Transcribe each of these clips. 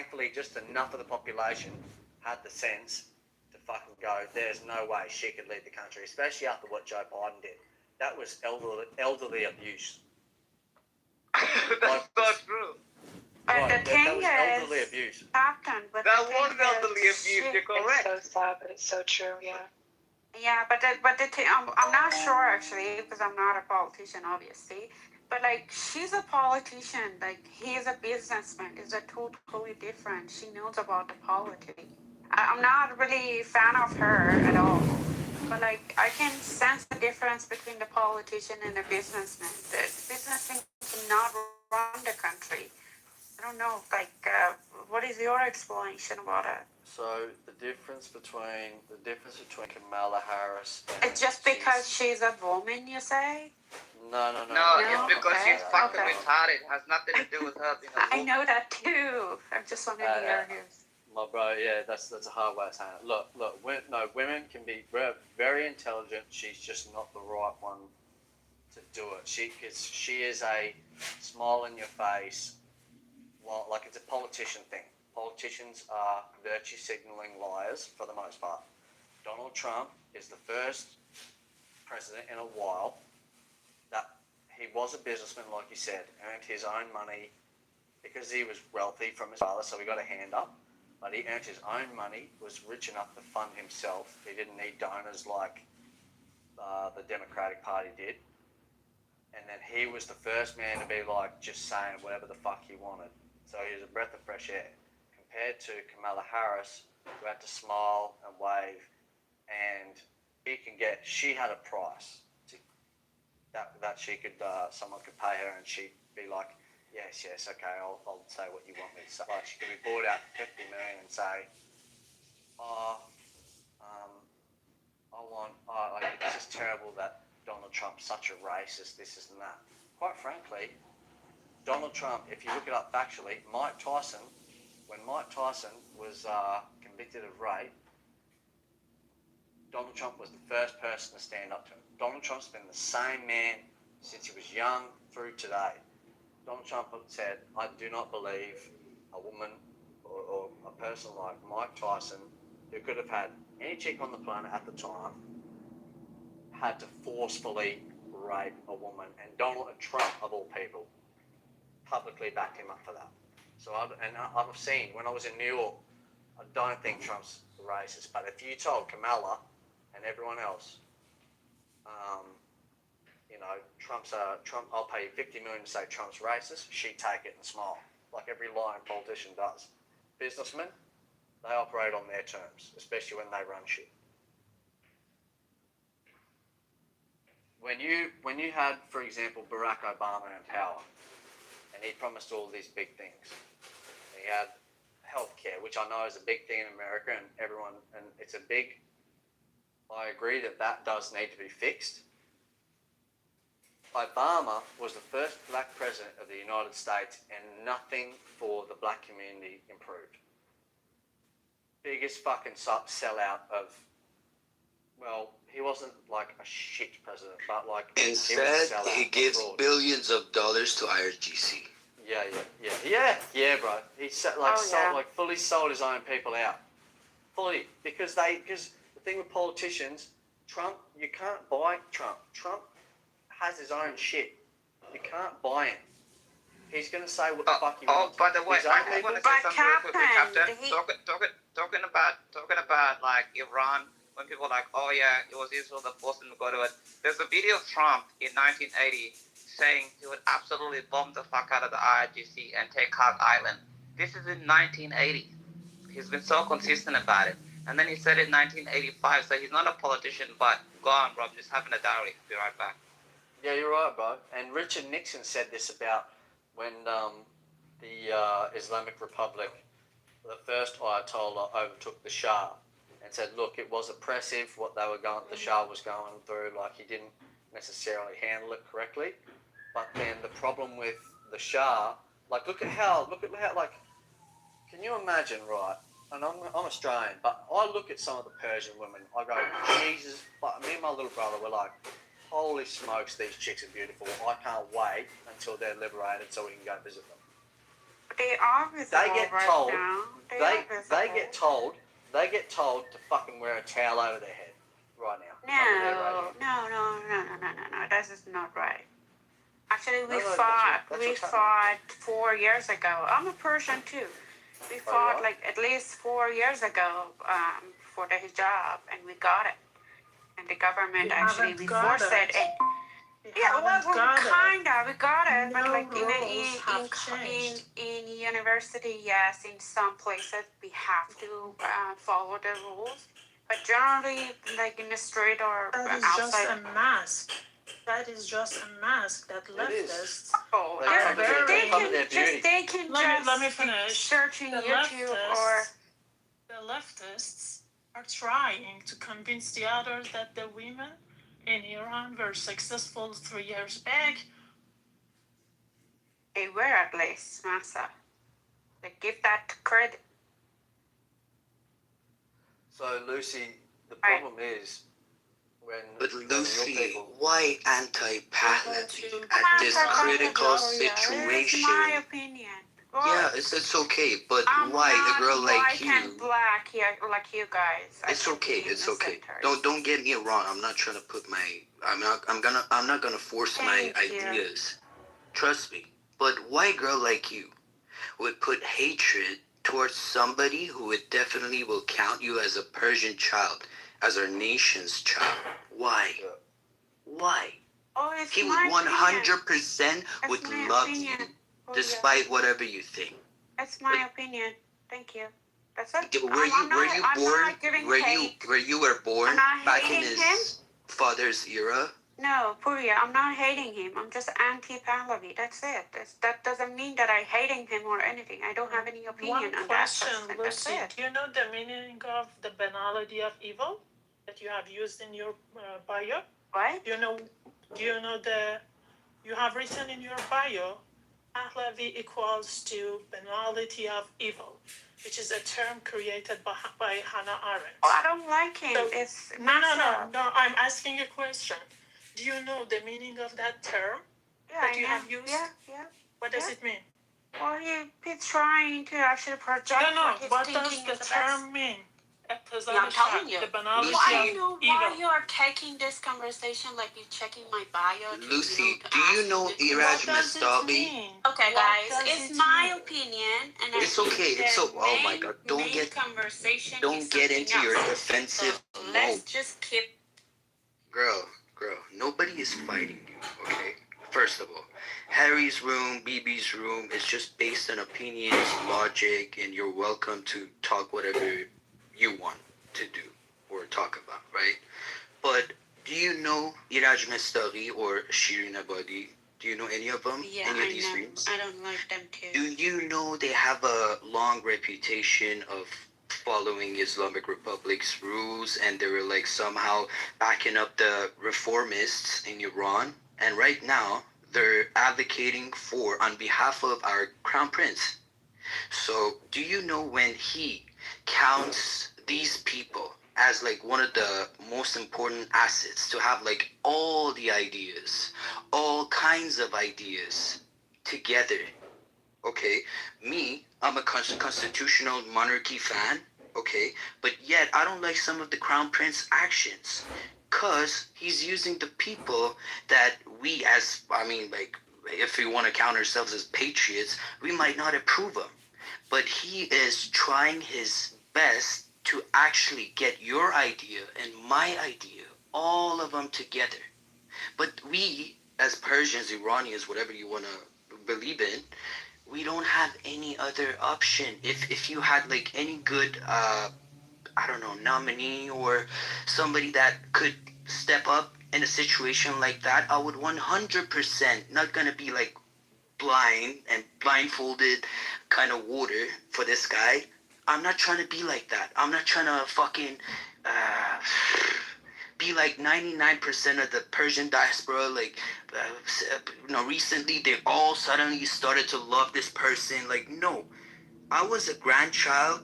thankfully, just enough of the population had the sense to fucking go, there's no way she could lead the country, especially after what Joe Biden did. That was elderly abuse. That's not true. But Right, the thing that was elderly is, abuse. Captain, but That the thing was elderly is, abuse, you're correct. It's so sad, but it's so true, yeah. Yeah, but the thing, I'm not sure actually, because I'm not a politician, obviously. But like, she's a politician. Like, he is a businessman. It's a totally different. She knows about the politics. I'm not really a fan of her at all. But like, I can sense the difference between the politician and the businessman. The businessman cannot run the country. I don't know. Like, what is your explanation about it? So the difference between Kamala Harris and It's just because she's a woman, you say? No, It's because okay, she's fucking okay. retarded. It has nothing to do with her being a woman. I know that too. I'm just wondering your views. My bro, yeah, that's a hard way of saying it. Look, women can be very intelligent. She's just not the right one to do it. She is a smile in your face. Well, like, it's a politician thing. Politicians are virtue signaling liars for the most part. Donald Trump is the first president in a while that he was a businessman, like you said, earned his own money because he was wealthy from his father, so he got a hand up. But he earned his own money, was rich enough to fund himself. He didn't need donors like the Democratic Party did. And then he was the first man to be like just saying whatever the fuck he wanted. So he was a breath of fresh air. Compared to Kamala Harris, who had to smile and wave, and she had a price that she could, someone could pay her, and she'd be like, yes, okay, I'll say what you want me to say. Like, she could be bought out for $50 million and say, it's just terrible that Donald Trump's such a racist, this and that. Quite frankly, Donald Trump, if you look it up factually, when Mike Tyson was convicted of rape, Donald Trump was the first person to stand up to him. Donald Trump's been the same man since he was young through today. Donald Trump said, I do not believe a woman or a person like Mike Tyson, who could have had any chick on the planet at the time, had to forcefully rape a woman. And Donald Trump, of all people, publicly backed him up for that. So I've seen, when I was in New York, I don't think Trump's racist, but if you told Kamala and everyone else, Trump, I'll pay you $50 million to say Trump's racist, she'd take it and smile, like every lying politician does. Businessmen, they operate on their terms, especially when they run shit. When you had, for example, Barack Obama in power, and he promised all these big things. He had healthcare, which I know is a big thing in America, and it's a big. I agree that does need to be fixed. Obama was the first black president of the United States, and nothing for the black community improved. Biggest fucking sellout of. Well, he wasn't like a shit president, but like instead he gives billions of dollars to IRGC. Yeah, bro. He fully sold his own people out, fully because the thing with politicians, Trump, you can't buy Trump. Trump has his own shit. You can't buy him. He's gonna say what the fuck he wants. By the way, I want to say something real quick, Captain. Talking about like Iran. When people are like, oh yeah, it was Israel that forced them to go to it. There's a video of Trump in 1980 saying he would absolutely bomb the fuck out of the IRGC and take Hog Island. This is in 1980. He's been so consistent about it. And then he said in 1985, so he's not a politician, but go on, bro, I'm just having a diary. Be right back. Yeah, you're right, bro. And Richard Nixon said this about when the Islamic Republic, the first Ayatollah, overtook the Shah. And said, look, it was oppressive what the Shah was going through, like he didn't necessarily handle it correctly. But then the problem with the Shah, like look at how, like, can you imagine, right? And I'm Australian, but I look at some of the Persian women, I go, Jesus, like me and my little brother were like, holy smokes, these chicks are beautiful. I can't wait until they're liberated so we can go visit them. They are visible They get right told. now. They They are visible. get told. They get told to fucking wear a towel over their head right now. Under their radio. No. That is not right. Actually, we No, that's fought. what's We happening. fought 4 years ago. I'm a Persian too. We Oh, fought you are? like at least 4 years ago for the hijab, and we got it. And the government You actually haven't we got forced it. it. And You yeah, well, haven't got it. kinda, we got it, but No like rules have changed. in university, yes, in some places we have to follow the rules, but generally, like in the street or That is just outside. a mask. That is just a mask that It is. leftists Oh, They are cover their- very. they cover their beauty. they can Let me just finish. search in The YouTube or leftists are trying to convince the others that the women in Iran were successful 3 years back. they were at least, Massa. They give that credit. So Lucy, the Right. problem is when But your Lucy, people. why anti-Pahlavi Don't you- at this Massa, critical it's my situation? opinion. Well, Yeah, it's okay, but I'm why not a girl like white and you? black here, like you guys. I It's can okay. be in It's the okay. center. Don't get me wrong. I'm not trying to put my. I'm not gonna force my Thank you. ideas. Trust me. But why a girl like you would put hatred towards somebody who would definitely will count you as a Persian child, as our nation's child? Why? Yeah. Why? Oh, it's He my would opinion. 100% would That's my love opinion. you, Oh, despite whatever you think. That's my opinion. Thank you. That's it. Were I'm you born? not giving Were hate. you were born I'm not back in hating his father's era? No, Puria, I'm not hating him. I'm just anti-Pahlavi. That's it. That doesn't mean that I hating him or anything. I don't have any opinion One on that. question, That's Lucy. it. Do you know the meaning of the banality of evil that you have used in your bio? What? Do you know you have written in your bio, Pahlavi equals to banality of evil, which is a term created by Hannah Arendt. Oh, I don't like him. So- It's No, myself. I'm asking a question. Do you know the meaning of that term Yeah, that I you know. have used? Yeah. What does Yeah. it mean? Well, he's trying to actually project No, what he's what does thinking the is the best. term mean? Yeah, I'm telling you. The banality Well, I of don't know evil. why you are taking this conversation like you're checking my bio. Lucy, to do you ask know me this. Iraj What does it Mustafi? mean? Okay, What guys, does it's it my mean? opinion, and It's I think okay, it's the so- oh my God, don't main get- conversation don't is get something into your else. defensive So let's mode. just keep. Girl, nobody is fighting you, okay? First of all, Harry's room, BB's room is just based on opinions, logic, and you're welcome to talk whatever you want to do or talk about, right? But do you know Iraj Mestari or Shirin Abadi? Do you know any of them? Yeah, Any of I these know. names? I don't like them too. Do you know they have a long reputation of following Islamic Republic's rules, and they were like somehow backing up the reformists in Iran? And right now, they're advocating for, on behalf of our crown prince. So do you know when he counts these people as like one of the most important assets to have like all the ideas, all kinds of ideas together? Okay, me, I'm a constitutional monarchy fan, okay, but yet I don't like some of the crown prince actions, cause he's using the people that we as, I mean, like, if we want to count ourselves as patriots, we might not approve of. But he is trying his best to actually get your idea and my idea, all of them together. But we, as Persians, Iranians, whatever you want to believe in, we don't have any other option. If you had like any good, I don't know, nominee or somebody that could step up in a situation like that, I would 100% not gonna be like blind and blindfolded kind of water for this guy. I'm not trying to be like that. I'm not trying to fucking be like 99% of the Persian diaspora. Like, recently they all suddenly started to love this person. Like, no. I was a grandchild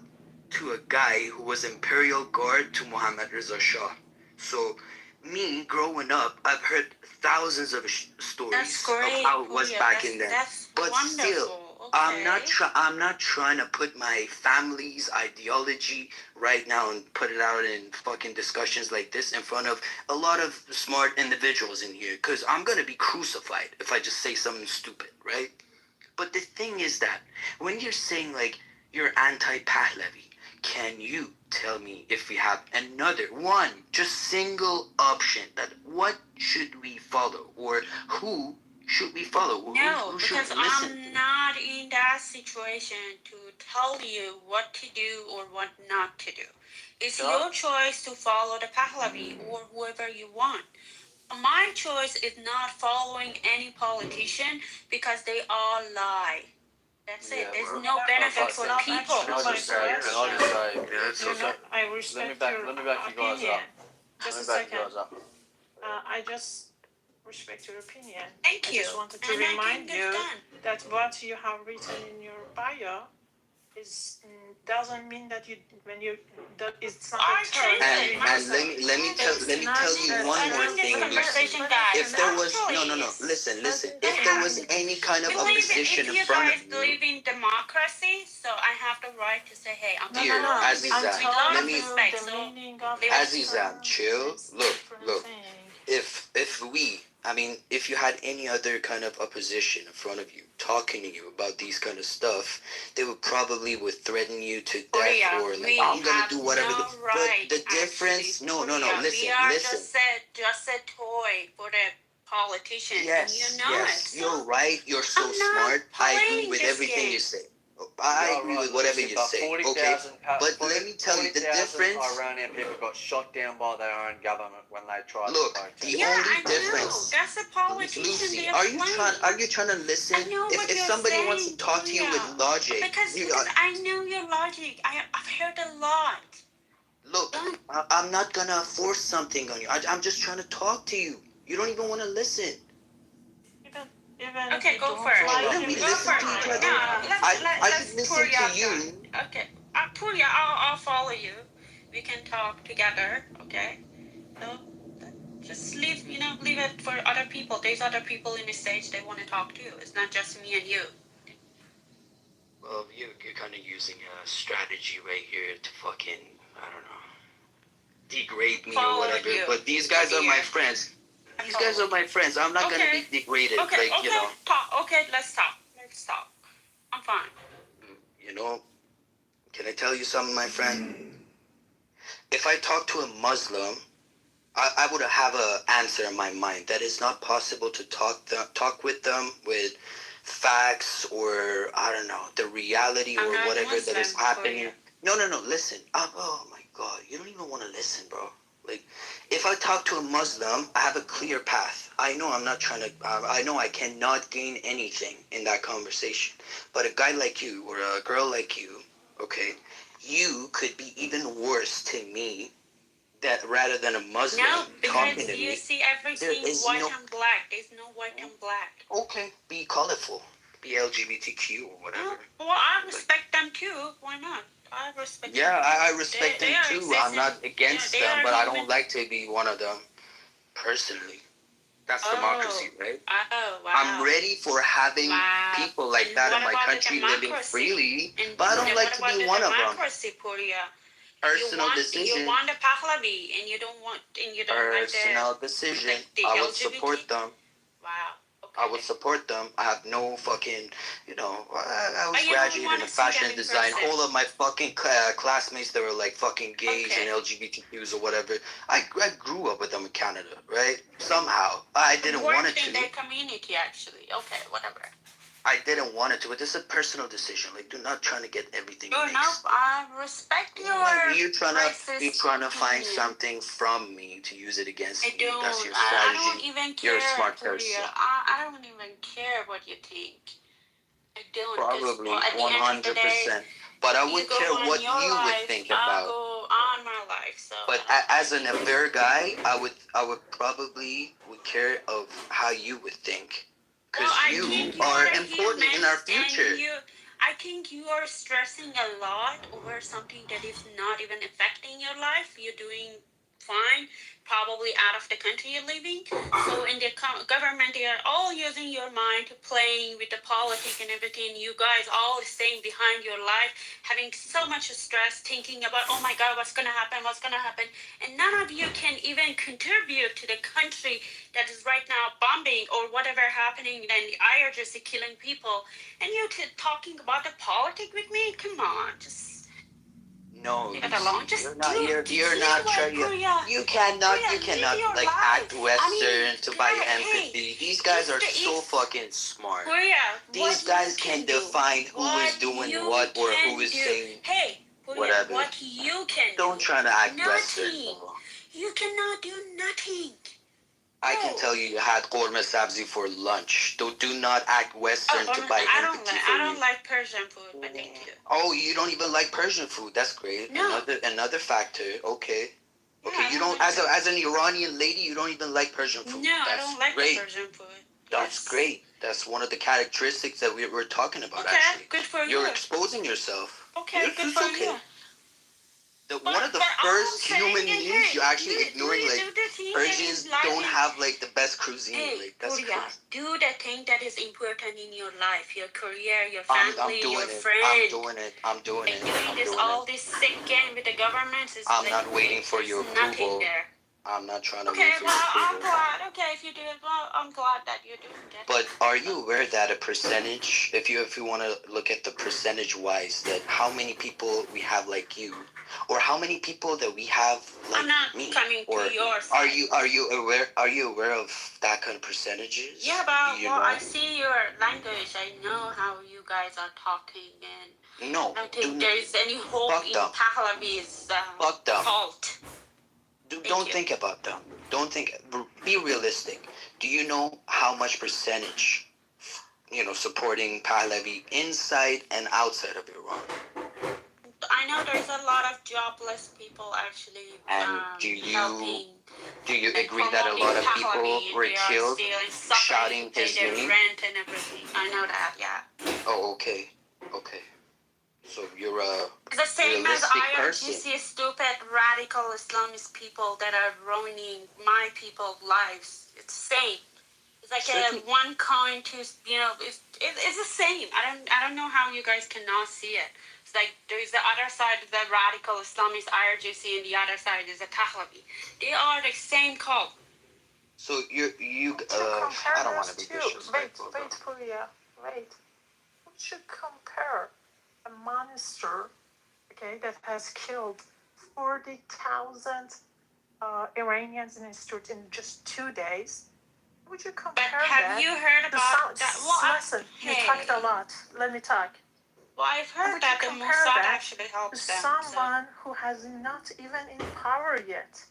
to a guy who was imperial guard to Muhammad Reza Shah. So, me growing up, I've heard thousands of stories That's great. of how it was Puya. back in then. That's But wonderful. still, I'm not trying to put my family's ideology right now and put it out in fucking discussions like this in front of a lot of smart individuals in here, because I'm gonna be crucified if I just say something stupid, right? But the thing is that when you're saying like you're anti-Pahlavi, can you tell me if we have another one, just single option, that what should we follow, or who should we follow? No, who should because we listen I'm to? not in that situation to tell you what to do or what not to do. It's Sure. your choice to follow the Pahlavi or whoever you want. My choice is not following any politician because they all lie. That's Yeah, it. There's well, no benefit but for then- people. Can I just say? Yeah, it's You okay. know, I respect your let me back you guys opinion. up. Just a Let me back you second. guys up. I just respect your opinion. Thank you. I just wanted to And I remind can you understand. that what you have written in your bio is doesn't mean that that it's not a term. And let me tell you one more thing, Lucy. If there was listen, if there was any kind of opposition in front of If you guys believe in democracy, so I have the right to say, hey, I'm Dear Azizan, let me Azizan, chill. Look. If you had any other kind of opposition in front of you, talking to you about these kind of stuff, they would threaten you to death, or like, I'm gonna do whatever. But the difference, no, listen. Just a toy for the politicians. Yes, and yes, you're right. You're so smart. I agree with everything you say. I agree with whatever you say. Okay, but let me tell you the difference. Iranian people got shot down by their own government when they tried. Look, to protest. the only difference. That's a politician. Lucy, are you trying to listen? If somebody wants to talk to you with logic, because I know your logic. I've heard a lot. Look, I'm not gonna force something on you. I'm just trying to talk to you. You don't even want to listen. Even Okay, go for it. Let me listen to each other. I can listen to you. Okay, Purya, I'll follow you. We can talk together. Okay. So just leave it for other people. There's other people in the stage they want to talk to. It's not just me and you. Well, you're kind of using a strategy right here to fucking, I don't know, degrade me or whatever. But these guys are my friends. These guys are my friends. I'm not gonna be degraded. Okay, like, you know. Okay, let's talk. I'm fine. You know, can I tell you something, my friend? If I talk to a Muslim, I would have an answer in my mind. That is not possible to talk with them with facts, or I don't know, the reality or whatever Muslim, that is happening. No, listen. Oh my God, you don't even want to listen, bro. Like, if I talk to a Muslim, I have a clear path. I know I'm not trying to, I know I cannot gain anything in that conversation. But a guy like you, or a girl like you, okay, you could be even worse to me rather than a Muslim talking to me. No, because you see everything white and black. There's no white and black. Okay, be colorful. Be LGBTQ or whatever. Well, I respect them too. Why not? I respect them. Yeah, I respect them too. I'm not against them, but I don't like to be one of them personally. That's democracy, right? Oh, wow. I'm ready for having people like that in my country living freely, but I don't like to be one of them. Personal decision. You want the Pahlavi, and you don't personal decision. I would support them. Wow. I would support them. I have no fucking, I was graduating in fashion design. All of my fucking classmates that were like fucking gays and LGBTQs or whatever, I grew up with them in Canada, right? Somehow. I didn't want to. In their community, actually. Okay, whatever. I didn't want it to. It is a personal decision. Like, do not trying to get everything mixed. I respect your you're trying to find something from me to use it against me. That's your strategy. I don't even care. You're a smart person. I don't even care what you think. I don't. Probably 100%. But I would care what you would think about. I'll go on my life. So. But as an affair guy, I would probably care of how you would think. Because you are important in our future. I think you are stressing a lot over something that is not even affecting your life. You're doing fine, probably out of the country you're living. So in the government, they are all using your mind to playing with the politics and everything. You guys all staying behind your life, having so much stress, thinking about, oh my God, what's gonna happen, and none of you can even contribute to the country that is right now bombing or whatever happening, and the IRGC killing people, and you're talking about the politics with me? Come on, just No, leave it alone. Lucy, Just you're not. do. You're not trying. You cannot. You cannot like act Western to buy empathy. These guys are so fucking smart. These guys can define who is doing what or who is saying whatever. What you can do. Don't try to act Western. Nothing. You cannot do nothing. I can tell you had korma sabzi for lunch. Do not act Western to buy empathy for I you. don't like Persian food, but thank you. Oh, you don't even like Persian food. That's great. No. Another factor. Okay. Okay, Yeah, you don't as an Iranian lady, you don't even like Persian food. No, That's I don't like great. the Persian food. That's great. That's one of the characteristics that we're talking about. Okay, actually. good for you. You're exposing yourself. Okay, good for you. One of the first human beings you're actually ignoring, like Persians don't have like the best cuisine. Hey, like that's Korea, crazy. do the thing that is important in your life, your career, your family, I'm your doing it. friends. I'm doing it. And doing all this sick game with the government is I'm not waiting for your approval. Nothing there. I'm not trying to Okay, wait for your well, I'm approval. glad. Okay, if you do it, well, I'm glad that you're doing that. But are you aware that a percentage, if you want to look at the percentage wise, that how many people we have like you, or how many people that we have like I'm not me, coming or to your side. are you aware of that kind of percentages? Yeah, but You well, know? I see your language. I know how you guys are talking, and No, I don't think there is any hope Fuck in them. Pahlavi's Fuck them. fault. Don't think about them. Don't think. Be realistic. Do you know how much percentage, supporting Pahlavi inside and outside of Iran? I know there's a lot of jobless people actually And do helping. you and agree that a lot of people Pahlavi, were they are killed stealing, suffering shouting to pay his their name? rent and everything. I know that, yeah. Oh, okay. So you're a It's the same as realistic person. IRGC stupid radical Islamist people that are ruining my people's lives. It's the same. It's like one coin to it's the same. I don't know how you guys cannot see it. It's like there's the other side of the radical Islamist IRGC and the other side is the Pahlavi. They are the same cult. So you I don't want to be disrespectful. Wait, Korea, wait. We should compare a monster, okay, that has killed 40,000 Iranians in the street in just 2 days. Would you compare But have you heard about that? Well, listen, you talked a lot. Let me talk. Well, I've heard Would that you the compare Mossad that actually helps to them. someone who has not even in power yet?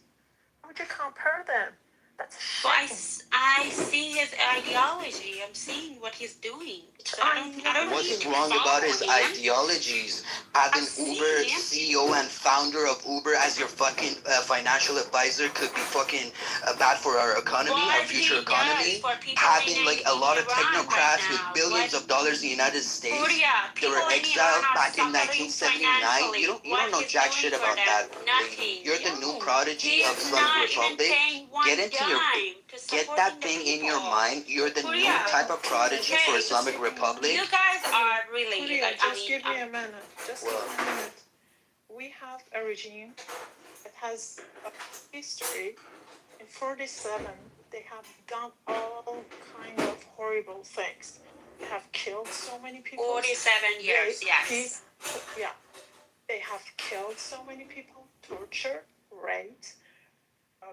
How would you compare them? That's Well, shocking. I see his ideology. I'm seeing what he's doing. So I don't What's need to wrong follow about his him. ideologies? Having I've seen Uber him. CEO and founder of Uber as your fucking financial advisor could be fucking bad for our economy, our future economy. Having like a lot of technocrats with billions of dollars in the United States. They were exiled back in 1979. You don't know jack shit about that. Nothing. You're the new prodigy of Islamic Republic. Get that thing in your mind. You're the new type of prodigy for Islamic Republic. You guys are really Korea, like, just give me a minute. Just give me a minute. We have a regime that has a history. In 47, they have done all kind of horrible things. They have killed so many people. 47 years, yes. Yeah. They have killed so many people, torture, raped.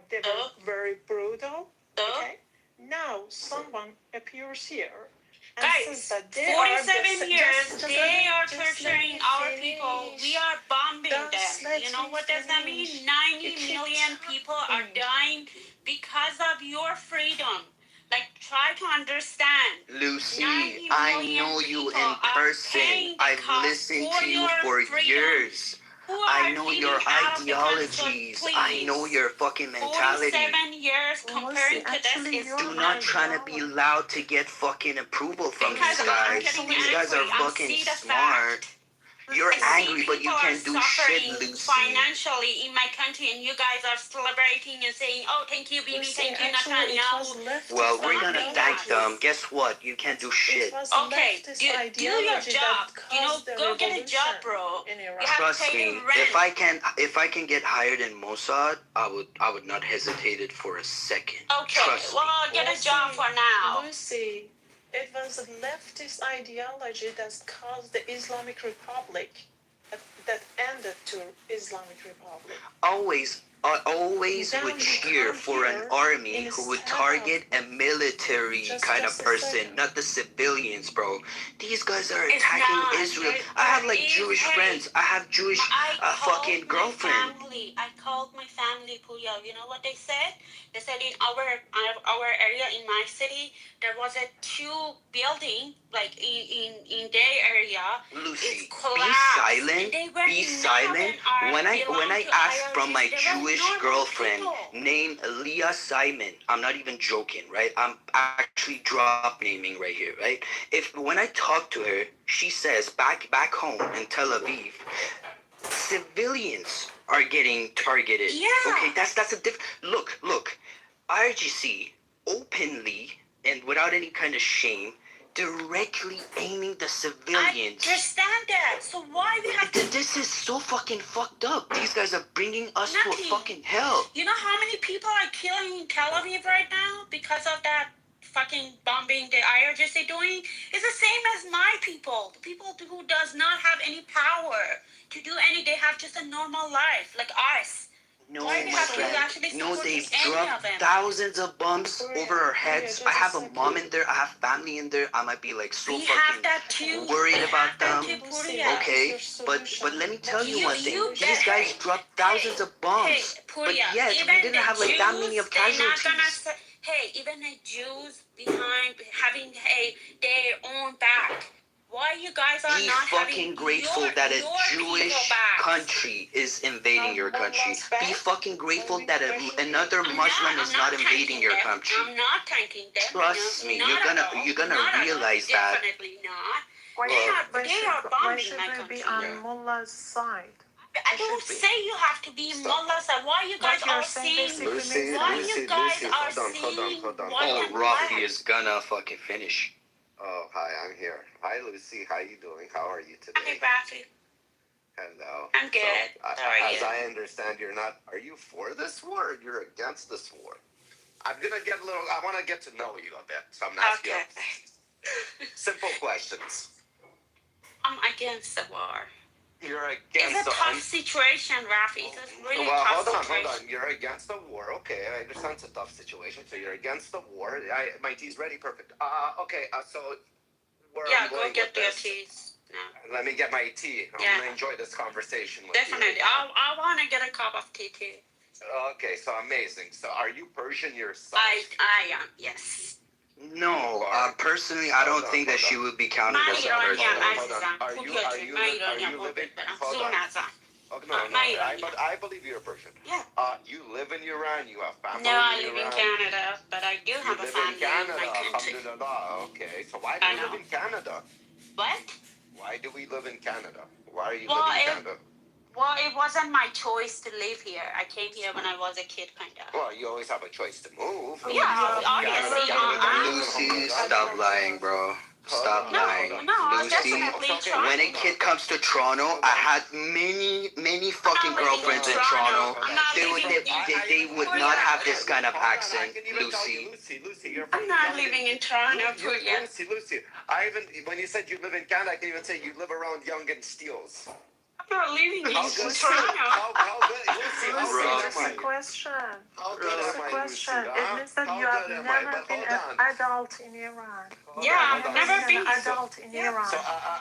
They were very brutal. Okay? Now someone appears here and Guys, says that they 47 years, just they are just let torturing me our finish. people. We are bombing Just them. let You know me what does that mean? finish. 90 You keep million people are talking. dying because of your freedom. Like, try to understand. Lucy, 90 I million know you people in are person. paying the I've cost listened for to you your for freedom. years. Who I are know leading your out of the country, ideologies. please? I know your fucking mentality. 47 years Well, comparing see, to this actually, is you're Do not try to be loud to get fucking approval from because these I'm guys. getting These guys are angry. fucking See the smart. fact. You're I see angry, but you people are can't do shit, suffering Lucy. financially in my country, and you guys are celebrating and saying, "Oh, thank you, Bibi, thank you, Netanyahu." Well, we're Stop gonna doing thank that. them. Guess what? You can't do shit. Okay, do your job. You know, go get a job, bro. You have to Trust pay me, your rent. if I can get hired in Mossad, I would not hesitate it for a second. Okay, Trust me. well, get a job for now. Lucy, it was a leftist ideology that caused the Islamic Republic, that ended to Islamic Republic. I always Now would you cheer come for an here army who would instead target of- a military Just kind of a person, second. not the civilians, bro. These guys are It's attacking not. Israel. There- I have there like is Jewish hate. friends. I have Jewish I fucking called girlfriend. I called my family, Puya. You know what they said? They said in our area in my city there was a 2 building like in their area. Lucy, It's be collapsed. silent. They were Be not silent. an When I belong to asked from IRGC, my they were Jewish normal girlfriend people. named Leah Simon, I'm not even joking, right? I'm actually drop naming right here, right? If when I talk to her, she says back home in Tel Aviv, civilians are getting targeted. Yeah. Okay, that's a different look. IRGC openly and without any kind of shame directly aiming the civilians. I understand that. So why we have to? This is so fucking fucked up. These guys are bringing us to a Nothing. fucking hell. You know how many people are killing in Tel Aviv right now because of that fucking bombing the IRGC doing? It's the same as my people. The people who does not have any power to do any. They have just a normal life like us. No, Why do my you have to friend. actually No, support they've any of dropped them? thousands of bombs over our heads. just I a have a second. mom in there. I have family in there. I might be like so We have fucking that too. worried We about have that them. too, Puria. Okay, but let me tell you one thing. These guys dropped thousands of bombs, Hey, but Puria, yet we even didn't the have like that Jews, many of they're not gonna casualties. say, hey, even the Jews behind having their own back. Why you guys are Be not fucking having grateful your, that a your Jewish people back? country is invading your country. Be fucking grateful that another Muslim is not invading your country. I'm not thanking them. Trust me, not you're at gonna all. Not realize at all. that. Definitely not. Why They should, are why bombing should my we country. be on Mullah's side? I don't should be. say you have to be mullahs. Why you guys What you're are saying seeing? basically Why means you guys are seeing hold on. white Oh, and Rafi black? is gonna fucking finish. Oh, hi, I'm here. Hi, Lucy. How you doing? How are you Hey, today? Rafi. Hello. I'm good. So, How are as you? I understand, you're not. Are you for this war? Or you're against this war? I'm gonna get a little. I want to get to know you a bit. So I'm asking Okay. you simple questions. I'm against the war. You're It's against a tough situation, Rafi. It's a really well, tough hold situation. on. You're against the war. Okay, I understand it's a tough situation. So you're against the war. My tea's ready. Perfect. Okay. So where Yeah, I'm go going get with your this. teas. No. Let me get my tea. I'm Yeah. gonna enjoy this conversation with Definitely. you. I want to get a cup of tea too. Okay, so amazing. So are you Persian yourself? I am, yes. No, personally, I don't think that she would be counted من as a ایرانی Persian. هم Hold on. عزیزم. Are خوب you- یاد are شد. you من li- ایرانی are هم you قربونت living- برم. hold زور on. نزن. Oh, من ایرانی هم. I believe you're Persian. Yeah. You live in Iran. You have family No, I in live Iran. in Canada, but I do You have a live in family in Canada. my country. Alhamdulillah. Okay, so why do I you live know. in Canada? What? Why do we live in Canada? Why are you Well, living in Canada? Well, it wasn't my choice to live here. I came here when I was a kid, kind of. Well, you always have a choice to move. Yeah, obviously. Lucy, stop lying, bro. Stop No, lying. no, I Lucy, definitely tried. when a kid comes to Toronto, I had many fucking I'm not living girlfriends in in Toronto. I'm not They would not have this kind of accent, I can even tell you, Lucy. Lucy, you're I'm not living in Toronto, Puya. Lucy. When you said you live in Canada, I can even say you live around Yonge and Steeles. I'm not living in How good? Toronto. How good, Lucy? How Bro. good It's am a I? question. How good It's am a I, question. Lucy? It means that How you have good am I? never But been hold an on. adult in Iran. Hold Yeah, on, I've hold on. never Been been. an adult in Iran. So,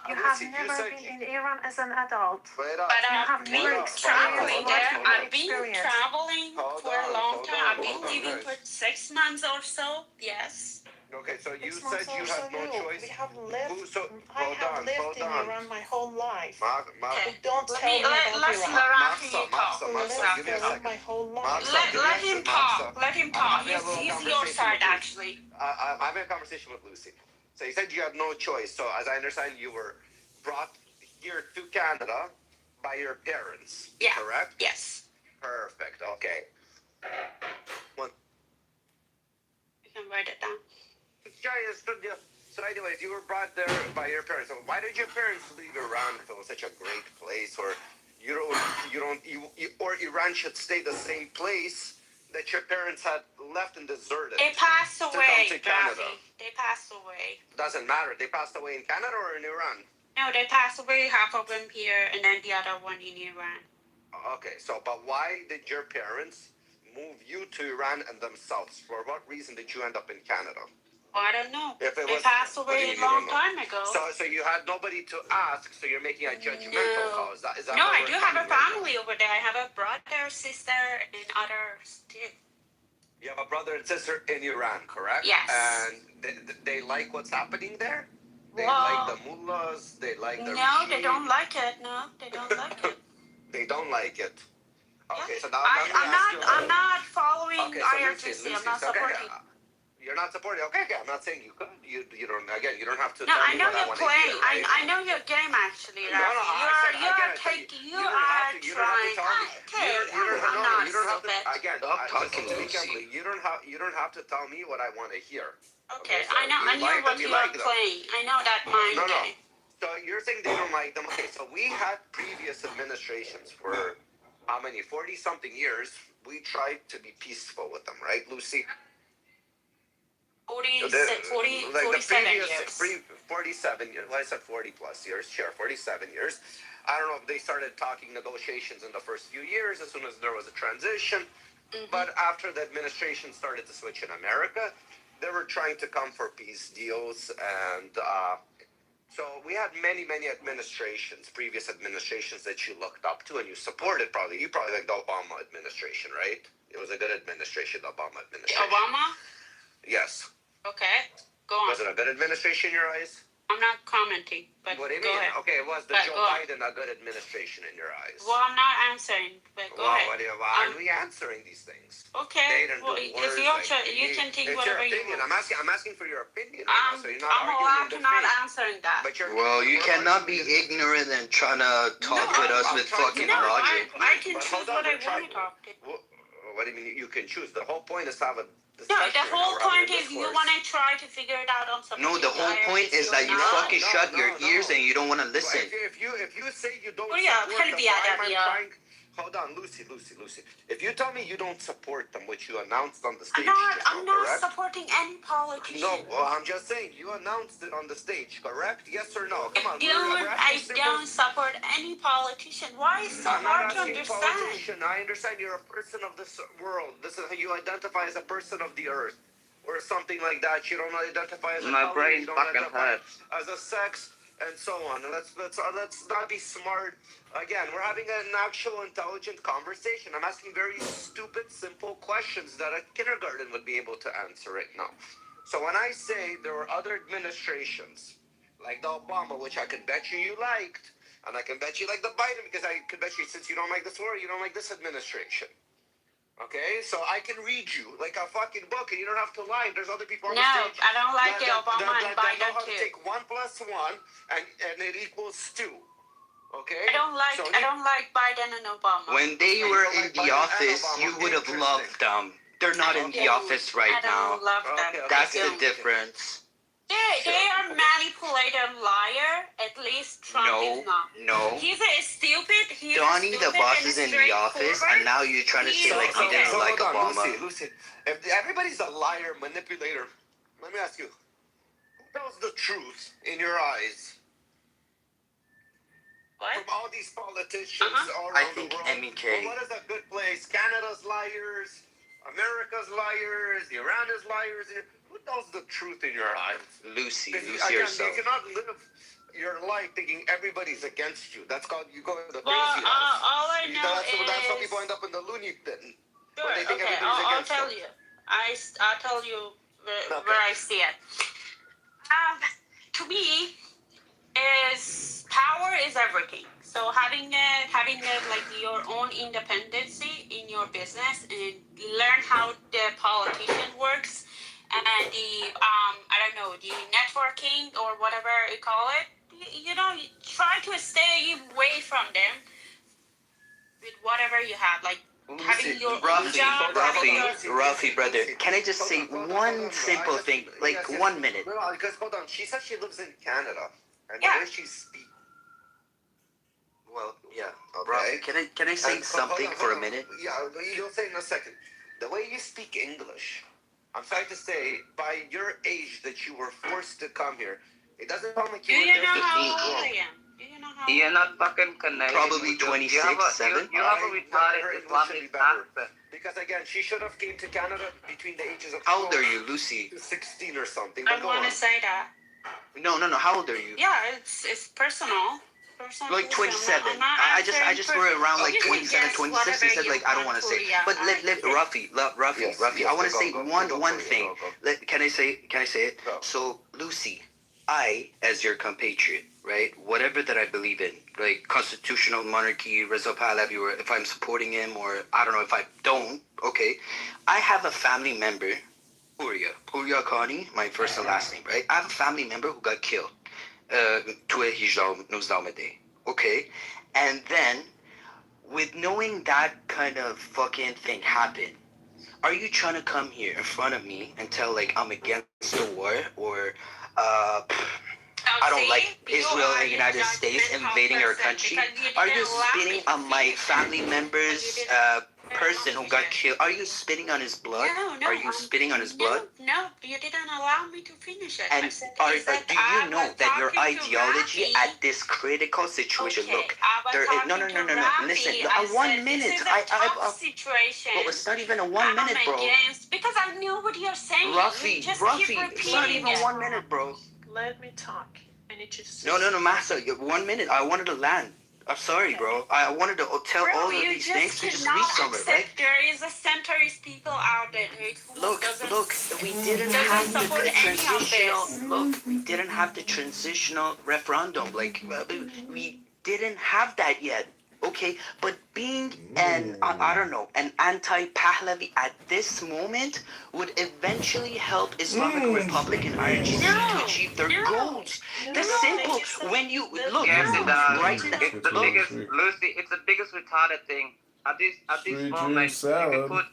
You Lucy, have you never said been in Iran as an adult. Wait up. But You have I've never been experienced traveling what there. you I've been experienced. traveling Hold for a on, long hold time. on, I've been hold on, living guys. for 6 months or so. Yes. Okay, so you 6 said months you also had no you. choice. We have lived. So, I hold have on, lived hold in on. Iran my whole life. Okay. Don't Let tell me me let about let's Iran. let Rafi Maxim, talk. Maxim, Let's Maxim, give me a Rafi talk. second. My whole life. Maxim, Let give me a him second, talk. Maxim. Let him I'm talk. having a little He's your conversation side with you. actually. I'm having a conversation with Lucy. So you said you had no choice. So as I understand, you were brought here to Canada by your parents. Yeah. Correct? Yes. Perfect. Okay. You can write it down. So anyways, you were brought there by your parents. So why did your parents leave Iran if it was such a great place? Or or Iran should stay the same place that your parents had left and deserted? They passed to away, come to Canada. Rafi. They passed away. Doesn't matter. They passed away in Canada or in Iran? No, they passed away, half of them here, and then the other one in Iran. Okay, but why did your parents move you to Iran and themselves? For what reason did you end up in Canada? Well, I don't know. If it They was- passed what do away you a mean long you don't know? time ago. So you had nobody to ask, so you're making a judgmental No. call. Is that No, where I we're do have a coming right now? family over there. I have a brother, sister, and others too. You have a brother and sister in Iran, correct? Yes. And they like what's happening there? They Well, like the mullahs? They like the no, regime? they don't like it. No, they don't like it. They don't like it. Okay, Yeah. so now let me ask you. I'm not following Okay, so IRGC. I'm not so, okay, supporting. you're not supporting. Okay, I'm not saying you could. You don't. Again, you don't have to. No, tell I me know what you're wanna playing. hear, right? I know your game actually, No, Rafi. no, I You are taking. you are You don't have to trying. tell me. Okay, You don't I'm you don't have not to. stupid. Again, Stop talking, listen to me Lucy. carefully. You don't have to tell me what I want to hear. Okay, so I know. I you know like what them, you you are like them. playing. I know that mind No, no. game. So you're saying they don't like them. Okay, so we had previous administrations for how many? 40-something years. We tried to be peaceful with them, right, Lucy? 47 years. 47 years. Well, I said 40 plus years. Sure, 47 years. I don't know if they started talking negotiations in the first few years as soon as there was a transition. But after the administration started to switch in America, they were trying to come for peace deals. And so we had many, many administrations, previous administrations that you looked up to and you supported probably. You probably like the Obama administration, right? It was a good administration, the Obama administration. Obama? Yes. Okay, go on. Was it a good administration in your eyes? I'm not commenting, but What do you go mean? ahead. Okay, was the But Joe go on. Biden a good administration in your eyes? Well, I'm not answering, but go ahead. Why are we answering these things? Okay, They didn't well, do it's words your like choice. You can think it's whatever your you opinion. want. I'm asking for your opinion. Right now, so you're not I'm arguing allowed the to not faith. answering that. But you're, Well, you we're cannot be arguing ignorant and trying to talk with us I'm with trying to- fucking No, logic. I can But choose hold on, what I we're trying- want to talk to. What do you mean you can choose? The whole point is to have a No, discussion. the whole around point your is you discourse. want to try to figure it out on something. No, the whole point is that you fucking No, shut no, your no. ears and you don't want to Well, listen. if you say you don't Oh, yeah, support tell them, me, why am I yeah. trying? Hold on, Lucy. If you tell me you don't support them, which you announced on the stage, I'm not correct? supporting any politician. No, well, I'm just saying you announced it on the stage, correct? Yes or no? Come on, I don't support any politician. Why is it so I'm not hard to asking understand? politician. I understand you're a person of this world. This is how you identify as a person of the earth, or something like that. You don't identify as a My color, brain you don't fucking identify hurts. as a sex, and so on. Let's not be smart. Again, we're having an actual intelligent conversation. I'm asking very stupid, simple questions that a kindergarten would be able to answer right now. So when I say there were other administrations, like the Obama, which I could bet you liked, and I can bet you like the Biden, because I could bet you, since you don't like this war, you don't like this administration. Okay, so I can read you like a fucking book, and you don't have to lie. There's other people on the No, stage. I don't like it, that- Obama that and know Biden how to too. take 1 + 1 and it equals 2. Okay. I don't like Biden and Obama. When they were in the office, you would have loved them. They're not in the office right I now. don't love them. Okay, That's I the don't. difference. They are manipulator liar. At least Trump is not. No. He's a stupid. He's Donnie a the stupid boss and is in the office, straightforward. and now you're trying to say like he Okay, didn't like hold on, Obama. Lucy. If everybody's a liar, manipulator, let me ask you, who tells the truth in your eyes? What? From all these politicians all I around think the world. MEK. Well, what is a good place? Canada's liars, America's liars, Iran is liars. Who tells the truth in your eyes? Lucy Again, yourself. you cannot live your life thinking everybody's against you. That's called you go to the Well, crazy house. all I know That's how is. people end up in the loony bin. Sure, when they think okay, everybody's I'll against tell them. you. I'll tell you Okay. where I see it. To me, is power is everything. So having like your own independency in your business and learn how the politician works and the I don't know, the networking or whatever you call it. you know, try to stay away from them with whatever you have, like having your own job, having your... Rafi, brother, can I just say one simple thing, like 1 minute? No, because hold on. She said she lives in Canada, and Yeah. the way she speaks. Well, yeah. Okay. Rafi, can I say something for a minute? Yeah, you'll say in a second. The way you speak English, I'm sorry to say, by your age that you were forced to come here, it doesn't sound like Do you were you there know to how be old wrong. I am? Do you know how You're old? not fucking Canadian. Probably 26, you have a, 7. You have a Her retarded English should be Islamic better. accent. Because again, she should have came to Canada between the ages of How old 12 are you, Lucy? to 16 or something. I But go want on. to say that. No. How old are you? Yeah, it's personal. Like 27. I just threw it around like 27, 26. He said like I don't want to say. But let Rafi, Yes, I want to go, say go, one go, thing. go. Can I say it? Go. So Lucy, I as your compatriot, right? Whatever that I believe in, like constitutional monarchy, Reza Pahlavi, or if I'm supporting him, or I don't know if I don't. Okay, I have a family member, Purya Khani, my first and last name, right? I have a family member who got killed. توی 19 okay, and then with knowing that kind of fucking thing happened, are you trying to come here in front of me and tell like I'm against the war, or I don't like Israel and United States invading our country? Are you spitting on my family member's person who got killed? Are you spitting on his blood? No, Are you spitting on his blood? No, you didn't allow me to finish it. And I said, do you know that your ideology at this critical situation? Okay, Look, I was there is no. talking to Rafi. Listen, I a 1 said, minute. This is a tough situation. Well, it's not even a 1 minute, bro. Because I knew what you're saying. Rafi, You just Rafi, keep it's not repeating even it. 1 minute, bro. Let me talk. I need you to say No, Massa, 1 minute. I wanted to land. I'm sorry, bro. I wanted to tell all of these things to just read some of it, right? There is a centrist people out there who Look, we didn't have the transitional. Look, we didn't have the transitional referendum. Like, we didn't have that yet. Okay, but being an anti-Pahlavi at this moment would eventually help Islamic Republic and IRGC to achieve their goals. The simple, when you look, Yes, it does. right It's the biggest, Lucy. It's the biggest retarded thing. At this moment,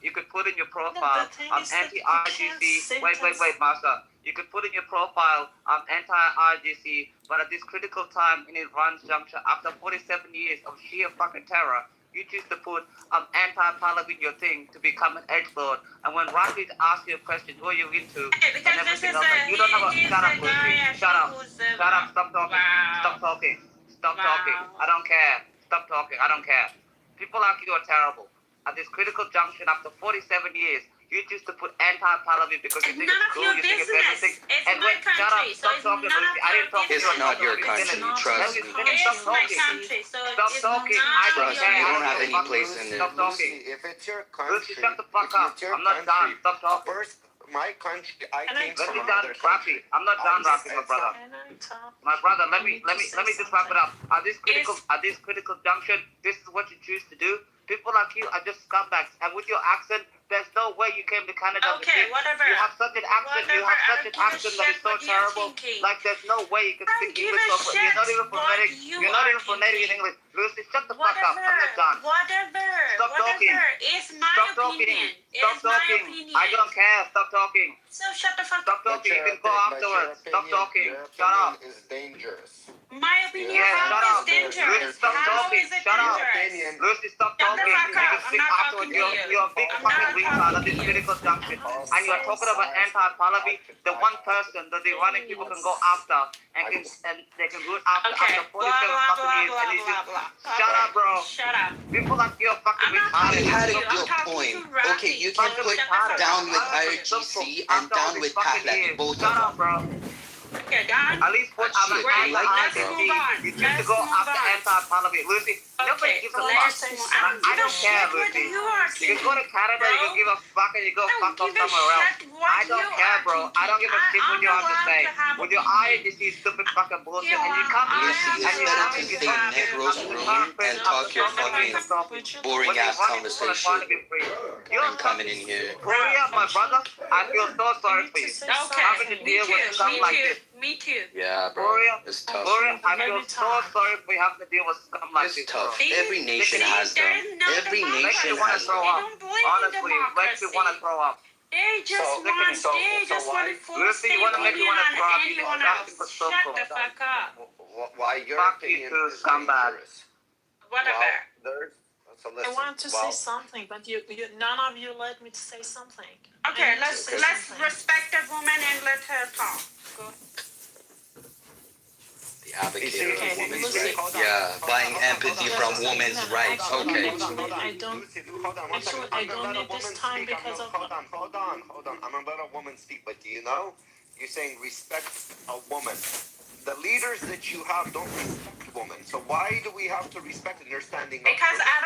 you could put in your profile, the thing I'm is that you anti-IGC. can't Wait, Master. You could put in your profile, I'm anti-IGC, but at this critical time in Iran's juncture, after 47 years of sheer fucking terror, you choose to put anti-Pahlavi in your thing to become an edgelord. And when Rafi asks you a question, who are you into? because and this everything is else, like, you don't have a shut up, Lucy. Shut up. Stop talking. Wow. Stop talking. Stop Wow. talking. I don't care. Stop talking. I don't care. People like you are terrible. At this critical junction, after 47 years, you choose to put anti-Pahlavi because you It's think none it's of cool, your you think it's business. everything. It's And my wait, shut up, country, so stop it's talking, none Lucy. of I didn't your talk to you. It's not your Let me country, finish. trust Let me me. finish. It's Stop my talking. country, so Stop it's talking. not I don't Trust me, care. you I don't have any fuck place Lucy. in there. Stop talking. Lucy, if it's your country, Lucy, shut the fuck if up. it's your I'm not done. country, Stop talking. First, my country, I And I came Let from me done, another country. Rafi. I'm not done, Rafi, my brother. And I talk. My brother, let me You need to say just wrap it up. something. At this critical junction, this is what you choose to do. People like you are just scumbags, and with your accent, there's no way you came to Canada. Okay, whatever. You have such an accent. You have such an accent that is so terrible. Like there's no way you can speak English. You're not even phonetic. You're not even phonetic in English. Lucy, shut the fuck up. I'm not done. Stop talking. It's my Stop opinion. talking. Stop It's my talking. opinion. I don't care. Stop talking. So shut the fuck Stop up. talking. You can go afterwards. Stop talking. Your Shut up. opinion is dangerous. My opinion Yeah, how shut is up. dangerous. Lucy, stop How talking. is it Shut up. dangerous? Lucy, stop Shut the talking. fuck You can up. speak I'm not afterwards. talking to you. You're a big I'm fucking not retard talking at this to you. critical junction. And you're talking about anti-Pahlavi, the one person that the Iranian people can go after and they can go after Okay, after blah, 47 blah, fucking blah, years. blah, And he's blah, just, blah. shut Okay, up, bro. Shut up. People like you are fucking I'm not retarded. He had a I'm good talking point. to Rafi. Okay, you So can put shut the fuck down up. with IRGC and down with Pahlavi, both Shut of up, them. bro. Okay, done. At least put Shit, I'm like let's that, move on. You choose to go Let's move after on. anti-Pahlavi. Lucy, nobody Okay, gives a let's fuck. move on. I don't care, What Lucy. you are You can go to Canada, you can bro. give a fuck, and you go Don't fuck off give a somewhere else. shit what I don't you care, are bro. I don't give a shit what you have to allowed say. to have With your opinion. IDC stupid fucking bullshit, You and you are- come I here Lucy am is and you better tell to me you stay don't in Negro's room and talk your fucking having boring ass conversation and coming in here. Korea, my brother, I feel so sorry for you. Having to Me deal with scum like too. this. Me too. Yeah, bro. Korea, It's tough. Korea, I feel so sorry for you having to deal with scum like It's this. tough. See? Every nation has them. There is no Every democracy. nation Makes me want has to throw them. They up. don't believe Honestly, in it makes me want to democracy. throw up. They just want to force Lucy, you their wanna make me opinion wanna on throw up, you anyone know, else. that's so Shut cool. the fuck up. Why your Fuck you opinion too, is scumbag. dangerous? Whatever. There's so listen. I want to say something, but none of you let me to say something. Okay, I need to let's say something. respect that woman and let her talk. Go. The advocate Okay, of women's Lucy. rights. Yeah, buying empathy from women's rights. Okay. Actually, I don't. Lucy, hold on one Actually, second. I I'm gonna don't let a need this woman time speak. because of. Hold on. I'm gonna let a woman speak, but do you know? You're saying respect a woman. The leaders that you have don't respect women. So why do we have to respect and they're standing up? Because I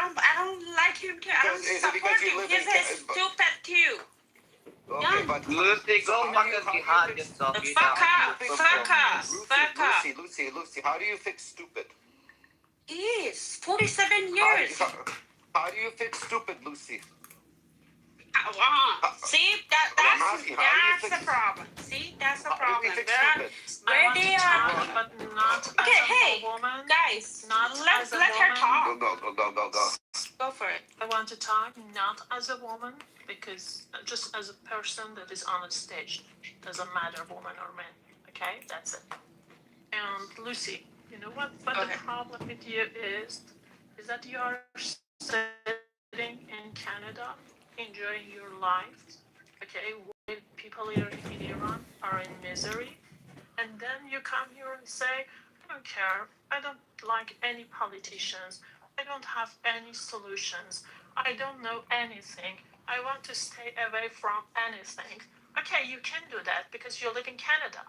don't like him too. I don't Is it support because you him. live He's in stupid too. Okay, but Lucy, go how fucking do you jihad fix- yourself. You Fuck know. up. Fuck up. Fuck up. Lucy, how do you fix stupid? He is 47 years. How do you fix stupid, Lucy? See, I'm asking, how do you that's fix- the problem. See, that's the How do we problem. fix Where stupid? I want they to are. talk, but not Okay, as hey, a woman. guys, Not let as a her woman. talk. Go. Go for it. I want to talk not as a woman, because just as a person that is on the stage. Doesn't matter woman or man. Okay, that's it. And Lucy, you know what? But Okay. the problem with you is that you are sitting in Canada, enjoying your life. Okay, while people here in Iran are in misery, and then you come here and say, I don't care. I don't like any politicians. I don't have any solutions. I don't know anything. I want to stay away from anything. Okay, you can do that because you live in Canada.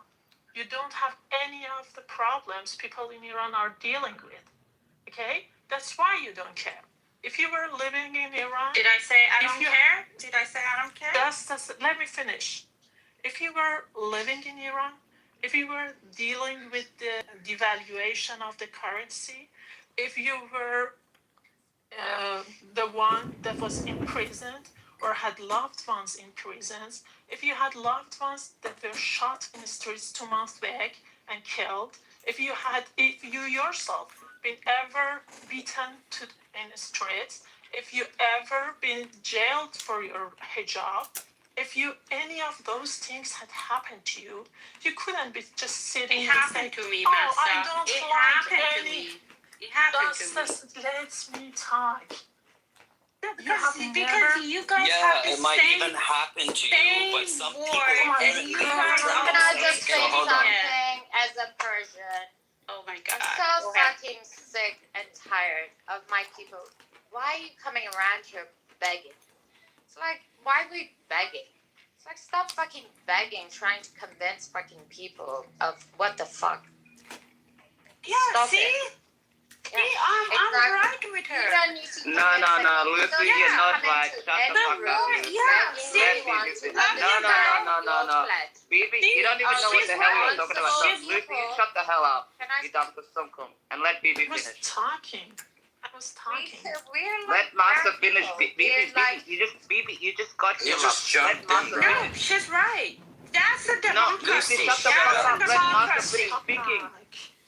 You don't have any of the problems people in Iran are dealing with. Okay? That's why you don't care. If you were living in Iran, Did I say I If don't you- care? Did I say I don't care? let me finish. If you were living in Iran, if you were dealing with the devaluation of the currency, if you were the one that was imprisoned or had loved ones in prisons, if you had loved ones that were shot in the streets 2 months back and killed, if you yourself been ever beaten in the streets, if you ever been jailed for your hijab, if any of those things had happened to you, you couldn't be just sitting It and happened saying, to me, "Oh, Master. I don't It like happened to any." me. It happened to me. Just lets me talk. Because never- you guys Yeah, have the it might same, even happen to you, same but some war, people. and you guys God. all Can I just say say So hold on. something as a Persian? Oh my God. I'm so Go ahead. fucking sick and tired of my people. Why are you coming around here begging? It's like, why are we begging? It's like, stop fucking begging, trying to convince fucking people of what the fuck. Yeah, Stop see? it. See, I'm exactly. right with You her. don't need to No, convince no, them. Lucy, You don't you're have to not come right. into Shut the any fuck up. room Yeah, begging see? anyone to No, love no, you no, guys, no, no, your no. flesh. Baby, you don't even know what the hell you're talking about. She's Lucy, people. shut the hell up. Can I You dumb kusumkum. And let Bibi I was finish. talking. I was talking. We're Let like Master black finish. people. Bibi, We're like, you just got You him just up. jumped Let in, Master bro. No, finish. she's right. That's a No, democracy. Lucy, shut the That's fuck a up. Let Master democracy. finish speaking.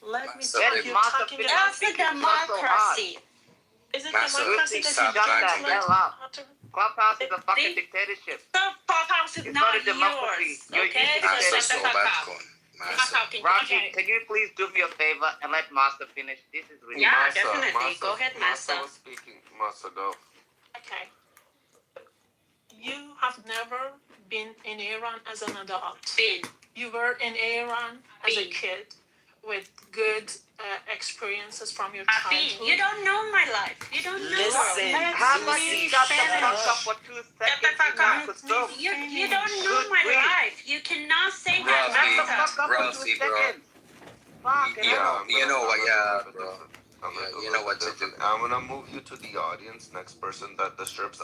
Let me Master, talk. Let You're Master talking finish about. That's a speaking. It's not so hard. democracy. Is it Master, democracy that stop you Shut dragging the it. hell up. utter? Clubhouse is a fucking See? dictatorship. The clubhouse is It's not not a democracy. yours. You're Okay? using So it Master, shut the so fuck bad up. con. I'm not Master. talking to Rashi, you. can you please do me a favor and let Master finish? This is ridiculous. Yeah, definitely. Go ahead, Master. was speaking. Master, go. Okay. You have never been in Iran as an adult. Bin. You were in Iran as a Been. kid with good experiences from your Bin. childhood. You don't know my life. You don't know. Listen. How about Lucy, you shut the finish. fuck up for 2 Shut the seconds? fuck You up. dumb kusum. You don't know Good my grief. life. You cannot say Bro, that, Shut the Master. fuck up for 2 Ralphie, bro. seconds. Fuck, You know what, yeah, bro. I'm gonna Yeah, do you a know little what to different. do. I'm gonna move you to the audience. Next person that disturbs.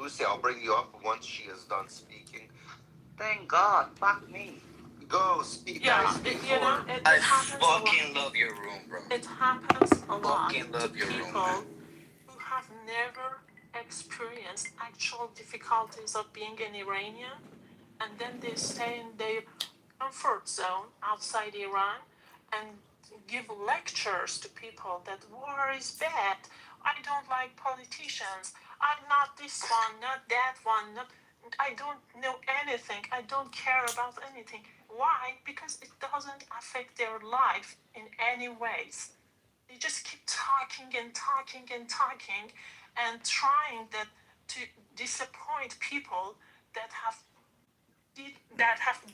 Lucy, I'll bring you up once she is done speaking. Thank God. Fuck me. Go speak. Yeah, Guys, it I happens a lot. fucking love your room, bro. It happens a lot Fucking to love your room, people man. who never experienced actual difficulties of being an Iranian, and then they stay in their comfort zone outside Iran and give lectures to people that war is bad. I don't like politicians. I'm not this one, not that one, not I don't know anything. I don't care about anything. Why? Because it doesn't affect their life in any ways. They just keep talking and talking and talking and trying to disappoint people that have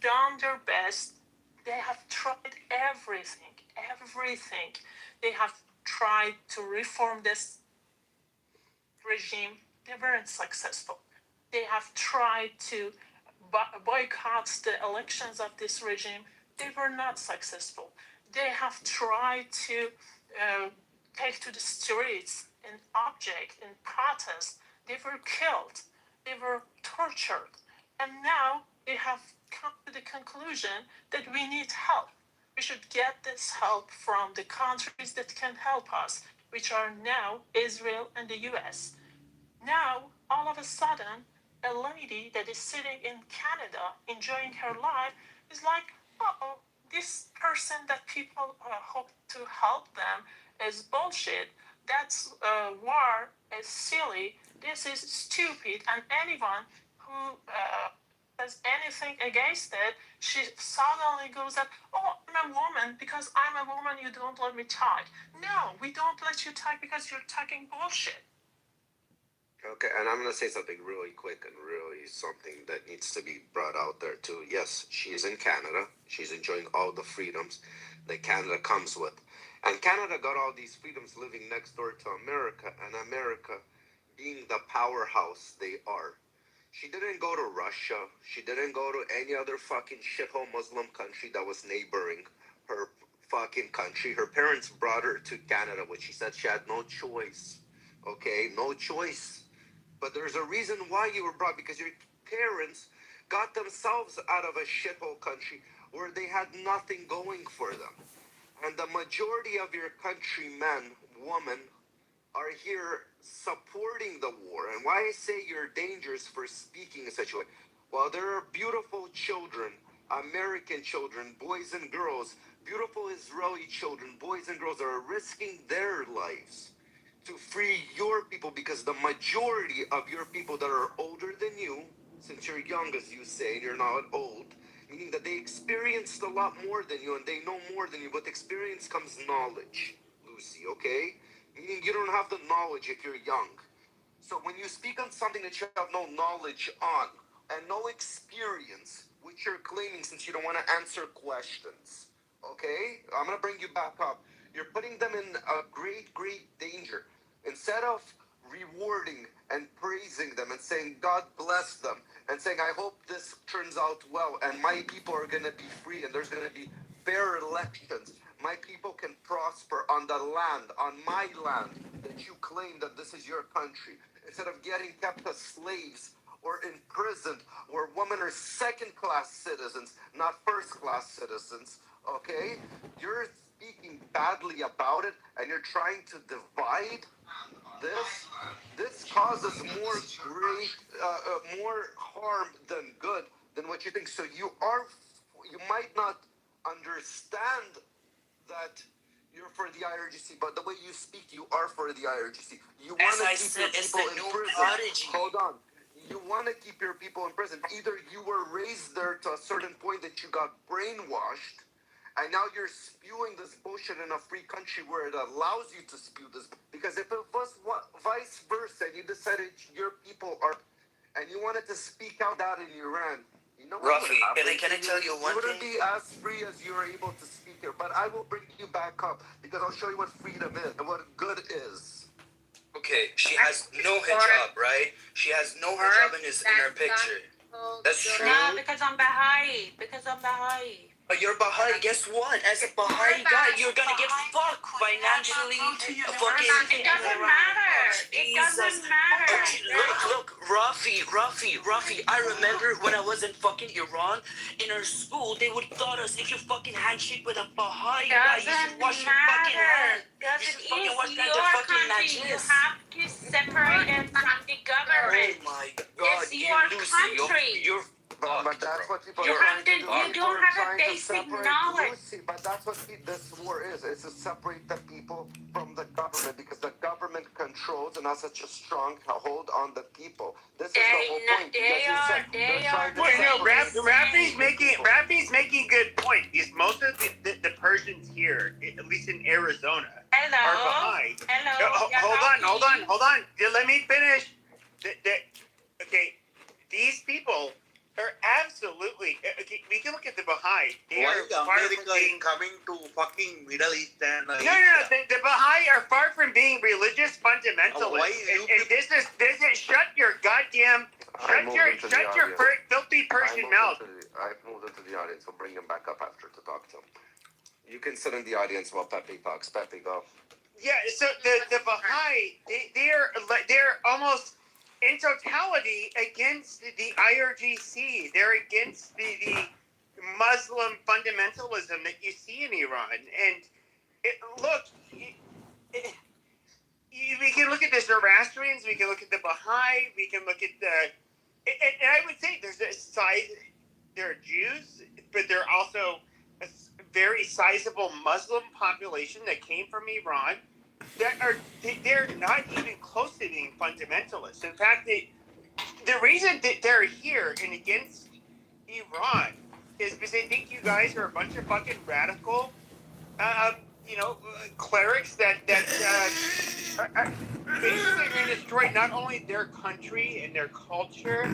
done their best. They have tried everything. They have tried to reform this regime. They weren't successful. They have tried to boycott the elections of this regime. They were not successful. They have tried to take to the streets and object and protest. They were killed. They were tortured. And now they have come to the conclusion that we need help. We should get this help from the countries that can help us, which are now Israel and the US. Now, all of a sudden, a lady that is sitting in Canada enjoying her life is like, oh, this person that people hope to help them is bullshit. That's war is silly. This is stupid. And anyone who says anything against it, she suddenly goes up, oh, I'm a woman. Because I'm a woman, you don't let me talk. No, we don't let you talk because you're talking bullshit. Okay, and I'm going to say something really quick and really something that needs to be brought out there too. Yes, she is in Canada. She's enjoying all the freedoms that Canada comes with. And Canada got all these freedoms living next door to America, and America being the powerhouse they are. She didn't go to Russia. She didn't go to any other fucking shithole Muslim country that was neighboring her fucking country. Her parents brought her to Canada, which she said she had no choice. Okay, no choice. But there's a reason why you were brought, because your parents got themselves out of a shithole country where they had nothing going for them. And the majority of your countrymen, women, are here supporting the war. And why I say you're dangerous for speaking in such a way? Well, there are beautiful children, American children, boys and girls, beautiful Israeli children, boys and girls that are risking their lives to free your people, because the majority of your people that are older than you, since you're young, as you say, and you're not old, meaning that they experienced a lot more than you and they know more than you. With experience comes knowledge, Lucy, okay? Meaning you don't have the knowledge if you're young. So when you speak on something that you have no knowledge on and no experience, which you're claiming since you don't want to answer questions, okay? I'm going to bring you back up. You're putting them in a great, great danger. Instead of rewarding and praising them and saying, God bless them, and saying, I hope this turns out well, and my people are going to be free, and there's going to be fair elections. My people can prosper on the land, on my land, that you claim that this is your country. Instead of getting kept as slaves or imprisoned, where women are second-class citizens, not first-class citizens, okay? You're speaking badly about it, and you're trying to divide this causes more harm than good than what you think. So you might not understand that you're for the IRGC, but the way you speak, you are for the IRGC. You want to keep your people in prison. Hold on. You want to keep your people in prison. Either you were raised there to a certain point that you got brainwashed, and now you're spewing this bullshit in a free country where it allows you to spew this. Because if it was vice versa, and you decided your people are, and you wanted to speak out that in Iran, you know what Ruffy, can I tell you one thing? You wouldn't be as free as you're able to speak here. But I will bring you back up, because I'll show you what freedom is and what good is. Okay, she has no hijab, right? She has no hijab in her picture. That's true. No, because I'm Baha'i. But you're Baha'i, guess what? As a Baha'i guy, you're gonna get fucked financially. It doesn't matter. Look, Rafi, I remember when I was in fucking Iran, in our school, they would taught us if you fucking handshake with a Baha'i guy, you should wash your fucking hands. You should fucking wash your hands. They're fucking You najis. have to separate it from the government. Oh my god, It's your country. You're But that's what people You are have to. trying to do. You don't have a Trying to basic separate knowledge. Lucy, but that's what this war is. It's to separate the people from the government because the government controls and has such a strong hold on the people. This is the whole point. Well, no, Rafi's making good point because most of the Persians here, at least in Arizona, are Baha'i. Hold on. Let me finish. Okay, these people are absolutely. Okay, we can look at the Baha'i. They Why are is far America from being. coming to fucking Middle East and No. The Baha'i are far from being religious fundamentalists. Why And this is shut your goddamn shut your filthy Persian mouth. I've moved into the audience. We'll bring him back up after to talk to him. You can sit in the audience while Pepe talks. Pepe, go. Yeah, so the Baha'i, they're almost in totality against the IRGC. They're against the Muslim fundamentalism that you see in Iran. And we can look at the Zoroastrians, we can look at the Baha'i, we can look at and I would say there's a side, there are Jews, but there are also a very sizable Muslim population that came from Iran they're not even close to being fundamentalists. In fact, the reason that they're here and against Iran is because they think you guys are a bunch of fucking radical, clerics that are basically going to destroy not only their country and their culture,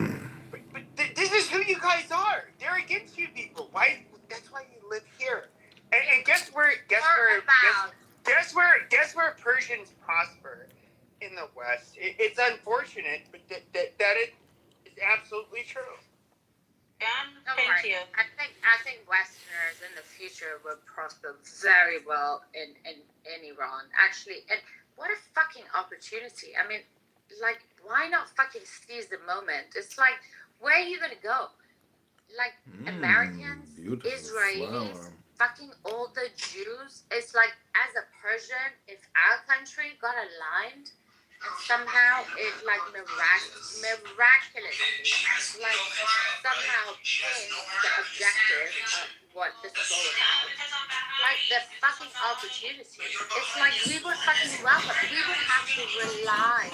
but this is who you guys are. They're against you people. Why? That's why you live here. And guess where Persians prosper in the West? It's unfortunate, but that is absolutely true. Thank you. I think Westerners in the future will prosper very well in Iran. Actually, and what a fucking opportunity. I mean, like, why not fucking seize the moment? It's like, where are you gonna go? Like, Americans, Israelis, fucking all the Jews. It's like, as a Persian, if our country got aligned and somehow it like miraculously like somehow changed the objective of what this is all about, like the fucking opportunity, it's like we would fucking welcome. We would have to rely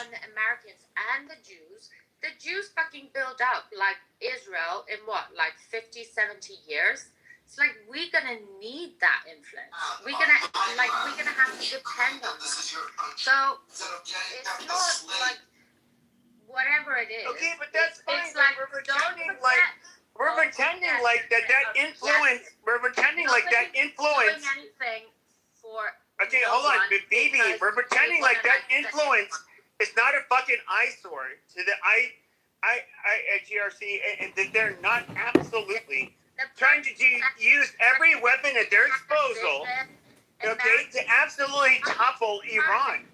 on the Americans and the Jews. The Jews fucking built up like Israel in what, like 50, 70 years. It's like we're gonna need that influence. We're gonna have to depend on that. So it's not like whatever it is. Okay, but that's fine. It's like we're pretending like that influence. We're pretending like that influence. Doing anything for. Okay, hold on, baby. We're pretending like that influence is not a fucking eyesore to the IGRC, and that they're not absolutely trying to use every weapon at their disposal, okay, to absolutely topple Iran.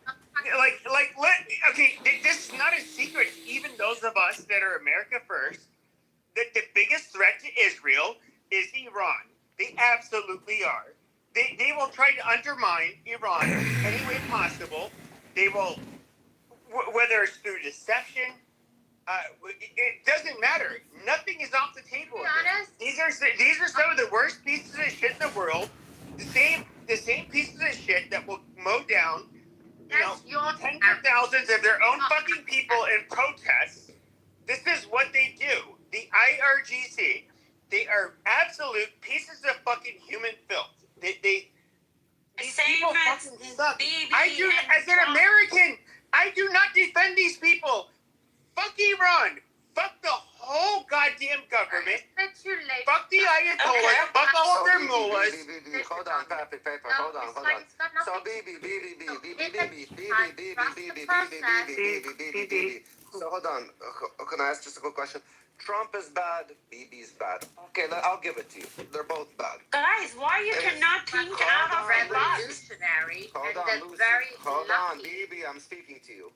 This is not a secret, even those of us that are America first, that the biggest threat to Israel is Iran. They absolutely are. They will try to undermine Iran any way possible. They will, whether it's through deception, it doesn't matter. Nothing is off the table. To be honest, these are some of the worst pieces of shit in the world. The same pieces of shit that will mow down, tens of thousands of their own fucking people in protests. This is what they do. The IRGC, they are absolute pieces of fucking human filth. These people fucking suck. As an American, I do not defend these people. Fuck Iran. Fuck the whole goddamn government. Fuck the Ayatollahs. Fuck all of their mullahs. Hold on, Pepe, hold on. So, So, hold on. Can I ask just a quick question? Trump is bad, Bibi's bad. Okay, I'll give it to you. They're both bad. Guys, why you cannot think out of the box? Hold on, Bibi, I'm speaking to you.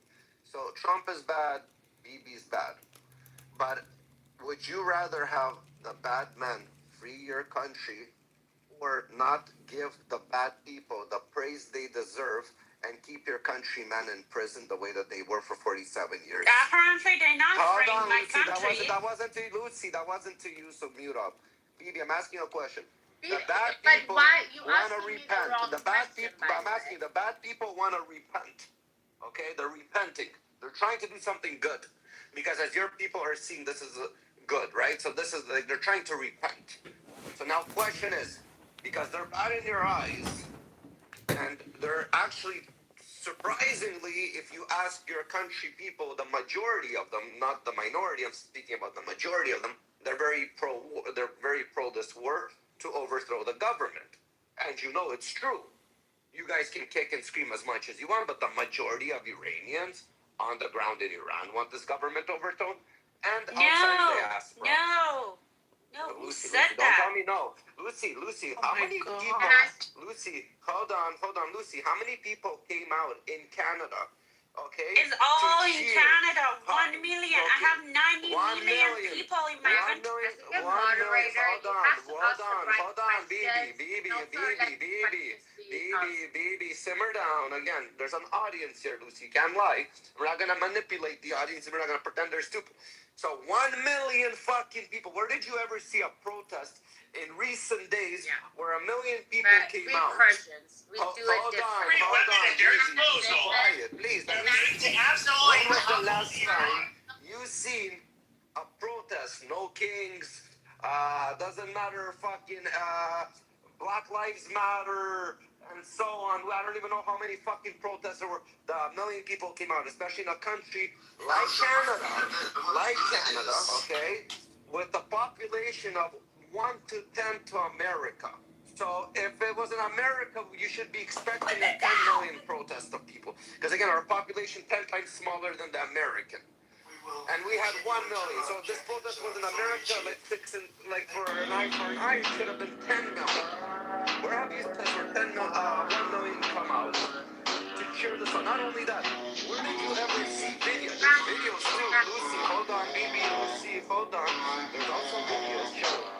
So Trump is bad, Bibi's bad. But would you rather have the bad men free your country or not give the bad people the praise they deserve and keep your countrymen in prison the way that they were for 47 years? Apparently, they're not free in my Lucy, country. that wasn't to Lucy. That wasn't to you, so mute up. Bibi, I'm asking you a question. The But bad why people you want to asking me the repent. wrong The bad question, people, by I'm the way? asking, the bad people want to repent. Okay, they're repenting. They're trying to do something good because as your people are seeing, this is good, right? So this is like they're trying to repent. So now, question is, because they're bad in your eyes, and they're actually surprisingly, if you ask your country people, the majority of them, not the minority, I'm speaking about the majority of them, they're very pro this war to overthrow the government. And you know it's true. You guys can kick and scream as much as you want, but the majority of Iranians on the ground in Iran want this government overthrown. And outside the diaspora. No, who Lucy, said don't that? tell me no. Lucy, Oh how my many God. people? Lucy, hold on, Lucy. How many people came out in Canada? Okay. It's all to in cheer? Canada. 1 million. I Okay. have 90 1 million million. people in my 1 country. million. As a 1 million. moderator, Hold you have to ask the right on, questions. Also, let the questions be asked. Bibi, simmer down. Again, there's an audience here, Lucy. You can't lie. We're not gonna manipulate the audience. We're not gonna pretend they're stupid. So 1 million fucking people. Where did you ever see a protest in recent days where 1 million people But came we out? Persians, we do it Hold differently. on, Their Bibi. disposal. Quiet, please. And Let me they need to When absolutely was the humble last time Iran. you seen a protest? No kings. Doesn't matter. Fucking Black Lives Matter and so on. I don't even know how many fucking protests there were. The 1 million people came out, especially in a country like Canada, okay, with a population of 1 to 10 to America. So if it was in America, you should be expecting a 10 million protest of people. Because again, our population 10 times smaller than the American. And we had 1 million. So if this protest was in America, for an eye, it should have been 10 million. We're happy that for 1 million come out to cheer this on. Not only that, where did you ever see videos? There's videos too. Lucy, hold on, baby. Lucy, hold on. There's also videos showing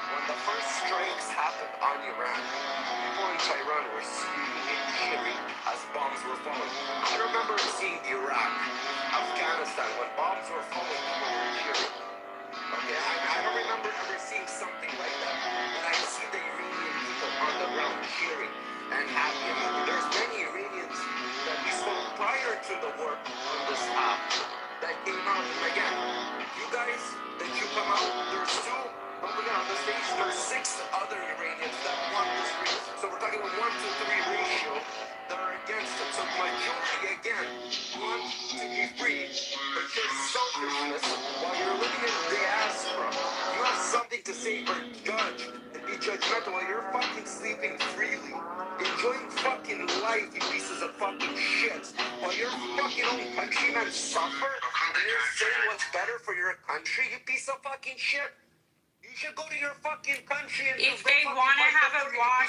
when the first strikes happened on Iran, people in Tehran were screaming and cheering as bombs were falling. I remember seeing Iraq, Afghanistan, when bombs were falling, people were cheering. Okay, I don't remember ever seeing something like that, but I see the Iranian people on the ground cheering and happy. I mean, there's many Iranians that we spoke prior to the war on this app that came out, and again, you guys that you come out, there's two. Don't forget on the stage, there's 6 other Iranians that want this ratio. So we're talking about 1 to 3 ratio that are against it. So majority again want to be free, but your selfishness while you're living in diaspora, you have something to say or judge and be judgmental while you're fucking sleeping freely, enjoying fucking life, you pieces of fucking shit. While your fucking own countrymen suffer, and you're saying what's better for your country, you piece of fucking shit. You should go to your fucking country and If they want to have a war,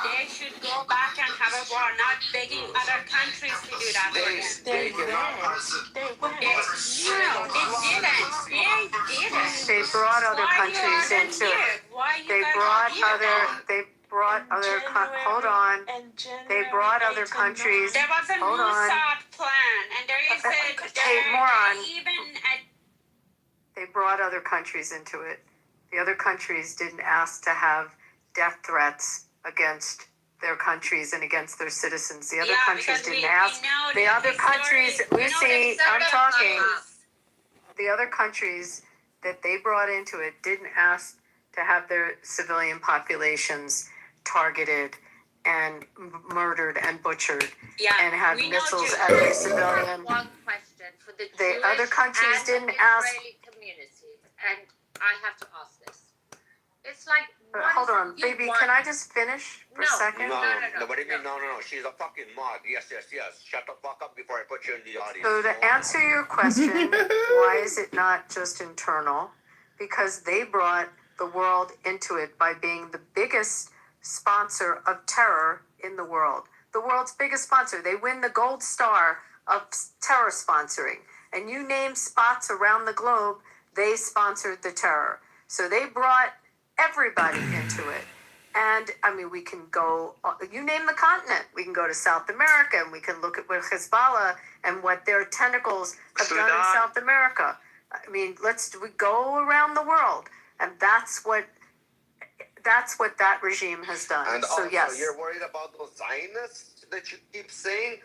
they should go back and have a war, not begging other countries to do that for them. They went. No, they didn't. They brought other Why countries you into here? it. Why you They guys brought here? other hold on. They brought other countries. There was a Hold on. Mossad plan, and there is Hey, moron. even a They brought other countries into it. The other countries didn't ask to have death threats against their countries and against their citizens. The other countries didn't ask. The other countries, Lucy, I'm talking. The other countries that they brought into it didn't ask to have their civilian populations targeted and murdered and butchered and have missiles at their civilian. One question for the The Jewish other countries and didn't Israeli communities, and I have to ask this. It's like, Hold on, baby, can I just finish for a second? No. What do you mean? No. She's a fucking mod. Yes. Shut the fuck up before I put you in the audience. So to answer your question, why is it not just internal? Because they brought the world into it by being the biggest sponsor of terror in the world. The world's biggest sponsor. They win the gold star of terror sponsoring. and you name spots around the globe, they sponsored the terror. So they brought everybody into it. And I mean, we can go, you name the continent. We can go to South America and we can look at what Hezbollah and what their tentacles have done in South America. I mean, we go around the world, and that's what that regime has done. And so also, yes, you're worried about those Zionists that you keep saying.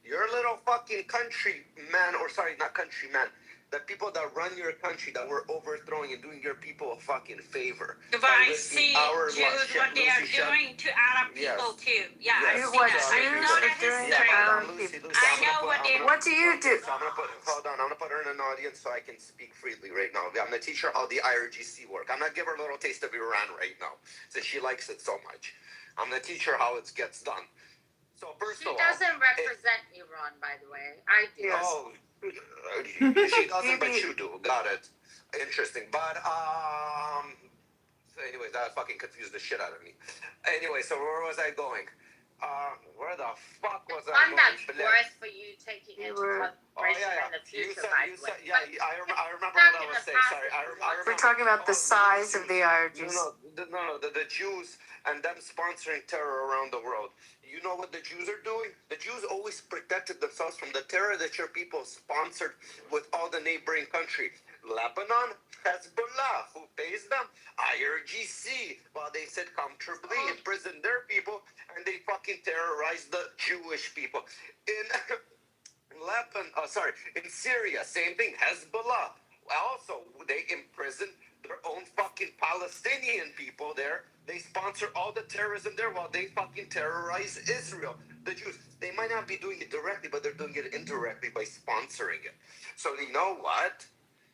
Your little fucking countryman, or sorry, not countryman, the people that run your country that were overthrowing and doing your people a fucking favor. But I see Jews, what they are doing to Arab people too. Yeah, I see what that. I Jews know are that doing history. to Arab people. I know what they. What do you do? So hold on, I'm gonna put her in an audience so I can speak freely right now. I'm gonna teach her how the IRGC work. I'm gonna give her a little taste of Iran right now, since she likes it so much. I'm gonna teach her how it gets done. So first She of all, doesn't represent Iran, by the way. I do. Yes. oh, she doesn't, but you do. Got it. Interesting. But so anyway, that fucking confused the shit out of me. Anyway, so where was I going? Where the fuck was I One going? that's worth for you taking into consideration in the future, by the way. I remember what I was saying. Sorry, I remember. We're talking about the size of the IRGC. No, the Jews and them sponsoring terror around the world. You know what the Jews are doing? The Jews always protected themselves from the terror that your people sponsored with all the neighboring countries. Lebanon, Hezbollah, who pays them? IRGC. Well, they said comfortably imprison their people, and they fucking terrorize the Jewish people. In in Syria, same thing. Hezbollah. Also, they imprison their own fucking Palestinian people there. They sponsor all the terrorism there while they fucking terrorize Israel. The Jews, they might not be doing it directly, but they're doing it indirectly by sponsoring it. So you know what?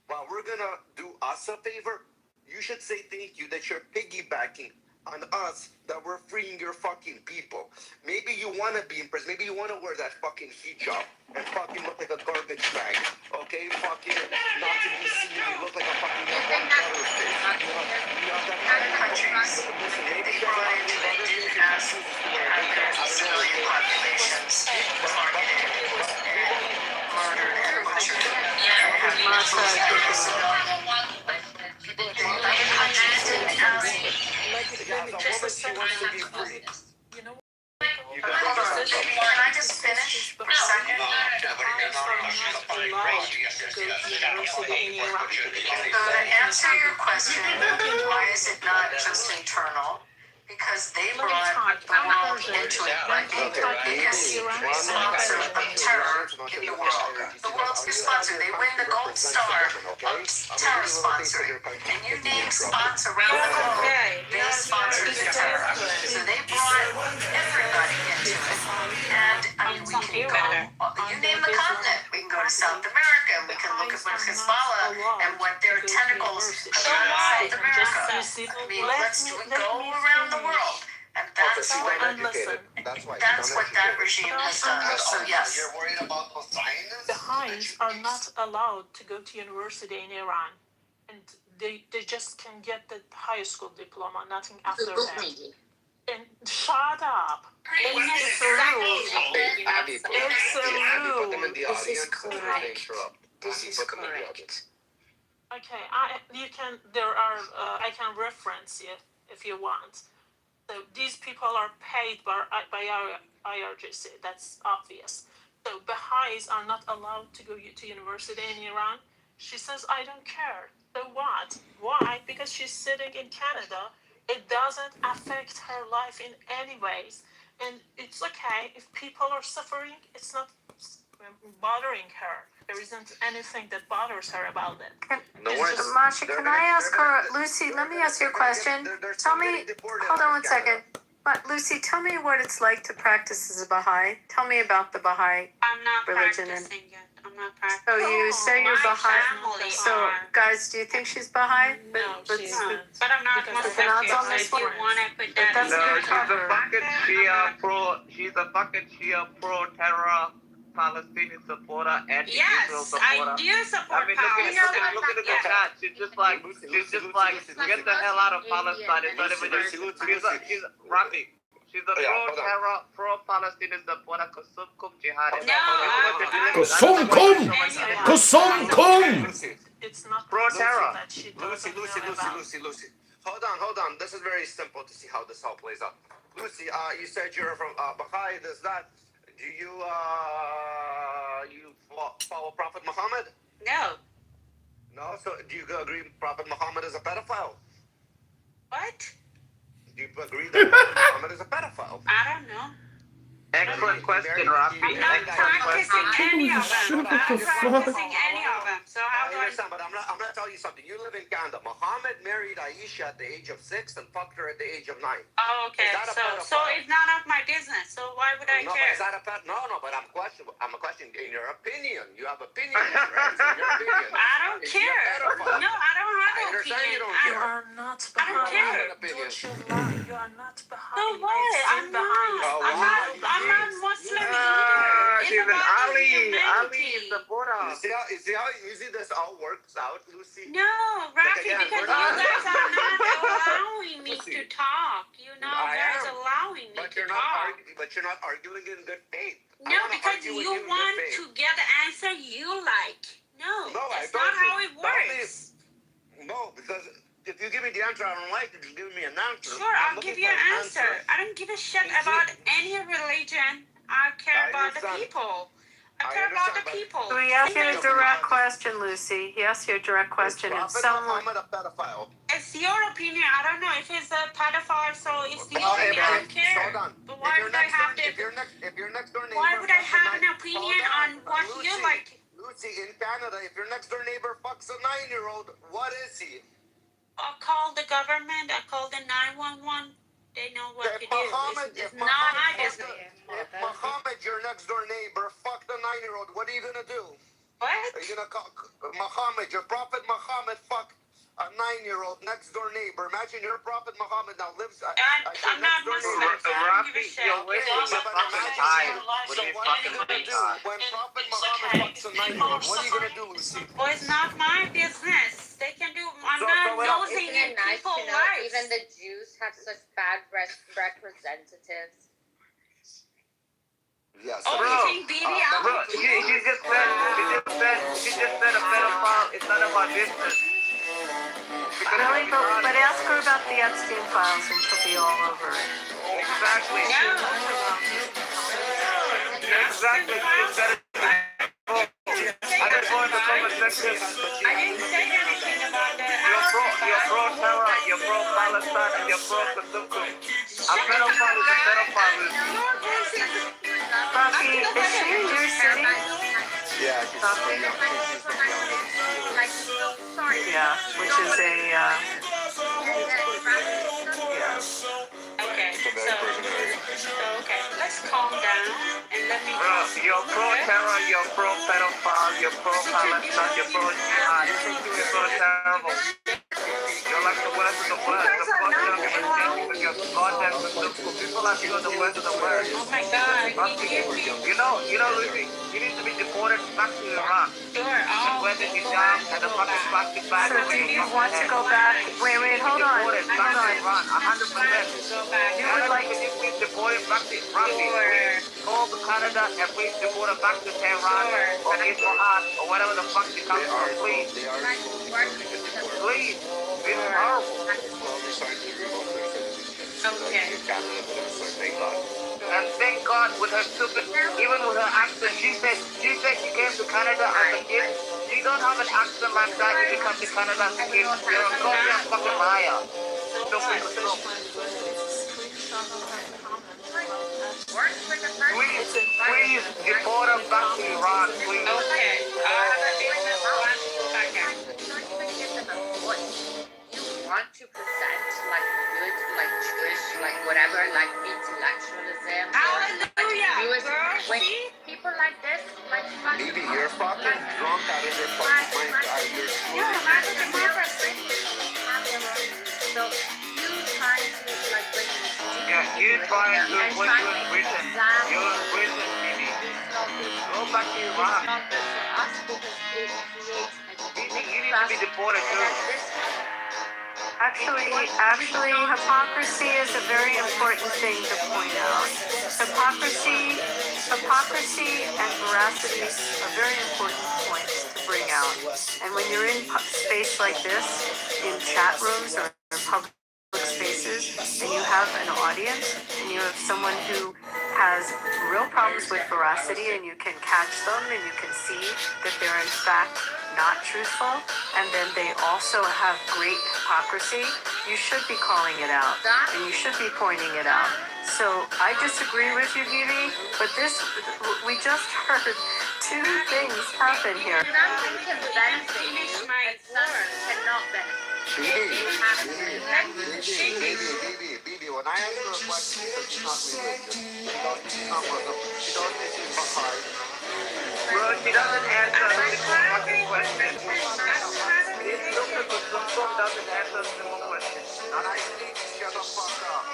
While we're gonna do us a favor, you should say thank you that you're piggybacking on us, that we're freeing your fucking people. Maybe you want to be impressed. Maybe you want to wear that fucking hijab and fucking look like a garbage bag. Okay? Fucking not to be seen. You look like a fucking Countries, they brought into it didn't ask to have their civilian populations targeted and murdered and butchered. And have military other countries didn't ask. You know, Hold on, can I just finish for a second? So to answer your question, why is it not just internal? Because they brought the world into it by being the biggest sponsor of terror in the world. The world's your sponsor. They win the gold star of terror sponsoring. And you name spots around the globe, they sponsored the terror. So they brought everybody into it. And I mean, we can go, you name the continent. We can go to South America and we can look at what Hezbollah and what their tentacles have done in South America. I mean, we go around the world. And that's what that regime has done. So yes. You're worried about those Zionists? the Baha'is are not allowed to go to university in Iran, and they just can get the high school diploma, nothing after that. And shut up. It's a rule. It's a rule. This is correct. This is correct. Okay, I can reference it if you want. So these people are paid by our IRGC. That's obvious. So Baha'is are not allowed to go to university in Iran. She says, I don't care. So what? Why? Because she's sitting in Canada. It doesn't affect her life in any ways. And it's okay if people are suffering. It's not bothering her. There isn't anything that bothers her about it. Masha, can I ask her, Lucy, let me ask you a question. Tell me, hold on one second. Lucy, tell me what it's like to practice as a Baha'i. Tell me about the Baha'i I'm not religion. practicing yet. I'm not practicing. So you say you're My Baha'i. family So are. guys, do you think she's Baha'i? No, she's not. But I'm not Because Muslim. the pronounce on this If you one. want to put But that that's in good your She's a cover. fucking Shia pro. She's a fucking Shia pro-terror Palestinian supporter, anti-Israel Yes, supporter. I do support I mean, look at the Palestine. chat. She's just like, get the hell out of Palestine. It's not even. She's Rafi. She's a pro-terror, pro-Palestinian supporter. Kusumkum jihad. No, Kusumkum! Anyway, Kusum Kung! It's not Bro, Sarah. that she doesn't know about. Lucy. Hold on. This is very simple to see how this all plays out. Lucy, you said you're from Baha'i, this, that. Do you, you follow Prophet Muhammad? No. No? So do you agree Prophet Muhammad is a pedophile? What? Do you agree that Prophet Muhammad is a pedophile? I don't know. Excellent question, Rafi. I'm not practicing any of them. I'm not practicing any of them. So how I do I? understand, but I'm gonna tell you something. You live in Canada. Muhammad married Aisha at the age of 6 and fucked her at the age of 9. Oh, okay. Is that a So pedophile? it's none of my business. So why would I No, but care? is that a pet? No, but I'm a question in your opinion. You have opinion, right? So in your opinion. I don't Is he a care. pedophile? No, I don't have I an understand opinion. you don't You care. are not I don't Baha'i. care. Opinion. Don't you lie. You are not Baha'i. So what? I'm not. Oh, I'm wow. not Muslim either. It's She's an about Ali humanity. supporter. You see how easy this all works out, Lucy? No, Rafi, again, because you we're not- guys are not allowing me Lucy, to talk. You know, I guys am, allowing me But to you're talk. not arguing in good faith. I No, wanna because argue with you in good want faith. to get the answer you like. No, No, I that's don't. not how it Tell me- works. No, because if you give me the answer I don't like, just give me an answer. Sure, I'm I'll give looking you for an answer. I don't give a shit Is it- about any religion. I care I about the understand. people. I I care about the understand, but- people. So he asked you a Yes. direct question, Lucy. He asked you a direct question, and Prophet someone. Muhammad a pedophile? It's your opinion. I don't know if it's a pedophile, so it's your Well, opinion. I don't hold care. on. But why would I have to? If your next door neighbor, Why would I fucks a have an nine- opinion Hold on what Lucy, you like? Lucy, in Canada, if your next door neighbor fucks a 9-year-old, what is he? I call the government. I call the 911. They know what to If do. Muhammad, It's if not Muhammad, my fucked business. if Muhammad, your next door neighbor, fucked a 9-year-old, what are you gonna do? What? Are you gonna call Muhammad, your prophet Muhammad, fuck a 9-year-old next door neighbor? Imagine your prophet Muhammad now lives. I'm not Muslim, so I don't give a shit. You're wasting your fucking time with So these what are you fucking gonna do retards. when Prophet It's Muhammad okay. fucks a 9-year-old? What are you gonna do, Lucy? Well, it's not my business. They can do. I'm So not what- nosing Isn't in it nice people's to know lives. even the Jews have such bad representatives? Yes. Oh, Bro, you think Bibi Bro, she just said a pedophile is none of our business. Really, but ask her about the Epstein files, and she'll be all over it. Exactly. Exactly. It's better. I just wanted to come and say this. I didn't say anything about the. You're pro-terror, you're pro-Palestine, and you're pro-Kitover. A pedophile is a pedophile. Rafi, is she in your city? Yeah, she's from Yeah, which is a. Yeah. Okay, so okay, let's calm down and let me. Bro, you're pro-terror, you're pro-pedophile, you're pro-Palestine, you're pro-jihad, you're pro-terrible. You're like the worst of the worst, the fuck you're you're goddamn Kitover. People like you are the worst of the worst. Oh my God, You know, Lucy, you need to be deported back to Iran. Sure, And where the hijab and the fucking plastic bag. So do you want to go back? Wait, hold on. Deported back to Iran, 100%. go back. You would like to be deported back to Iran. Go to Canada and please deport her back to Tehran or Isfahan or whatever the fuck she comes from, please. Please. It's horrible. Okay. And thank God with her stupid, even with her accent, she said she came to Canada as a kid. You don't have an accent like that if you come to Canada as a kid. You're a goddamn fucking liar. Please deport her back to Iran, please. Okay. Want to present like good, like Jewish, like whatever, like intellectualism. Hallelujah, Jewish, girl. when See? people like this, like fucking. Maybe you're fucking drunk out of your fucking mind. Yeah, that's a democracy. So you trying to like bring this Yeah, you trying to win Britain. You're in prison, baby. Go back to Iran. us because it creates You need to be deported too. Actually, hypocrisy is a very important thing to point out. Hypocrisy and veracity are very important points to down. And when you're in space like this, in chat rooms or in public spaces, and you have an audience, and you have someone who has real problems with veracity, and you can catch them, and you can see that they're in fact not truthful, and then they also have great hypocrisy, you should be calling it out, and you should be pointing it out. So I disagree with you, Vivi, but we just heard two things happen here. Something can benefit you, and something cannot benefit you. Bibi, when I ask her a question, she's not religious. She's not Muslim. She doesn't mention Bahar. Bro, she doesn't answer a simple fucking question. This stupid Muslim doesn't answer simple questions. And I need to shut the fuck up.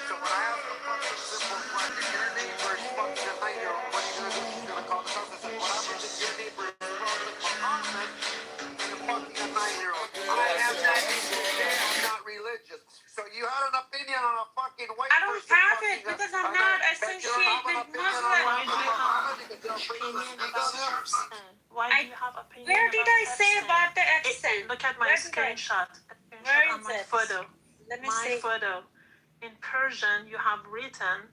So when I ask a fucking simple question, your neighbor is fucking a 9-year-old. What are you gonna do? She's gonna call the cops and say, what happens if your neighbor is probably a Muslim and you're fucking a 9-year-old? I'm not religious. So you had an opinion on a fucking white I don't person have fucking it because I'm not associated with Muslims. Why do you have opinion about Epstein? Why do you have opinion Where did I about say Epstein? about the Epstein? Look at my Where did I- screenshot. Where On is my it? photo. Let me My see photo. In Persian, you have written.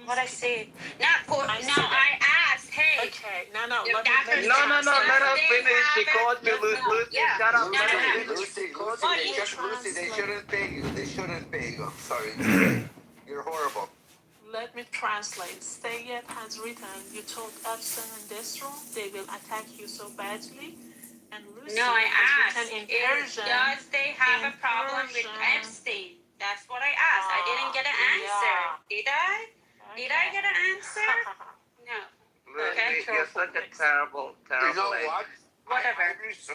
what I said. Not for. I No, see I asked. Hey. Okay, no. If Let that me person- No, let her They finish. She have called me it. Lucy. Yeah. Shut up. No, Let her no. finish. Lucy, they shouldn't pay you. They shouldn't pay you. I'm sorry. You're horrible. Let me translate. Sayed has written, you told Epstein in this room, they will attack you so badly. And Lucy No, I has asked. written in Persian. Does they have in a problem with Persian. Epstein? That's what I asked. I didn't get an answer. Yeah. Did I? Did I get an answer? No. Lucy, you're such a terrible You know lady. what? Whatever.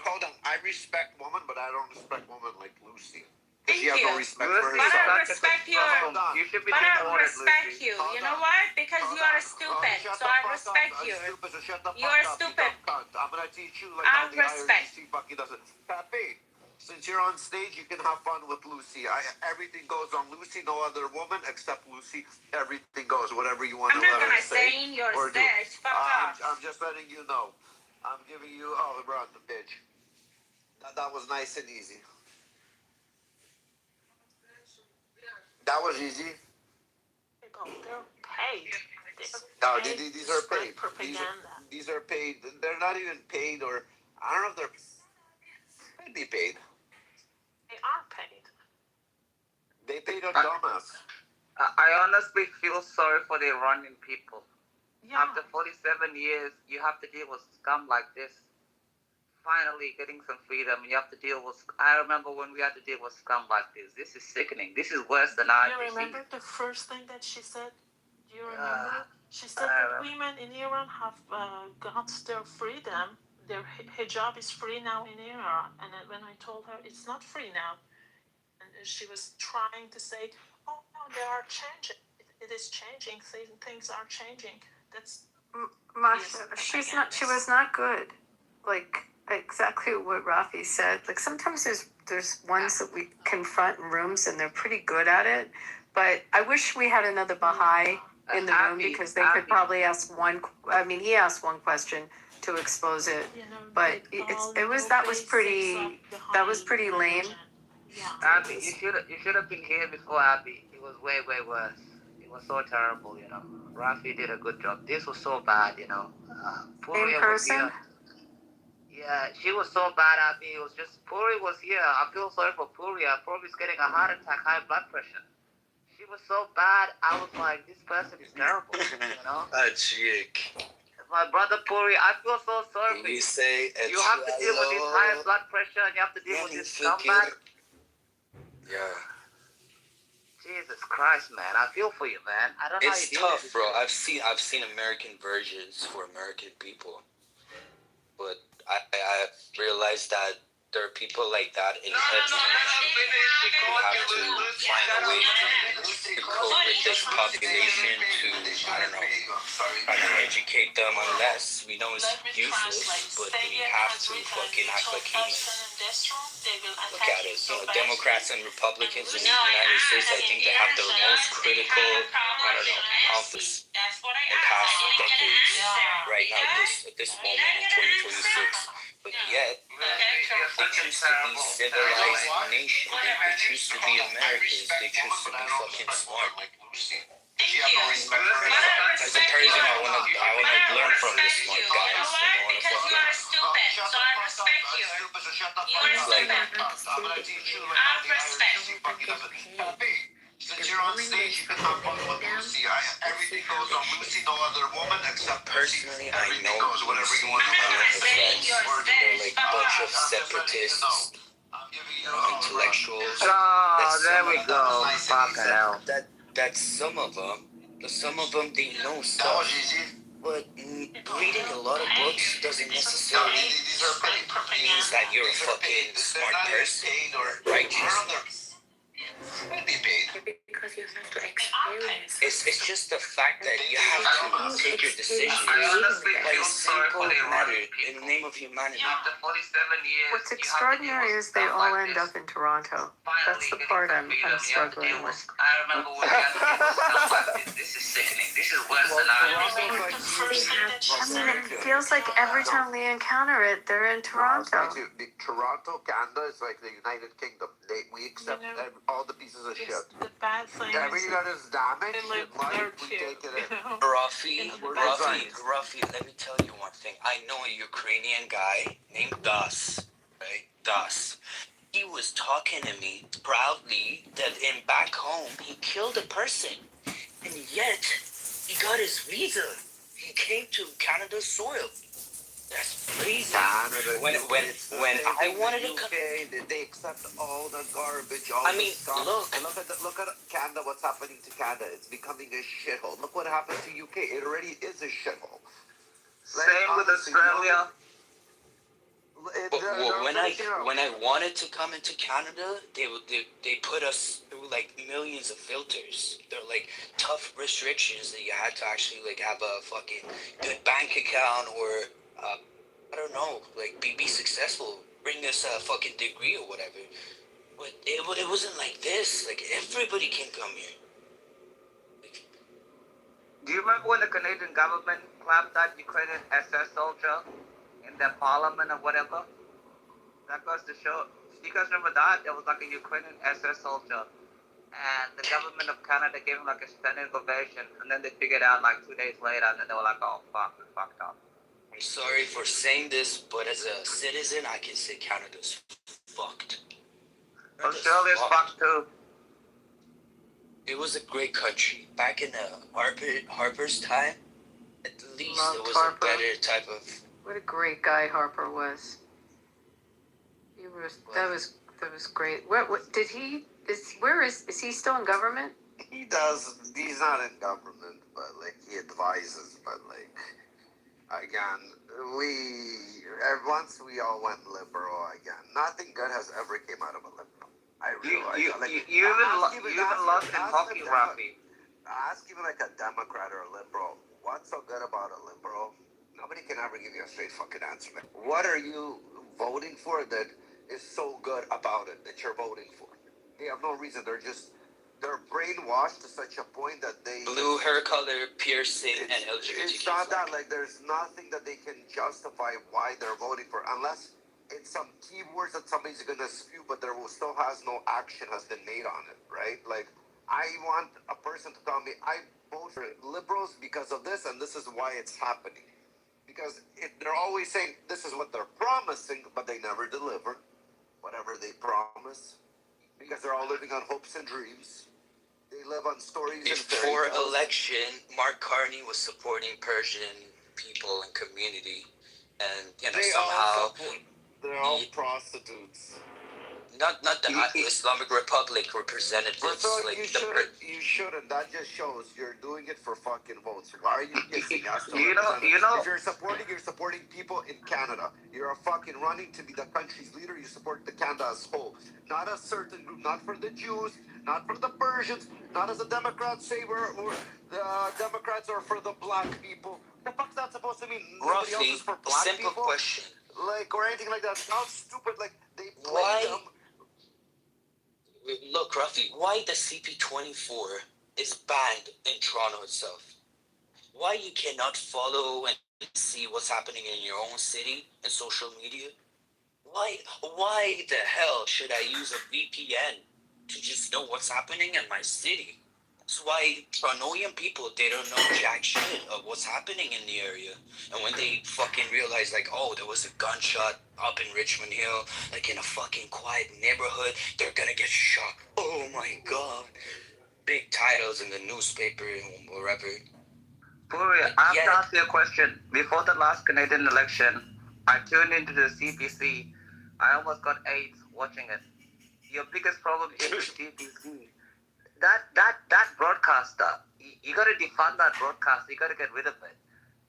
Hold on. I respect women, but I don't respect women like Lucy. Thank She has no you. respect for Lucy, But I herself. respect you. Hold on. You should be But I deported, respect Lucy. you. Hold You know on. why? Because Hold you are on. stupid. Shut So the I fuck respect up. you. I'm stupid, so shut the fuck You are up. stupid. You dumb cunt. I'm gonna teach you like I how the respect. IRGC fucking does it. Pepe, since you're on stage, you can have fun with Lucy. Everything goes on Lucy. No other woman except Lucy. Everything goes. Whatever you want I'm to not let gonna her say say in your or do. stage. Fuck off. I'm just letting you know. I'm giving you. Oh, run, bitch. That was nice and easy. That was easy. They're paid. No, these are spread paid. Propaganda. These are paid. They're not even paid, or I don't know if they're. They'd be paid. They are paid. They paid a dumbass. I honestly feel sorry for the Iranian people. Yeah. After 47 years, you have to deal with scum like this. Finally getting some freedom, and you have to deal with. I remember when we had to deal with scum like this. This is sickening. This is worse than You IBC. remember the first thing that she said? Do you remember? She said that women in Iran have got their freedom. Their hijab is free now in Iran. And then when I told her it's not free now, and she was trying to say, "Oh no, they are changing. It is changing. Things are changing." That's Masha, she was not good. Like exactly what Rafi said. Like sometimes there's ones that we confront in rooms and they're pretty good at it. But I wish we had another Baha'i in the room because they could probably ask one. I mean, he asked one question to expose it, but that was pretty lame. Yeah. Abby, you should have been here before Abby. It was way worse. It was so terrible, you know. Rafi did a good job. This was so bad, you know. In person? Yeah, she was so bad, Abby. It was just Puri was here. I feel sorry for Puri. Puri's getting a heart attack, high blood pressure. She was so bad. I was like, this person is terrible, you know. Chick. My brother Puri, I feel so sorry for You you. say You have to deal with this high blood pressure, and you have to deal with this scumbag. Yeah. Jesus Christ, man! I feel for you, man. I don't know how you It's deal with tough, this bro. shit. I've seen American versions for American people, but I realized that there are people like that in heaven. We have to find a way to cope with this population to, I don't know, educate them unless we know it's useless, but we have to fucking act like humans. Look at it. You know, Democrats and Republicans in the United States, I think they have the most critical, I don't know, conflicts in past decades. Right now, at this moment in 2026. but yet they choose to be civilized nation. They choose to be Americans. They choose to be fucking smart. As a person, I wanna learn from the smart guys. Because you are stupid, so I respect you. You are stupid. Out of respect. Since you're on stage, you can have fun with Lucy. Everything goes on Lucy, no other woman except personally, I everything know goes whatever you want. They're like a bunch of separatists, intellectuals. Oh, there we go. Fucking hell. That's some of them. Some of them, they know stuff. But reading a lot of books doesn't necessarily means that you're a fucking smart person or righteous. Because you have to experience. It's just the fact that you have to take your decisions by a simple matter in the name of humanity. What's extraordinary is they all end up in Toronto. That's the part I'm struggling with. I remember when this is sickening. This is worse than I mean, it feels like every time we encounter it, they're in Toronto. Toronto, Canada is like the United Kingdom. We accept all the pieces of shit. The bad thing Everything that is damaged they live in life, there we too. take it in. Ruffy, let me tell you one thing. I know a Ukrainian guy named Das, right? Das. He was talking to me proudly that back home he killed a person, and yet he got his visa. He came to Canada's soil. That's crazy. Canada, when I wanted to come, they accept all the garbage. I mean, stuff. look at Canada. What's happening to Canada? It's becoming a shithole. Look what happened to UK. It already is a shithole. Same with Australia. When I wanted to come into Canada, they put us through like millions of filters. They're like tough restrictions that you had to actually like have a fucking good bank account or I don't know, like be successful, bring us a fucking degree or whatever. But it wasn't like this. Like everybody can come here. Do you remember when the Canadian government clapped that Ukrainian SS soldier in their parliament or whatever? That goes to show. Do you guys remember that? There was like a Ukrainian SS soldier, and the government of Canada gave him like a standing ovation, and then they figured out like 2 days later, and then they were like, "Oh fuck, we fucked up." I'm sorry for saying this, but as a citizen, I can say Canada's fucked. Australia's fucked too. It was a great country. Back in Harper's time, at least Loved it was Harper. a better type of... What a great guy Harper was. That was great. Is he still in government? He does. He's not in government, but like he advises. But like again, once we all went liberal again. Nothing good has ever came out of a liberal. You even lost in hockey, Rafi. Ask even like a Democrat or a liberal. What's so good about a liberal? Nobody can ever give you a straight fucking answer. Man. What are you voting for that is so good about it that you're voting for? They have no reason. They're brainwashed to such a point that they... Blue hair color, piercing, and LGBT. It's not that, like, there's nothing that they can justify why they're voting for, unless it's some keywords that somebody's gonna spew, but there still no action has been made on it, right? Like, I want a person to tell me, I vote for liberals because of this, and this is why it's happening. Because they're always saying this is what they're promising, but they never deliver whatever they promise. Because they're all living on hopes and dreams. They live on stories. Before election, Mark Carney was supporting Persian people and community, and somehow they're all prostitutes. Not the Islamic Republic representatives. You shouldn't. That just shows you're doing it for fucking votes. Why are you kissing us? You know. If you're supporting people in Canada. You're a fucking running to be the country's leader. You support the Canada as whole, not a certain group. Not for the Jews, not for the Persians, not as the Democrats say or the Democrats are for the black people. The fuck's that supposed to mean? Nobody else is for black simple people? Question. Like or anything like that. Sounds stupid. Like they play them. Look, Rafi, why the CP24 is banned in Toronto itself? Why you cannot follow and see what's happening in your own city and social media? Why the hell should I use a VPN to just know what's happening in my city? That's why Torontoian people, they don't know jack shit of what's happening in the area. And when they fucking realize, like, oh, there was a gunshot up in Richmond Hill, like in a fucking quiet neighborhood, they're gonna get shot. Oh my god. Big titles in the newspaper and wherever. Puri, I have to ask you a question. Before the last Canadian election, I tuned into the CBC. I almost got AIDS watching it. Your biggest problem is the CBC. That broadcaster, you got to defund that broadcaster. You got to get rid of it.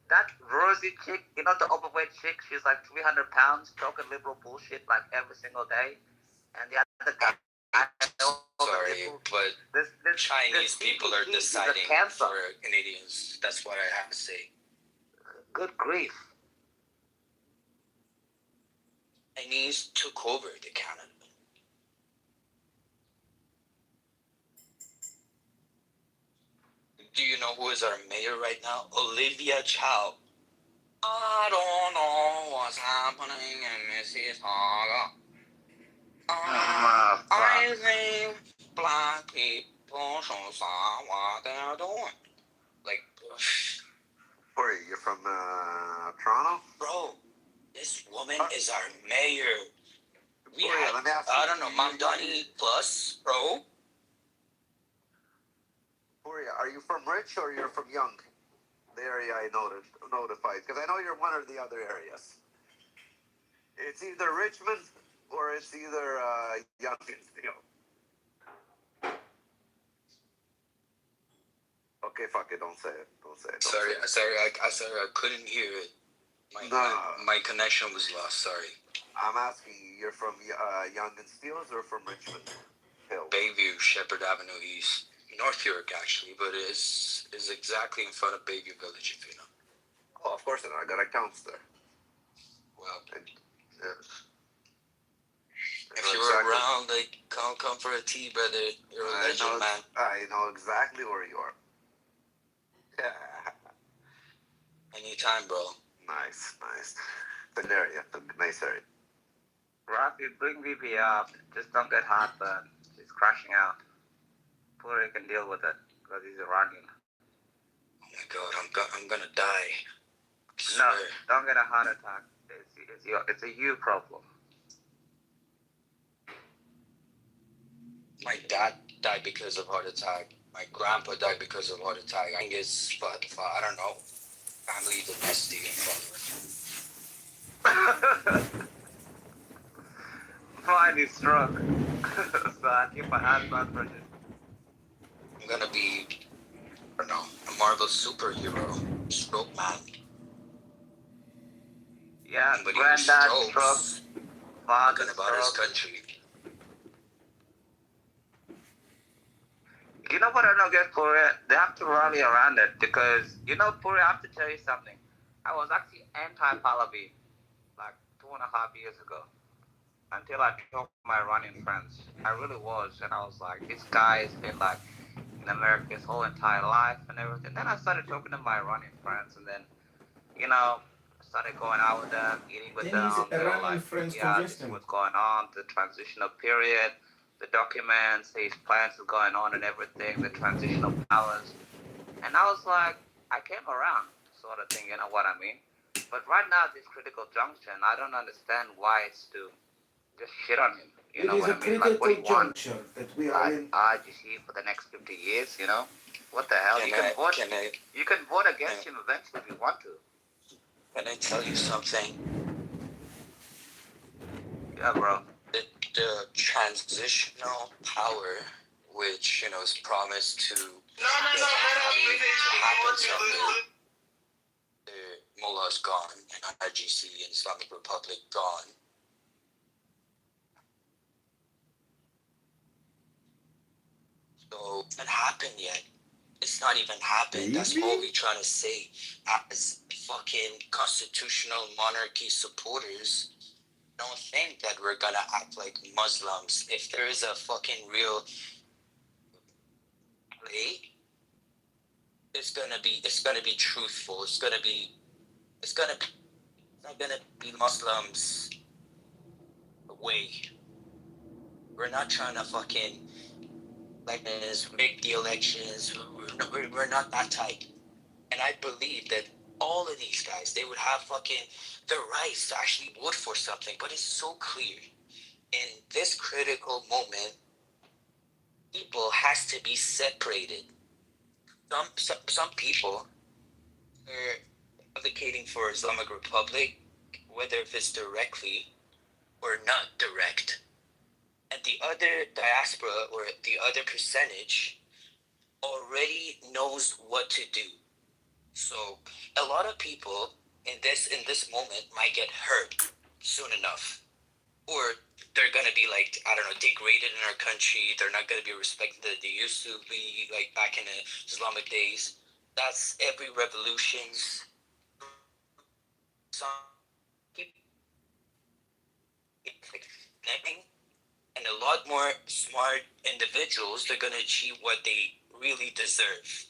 That Rosie chick, you know, the overweight chick, she's like 300 pounds, talking liberal bullshit like every single day. And the other guy, sorry, but this Chinese people are deciding for Canadians. That's what I have to say. Good grief. Chinese took over the Canada. Do you know who is our mayor right now? Olivia Chow. I don't know what's happening in Mississauga. I think black people should stop what they're doing. Like, Where are you? You're from Toronto? bro, this woman is our mayor. We Let me ask you, I don't know, Mamdani plus, bro. Are you from Rich or you're from Young? The area I notified, because I know you're one or the other areas. It's either Richmond or it's either Young. Okay, fuck it. Don't say it. Sorry, I couldn't hear it. My connection was lost. Sorry. I'm asking you, you're from Young and Steeles or from Richmond Hill? Bayview, Shepherd Avenue East, North York actually, but it's exactly in front of Bayview Village, if you know. Oh, of course I know. I got accounts there. Well, Yes. if you're around, like, come for a tea, brother. You're a legend, man. I know exactly where you are. Yeah. Anytime, bro. Nice. Good area. Nice area. Rafi, bring BB up. Just don't get heartburn. She's crashing out. Puri can deal with it because he's Iranian. Oh my god, I'm gonna die. No, don't get a heart attack. It's a you problem. My dad died because of heart attack. My grandpa died because of heart attack. I think it's, I don't know, family dynasty and father. Mine is stroke. So I keep my hands on for it. I'm gonna be, I don't know, a Marvel superhero. Stroke man. Yeah, But granddad stroke. Father talking about his stroke. country. You know what I don't get, Puri? They have to rally around it because, you know, Puri, I have to tell you something. I was actually anti-Pallavi like 2.5 years ago until I talked to my Iranian friends. I really was, and I was like, this guy has been like in America his whole entire life and everything. Then I started talking to my Iranian friends, and then, you know, I started going out with them, eating with them. They were like, yeah, this is what's going on, the transitional period. The documents, his plans are going on and everything, the transitional powers. And I was like, I came around, sort of thing, you know what I mean? But right now, this critical junction, I don't understand why it's to just shit on him. You know what I mean? Like, what do you want? That we are in. Just here for the next 50 years, you know? What the hell? You can vote against him eventually if you want to. Can I tell you something? Yeah, bro. The transitional power, which, you know, is promised to happen someday. The Mullah's gone, and IGC and Islamic Republic gone. So it hasn't happened yet. It's not even happened. That's what we're trying to say. As fucking constitutional monarchy supporters, don't think that we're gonna act like Muslims. If there is a fucking real play, it's gonna be truthful. It's it's not gonna be Muslims' way. We're not trying to fucking rig the elections. We're not that type. And I believe that all of these guys, they would have fucking the rights to actually vote for something. But it's so clear in this critical moment, people has to be separated. Some people are advocating for Islamic Republic, whether if it's directly or not direct. And the other diaspora or the other percentage already knows what to do. So a lot of people in this moment might get hurt soon enough. Or they're gonna be like, I don't know, degraded in our country. They're not gonna be respected that they used to be like back in the Islamic days. That's every revolution's some people and a lot more smart individuals, they're gonna achieve what they really deserve.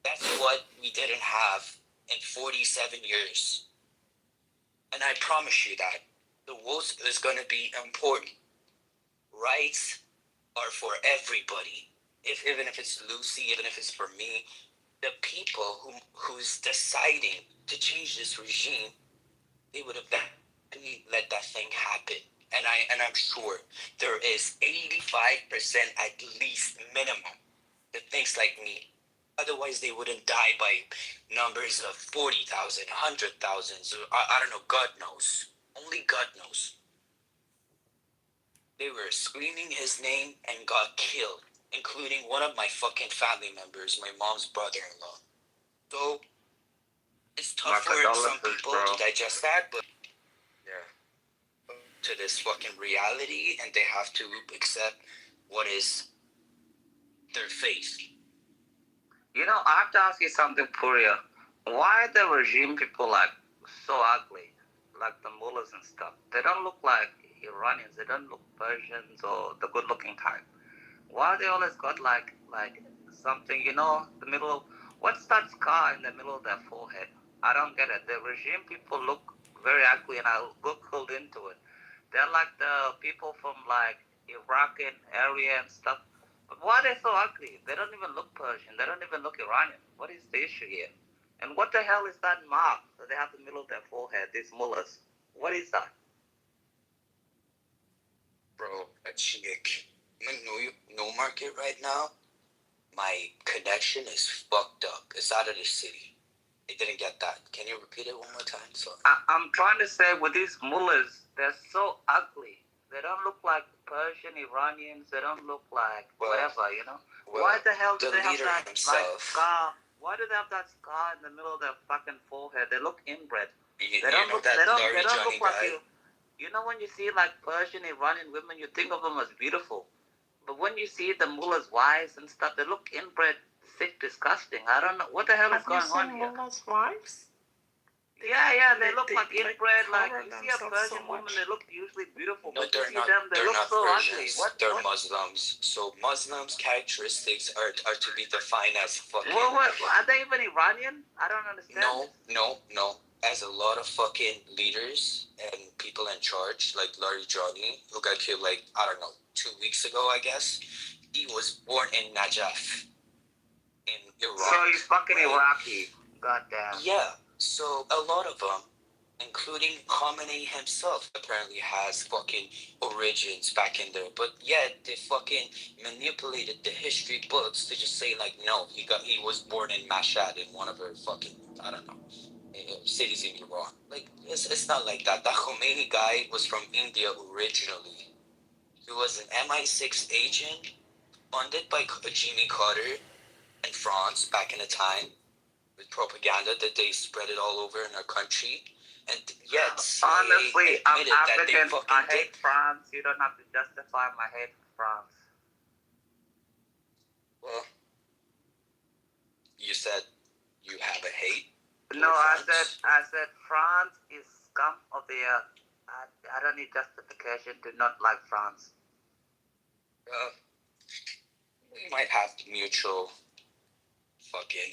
That's what we didn't have in 47 years. And I promise you that the vote is going to be important. Rights are for everybody. Even if it's Lucy, even if it's for me, the people who's deciding to change this regime, they would have definitely let that thing happen. And I'm sure there is 85% at least minimum that thinks like me. Otherwise, they wouldn't die by numbers of 40,000, 100,000. I don't know. God knows. Only God knows. They were screaming his name and got killed, including one of my fucking family members, my mom's brother-in-law. So, it's tough for some people to digest that, but they're to this fucking reality, and they have to accept what is their faith. You know, I have to ask you something, Puria. Why are the regime people like so ugly, like the mullahs and stuff? They don't look like Iranians. They don't look Persians or the good-looking type. Why they always got like something, you know, the middle? What's that scar in the middle of their forehead? I don't get it. The regime people look very ugly, and I googled into it. They're like the people from like Iraq and area and stuff. But why are they so ugly? They don't even look Persian. They don't even look Iranian. What is the issue here? And what the hell is that mark that they have in the middle of their forehead, these mullahs? What is that? Bro, a chick. I'm in no market right now. My connection is fucked up. It's out of the city. I didn't get that. Can you repeat it one more time? Sorry. I'm trying to say with these mullahs, they're so ugly. They don't look like Persian Iranians. They don't look like whatever, you know. Why the hell do they have that like scar? Why do they have that scar in the middle of their fucking forehead? They look inbred. They don't look like you. You know, when you see like Persian Iranian women, you think of them as beautiful. But when you see the mullah's wives and stuff, they look inbred, sick, disgusting. I don't know what the hell is going on here. Mullah's wives? Yeah, they look like inbred. Like you see a Persian woman, they look usually beautiful. No, but they're you see not. them, they They're look not so Persians. ugly. They're Muslims. So Muslims' characteristics are to be defined as fucking. What? Are they even Iranian? I don't understand. No. As a lot of fucking leaders and people in charge, like Larry Johnny, who got killed like, I don't know, 2 weeks ago, I guess. He was born in Najaf, in Iraq. So he's fucking Iraqi. Goddamn. Yeah. So a lot of them, including Khamenei himself, apparently has fucking origins back in there. But yet they fucking manipulated the history books to just say like, no, he was born in Mashhad, in one of her fucking, I don't know, cities in Iran. Like, it's not like that. That Khomeini guy was from India originally. He was an MI6 agent funded by Jimmy Carter in France back in the time, with propaganda that they spread it all over in our country. And yet, honestly, I'm African. I hate did. France. You don't have to justify my hate for France. Well, you said you have a hate? No, I said France is scum of the earth. I don't need justification to not like France. We might have mutual fucking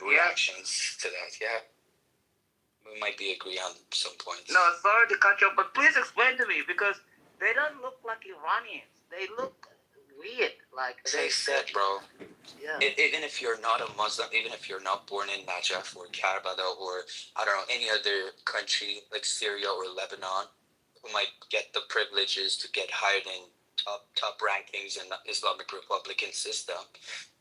reactions to that. Yeah, we might be agree on some points. No, sorry to cut you off, but please explain to me because they don't look like Iranians. They look weird. Like As I said, bro. Yeah. Even if you're not a Muslim, even if you're not born in Najaf or Karbala or I don't know any other country like Syria or Lebanon, who might get the privileges to get hired in top rankings in the Islamic Republican system.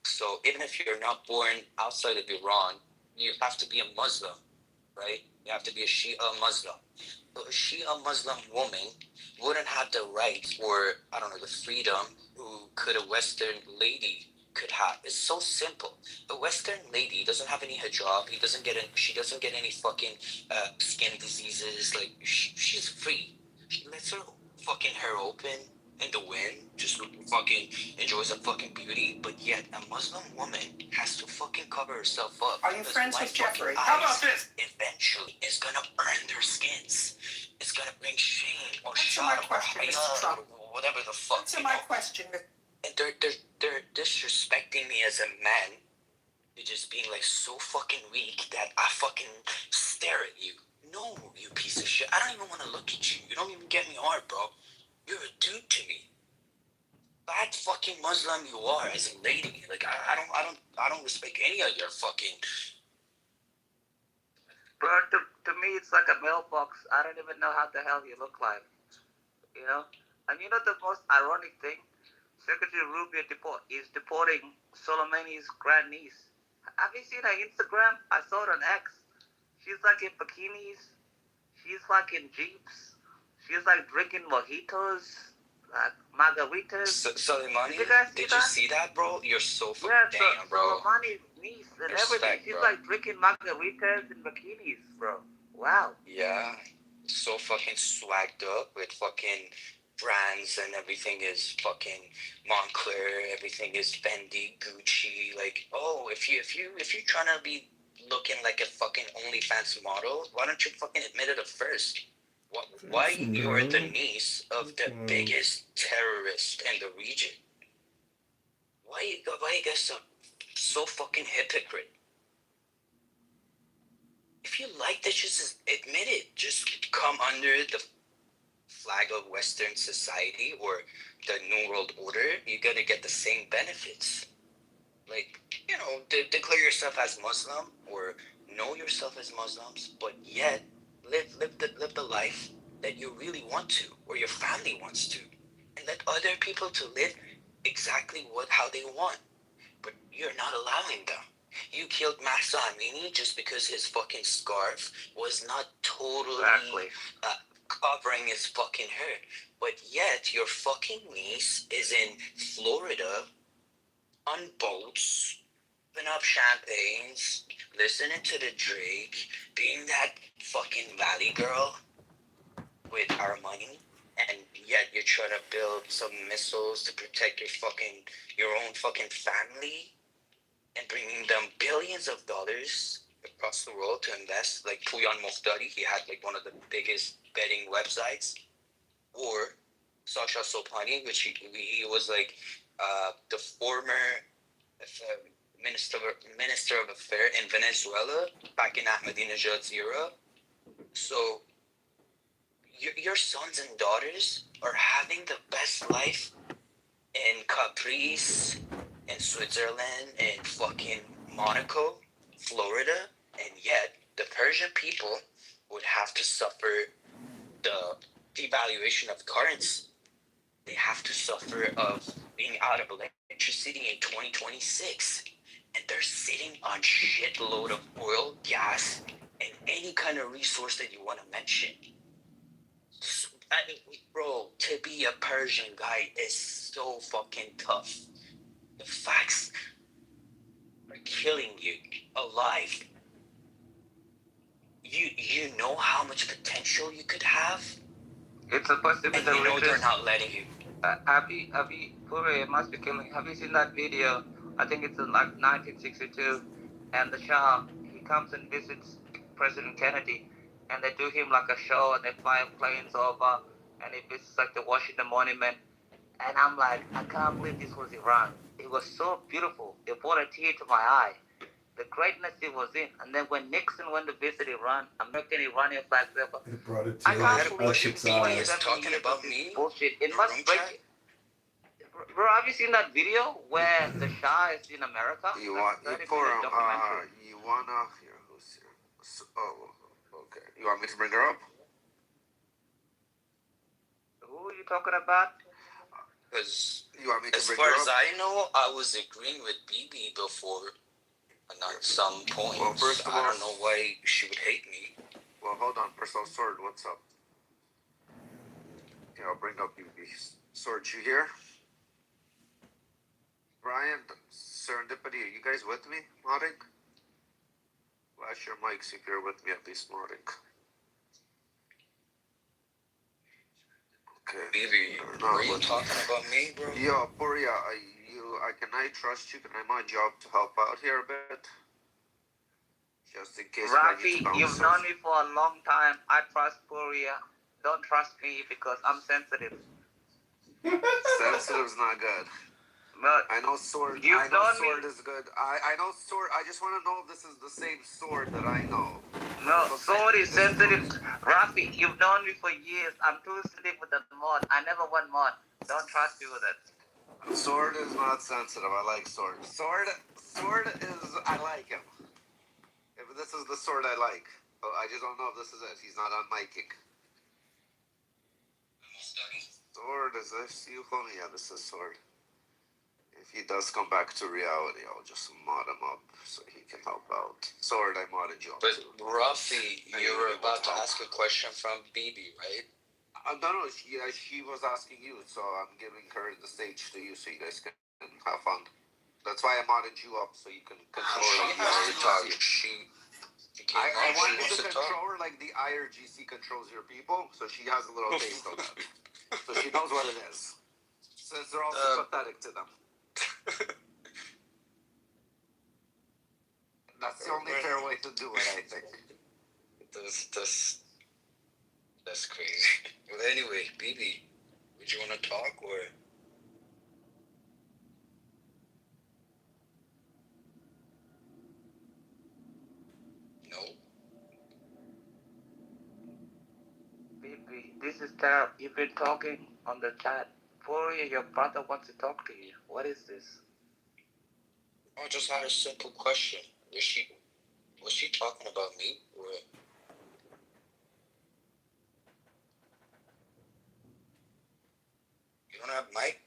So even if you're not born outside of Iran, you have to be a Muslim, right? You have to be a Shia Muslim. So a Shia Muslim woman wouldn't have the right or I don't know the freedom who could a Western lady could have. It's so simple. A Western lady doesn't have any hijab. She doesn't get any fucking skin diseases. Like she's free. She lets her fucking hair open in the wind. Just fucking enjoys her fucking beauty. But yet a Muslim woman has to fucking cover herself up. Are you friends with Jeffrey? How about this? Eventually, it's gonna burn their skins. It's gonna bring shame or Answer my shock or question, haya Mr. Trump. or whatever the fuck. Answer my question. And they're disrespecting me as a man. They're just being like so fucking weak that I fucking stare at you. No, you piece of shit. I don't even want to look at you. You don't even get me hard, bro. You're a dude to me. Bad fucking Muslim you are as a lady. Like I don't respect any of your fucking. But to me, it's like a mailbox. I don't even know how the hell you look like. You know? And you know the most ironic thing? Secretary Rubio is deporting Soleimani's grandniece. Have you seen her Instagram? I saw it on X. She's like in bikinis. She's like in Jeeps. She's like drinking mojitos, like margaritas. Soleimani, did you see that, bro? You're so fucking damn, bro. Soleimani's niece and everything. She's bro. like drinking margaritas and bikinis, bro. Wow. Yeah, so fucking swagged up with fucking brands and everything is fucking Moncler, everything is Fendi, Gucci. Like, oh, if you're trying to be looking like a fucking OnlyFans model, why don't you fucking admit it at first? Why you're the niece of the biggest terrorist in the region? Why you guys so fucking hypocrite? If you like this, just admit it. Just come under the flag of Western society or the New World Order. You're gonna get the same benefits. Like, you know, declare yourself as Muslim or know yourself as Muslims, but yet live the life that you really want to or your family wants to, and let other people to live exactly how they want. But you're not allowing them. You killed Mahsa Amini just because his fucking scarf was not totally covering his fucking hair. But yet your fucking niece is in Florida on boats, open up champagnes, listening to the Drake, being that fucking valley girl with our money, and yet you're trying to build some missiles to protect your own fucking family, and bringing them billions of dollars across the world to invest. Like Puyan Muhtari, he had like one of the biggest betting websites, or Sasha Sopani, which he was like the former minister of affairs in Venezuela back in Ahmadinejad's era. So your sons and daughters are having the best life in Caprice, in Switzerland, in fucking Monaco, Florida, and yet the Persian people would have to suffer the devaluation of currency. They have to suffer of being out of electricity in 2026, and they're sitting on shitload of oil, gas, and any kind of resource that you want to mention. So, I mean, bro, to be a Persian guy is so fucking tough. The facts are killing you alive. You know how much potential you could have? It's supposed to be and the you know richest. they're not letting you. Have you, Puri, it must be killing. Have you seen that video? I think it's in like 1962, and the Shah, he comes and visits President Kennedy, and they do him like a show, and they fly planes over, and he visits like the Washington Monument, and I'm like, I can't believe this was Iran. It was so beautiful. It brought a tear to my eye. the greatness he was in. And then when Nixon went to visit Iran, American Iranian flags there. It brought it I to can't believe Question Ashik's BB eye. is talking about me. bullshit. It Your must room break chat? it. Bro, have you seen that video where the Shah is in America? You want you That's a pour 30-minute documentary. you wanna here? Who's here? So, oh, okay. You want me to bring her up? Who are you talking about? Because You want me to as bring far her as up? I know, I was agreeing with BB before, and at some point, Well, first of I all- don't know why she would hate me. Well, hold on. First of all, Sword, what's up? Yeah, I'll bring up BB. Sword, you here? Brian, Serendipity, are you guys with me, modding? Flash your mics if you're with me, at least modding. Okay. BB, You're were not you with me. talking about me, bro? Yo, Puria, can I trust you? Can I my job to help out here a bit? Just in case I need Rafi, to bounce you've known me for a long time. I trust Korea. Don't trust me because I'm sensitive. Sensitive's not good. But I know Sword. You've I know known Sword me. is good. I know Sword. I just want to know if this is the same Sword that I know. No, Looks Sword like is this sensitive. Rafi, you've known me for years. I'm too sensitive with the mod. I never want mod. Don't trust me with it. Sword is not sensitive. I like Sword. Sword is. I like him. If this is the Sword I like, oh, I just don't know if this is it. He's not on miking. Sword, is this you, homie? Yeah, this is Sword. If he does come back to reality, I'll just mod him up so he can help out. Sword, I modded you up But too. Ruffy, And you you were were able about to to help. ask a question from BB, right? No, she was asking you, so I'm giving her the stage to you so you guys can have fun. That's why I modded you up so you can control She like the has to talk. IRGC. She became I up. want She you wants to to talk. control her like the IRGC controls your people, so she has a little taste of that. So she knows what it is. Since they're all sympathetic to them. That's the only fair way to do it, I think. That's crazy. Well, anyway, BB, would you want to talk or? No. Baby, this is terrible. You've been talking on the chat. Fury, your brother wants to talk to you. What is this? I just had a simple question. Was she talking about me or? You don't have mic?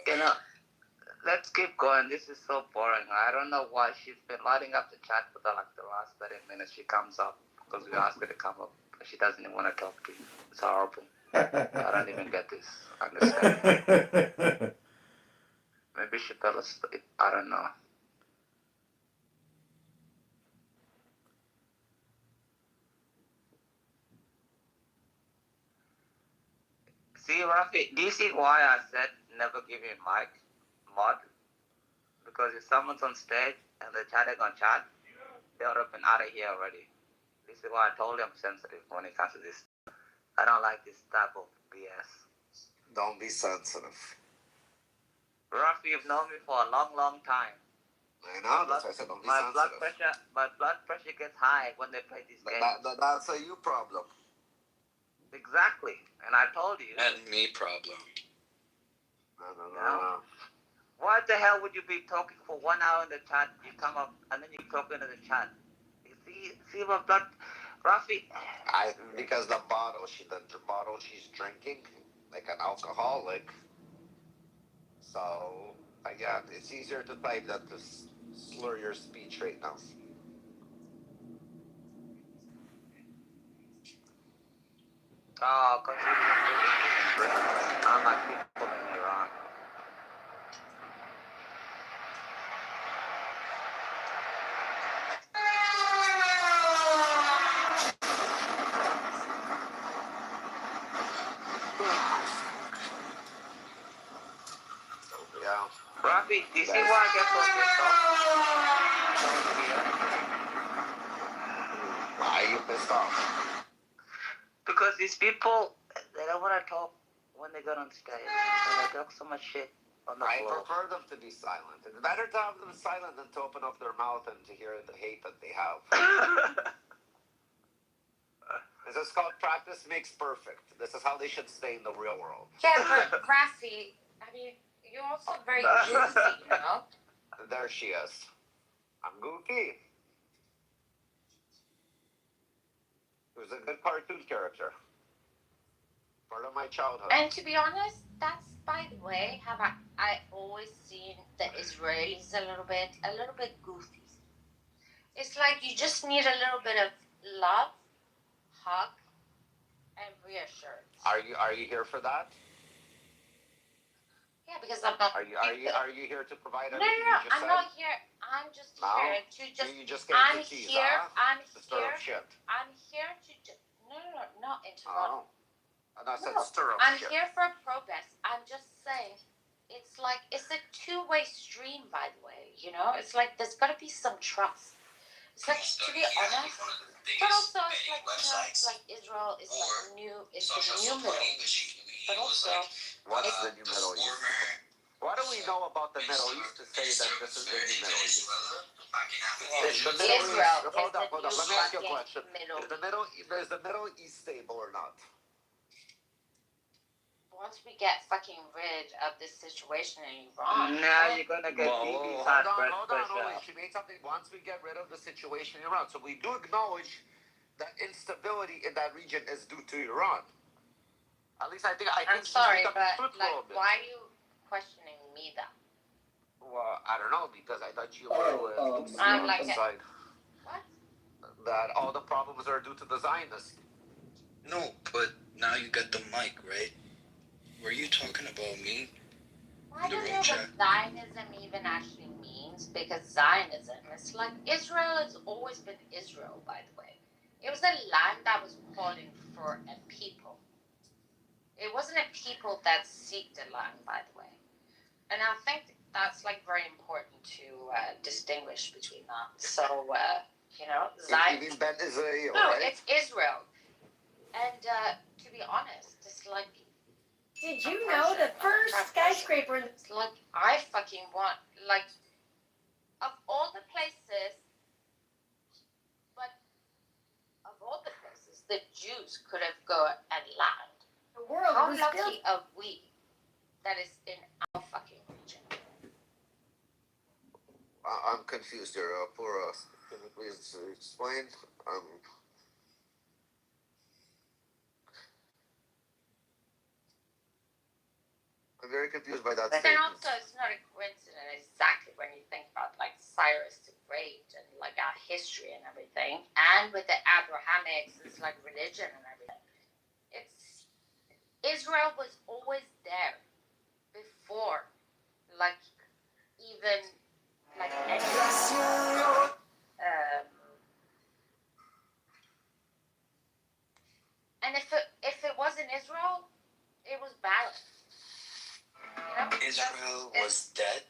You know, let's keep going. This is so boring. I don't know why she's been lighting up the chat for the last 30 minutes. She comes up because we asked her to come up. But she doesn't even want to talk to you. It's horrible. I don't even get this. Understand? Maybe she fell asleep. I don't know. See, Rafi, do you see why I said never give him mic mod? Because if someone's on stage and they're chatting on chat, they would have been out of here already. This is why I told you I'm sensitive when it comes to this. I don't like this type of BS. Don't be sensitive. Rafi, you've known me for a long, long time. I know, that's why I said don't be My sensitive. blood pressure gets high when they play these games. That's a you problem. Exactly. And I told you. And me problem. No. Why the hell would you be talking for 1 hour in the chat? You come up and then you talk into the chat. You see my blood, Rafi? Because the bottle she's drinking, like an alcoholic. So, again, it's easier to type than to slur your speech right now. Oh, because you drink. Unlike people in Iran. Yeah. Rafi, do you see why I get so pissed off? Why are you pissed off? Because these people, they don't want to talk when they get on stage. And they talk so much shit. I prefer them to be silent. It's better to have them silent than to open up their mouth and to hear the hate that they have. This is called practice makes perfect. This is how they should stay in the real world. Yeah, but Rafi, I mean, you're also very goofy, you know? There she is. I'm goofy. It was a good cartoon character. Part of my childhood. And to be honest, that's, by the way, have I always seen the Israelis a little bit goofy. It's like you just need a little bit of love, hug, and reassurance. Are you here for that? Yeah, because I'm not. Are you here to provide No, everything you just I'm said? not here. I'm just here to just. You just came I'm to tease, here. huh? I'm To stir up here. shit. I'm here to just. No, not interrupt. And I said No, stir up I'm shit. here for progress. I'm just saying, it's like it's a two-way stream. By the way, you know, it's like there's got to be some trust. It's like, to be honest, but also it's like, you know, it's like Israel is like new. It's the new Middle East, but also What's the new Middle East? What do we know about the Middle East to say that this is the new Middle East? Israel Hold up. is Let me ask you a question. Middle. Is the Middle East stable or not? Once we get fucking rid of this situation in Iran, Now you're gonna get Bibi's hot breath Hold on. pressure. She made something. Once we get rid of the situation in Iran, so we do acknowledge that instability in that region is due to Iran. At least I think. I'm sorry, but like, why are you questioning me then? Well, I don't know, because I thought you were on like the side what? that all the problems are due to the Zionists. No, but now you got the mic, right? Were you talking about me? I don't know what Zionism even actually means, because Zionism, it's like Israel has always been Israel, by the way. It was a land that was calling for a people. It wasn't a people that seeked a land, by the way. And I think that's like very important to distinguish between that. So, you know, Zionism. Israel, no, right? it's Israel. And to be honest, it's like. Did you know the first skyscraper? It's like, I fucking want, like, of all the places, but of all the places the Jews could have gone and land. The world How was lucky built. are we that is in our fucking region? I'm confused here. Can you please explain? I'm very confused by that But then statement. also, it's not a coincidence exactly when you think about like Cyrus the Great and like our history and everything, and with the Abrahamics, it's like religion and everything. It's Israel was always there before, like even like any. And if it wasn't Israel, it was barren. You know? Israel was dead?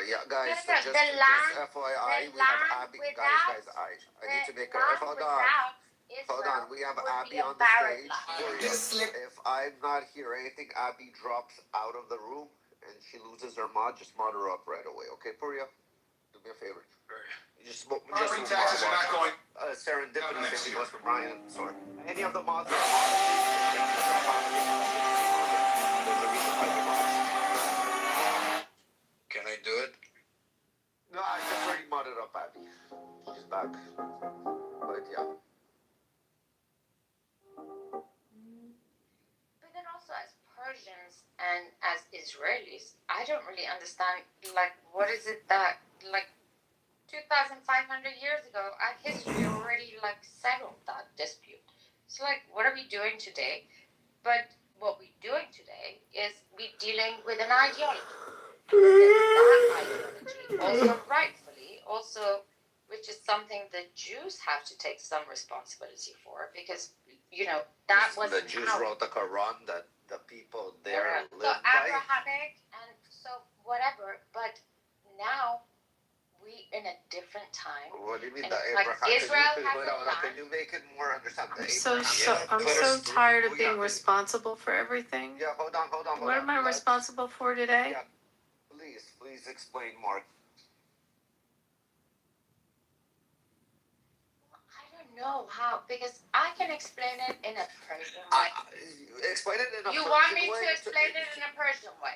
Yeah, guys, No, just land, FYI, we have Abby. Guys, I need to make a. Hold on, we have Abby on the stage. If I'm not here, anything, Abby drops out of the room and she loses her mod. Just mod her up right away, okay, Puria? Do me a favor. You just Property taxes are not going. Serendipity thing was from Ryan. Sorry. Any of the mods are Can I do it? No, I just already modded up Abby. She's back. But yeah. But then also as Persians and as Israelis, I don't really understand, like, what is it that, like, 2,500 years ago, our history already, like, settled that dispute. So, like, what are we doing today? But what we're doing today is we're dealing with an ideology. That ideology, also rightfully, which is something the Jews have to take some responsibility for, because, you know, that was the Jews wrote the Quran that the people there live so by. Abrahamic and so whatever, but now we in a different time. What do you mean And the it's like Abraham? Israel has Can a land. you make it more understandable? I'm so tired of being responsible for everything. Yeah, hold on. What am I responsible for today? Yeah, please explain more. I don't know how, because I can explain it in a Persian way. Explain it in a You Persian want me way. to explain it in a Persian way?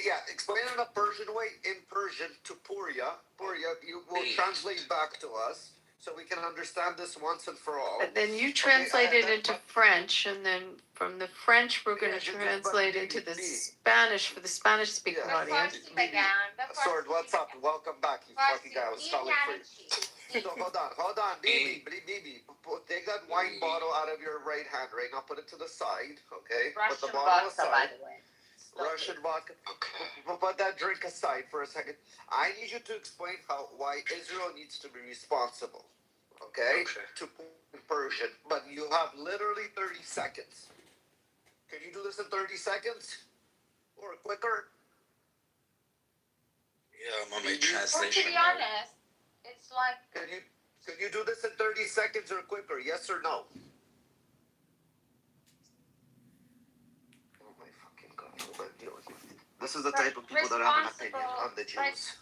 Yeah, explain it in a Persian way, in Persian to Puria. Puria, you will translate back to us so we can understand this once and for all. And then you translate it into French, and then from the French we're going to translate into the Spanish for the Spanish-speaking audience. Sword, what's up? Welcome back, you fucking guy. I was calling for you. So hold on, Bibi. Take that wine bottle out of your right hand right now. Put it to the side, okay? Russian Put the bottle vodka, aside. by the way. Russian vodka. Okay. Put that drink aside for a second. I need you to explain why Israel needs to be responsible, okay? To Persian, but you have literally 30 seconds. Can you do this in 30 seconds or quicker? Yeah, I'm on my Well, translation. to be honest, it's like. Can you do this in 30 seconds or quicker? Yes or no? Oh my fucking God, what am I dealing with? This is the type of people that have an opinion on the Jews.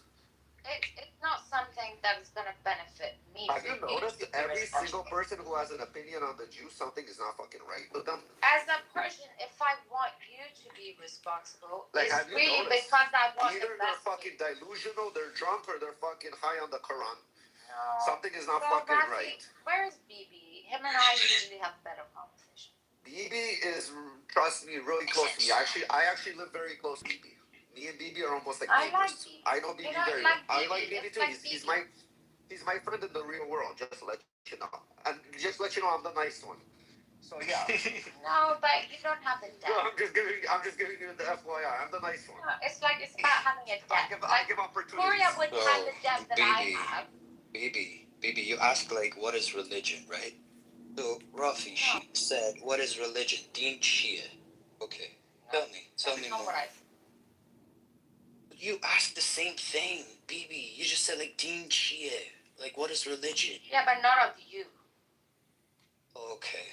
It's not something that is going to benefit me. Have you noticed every single person who has an opinion on the Jews, something is not fucking right with them? As a person, if I want you to be responsible, Like, it's really because I want either the they're best. fucking delusional, they're drunk, or they're fucking high on the Quran. No. Something is not Well, fucking Rafi, right. where's BB? Him and I usually have better conversation. BB is, trust me, really close to me. I actually live very close to BB. Me and BB are almost like neighbors. I know BB very well. I like BB too. He's my friend in the real world, just to let you know. And just to let you know, I'm the nice one. So yeah. No, but you don't have the depth. No, I'm just giving you the FYI. I'm the nice one. No, it's about having a depth. I give opportunities. Gloria would have the depth that I have. Baby, you asked like, what is religion, right? So Rafi, she said, what is religion? Din Shia. Okay, tell me more. You asked the same thing, Bibi. You just said like Din Shia. Like, what is religion? Yeah, but not of you. Okay.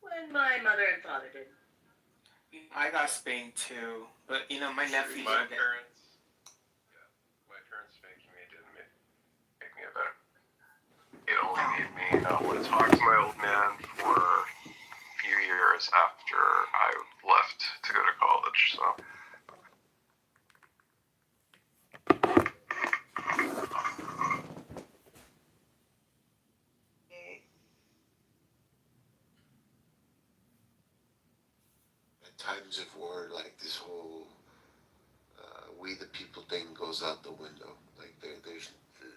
When my mother and father did. I got spanked too, but you know my nephews. My parents spanking me didn't make me a better. It only made me not want to talk to my old man for a few years after I left to go to college. So. At times of war, like this whole we the people thing goes out the window. Like there's the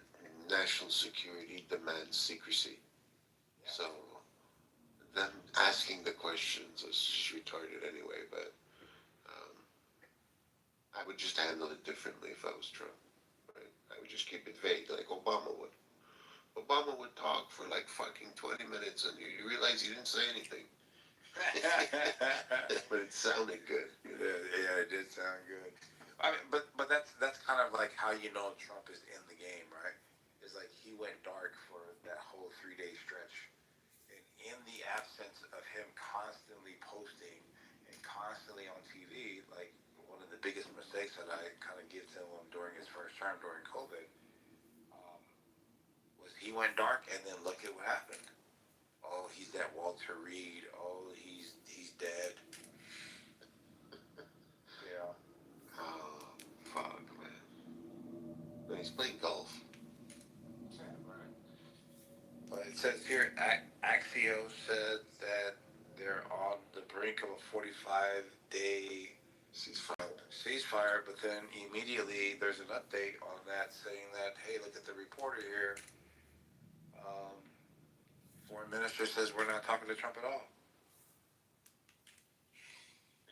national security demands secrecy. So them asking the questions is retarded anyway, but I would just handle it differently if I was Trump. Right? I would just keep it vague, like Obama would. Obama would talk for like fucking 20 minutes and you realize he didn't say anything. But it sounded good. Yeah, it did sound good. I mean, but that's kind of like how you know Trump is in the game, right? It's like he went dark for that whole 3-day stretch, and in the absence of him constantly posting and constantly on TV, like one of the biggest mistakes that I kind of give to him during his first term during COVID was he went dark, and then look at what happened. Oh, he's that Walter Reed. Oh, he's dead. Yeah. Oh, fuck, man. But he's playing golf. Yeah, right. But it says here, Axio said that they're on the brink of a 45-day ceasefire, but then immediately there's an update on that saying that, hey, look at the reporter here. Foreign minister says we're not talking to Trump at all.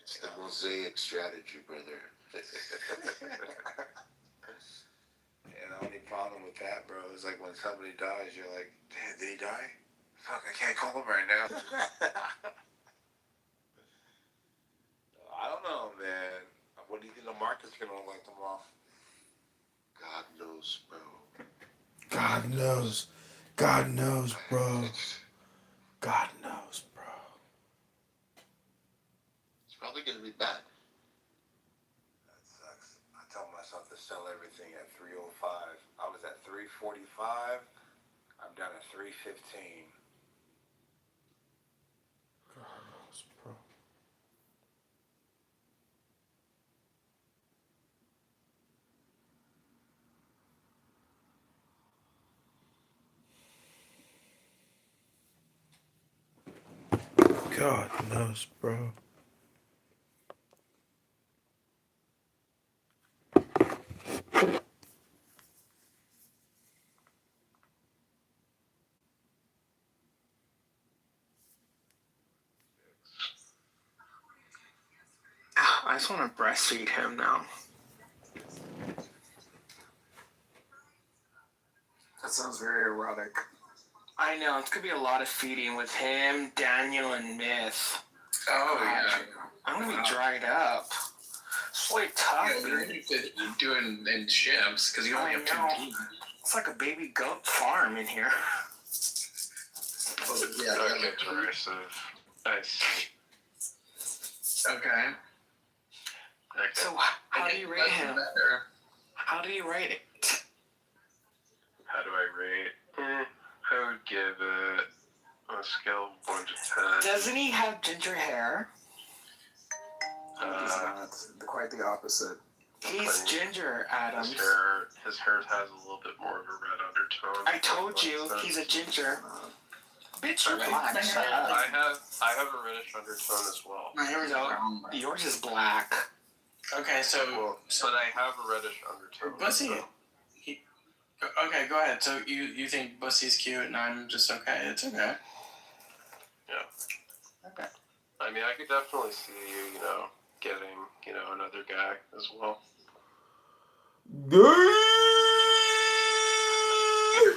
It's the mosaic strategy, brother. And the only problem with that, bro, is like when somebody dies, you're like, damn, did he die? Fuck, I can't call him right now. I don't know, man. What do you think the market's gonna look like tomorrow? God knows, bro. God knows. God knows, bro. God knows, bro. It's probably gonna be bad. That sucks. I tell myself to sell everything at 305. I was at 345. I'm down at 315. God knows, bro. God knows, bro. I just want to breastfeed him now. That sounds very erotic. I know, it's going to be a lot of feeding with him, Daniel, and Myth. Oh, yeah. I'm going to be dried up. It's really tough, Yeah, dude. you're doing in shifts because you only have 2 teams. It's like a baby goat farm in here. Oh, yeah, Okay, aggressive. Nice. Okay. So, how do you rate him? How do you rate it? How do I rate? I would give it on a scale of 1 to 10. Doesn't he have ginger hair? He's not. Quite the opposite. He's ginger, Adams. His hair has a little bit more of a red undertone. I told you, he's a ginger. Bitch, you're black. Shut up. I have a reddish undertone as well. My hair is brown. Yours is black. Okay, so But I have a reddish undertone. Bussy. Okay, go ahead. So you think Bussy's cute and I'm just okay? It's okay. Yeah. Okay. I mean, I could definitely see you, getting, another guy as well. You're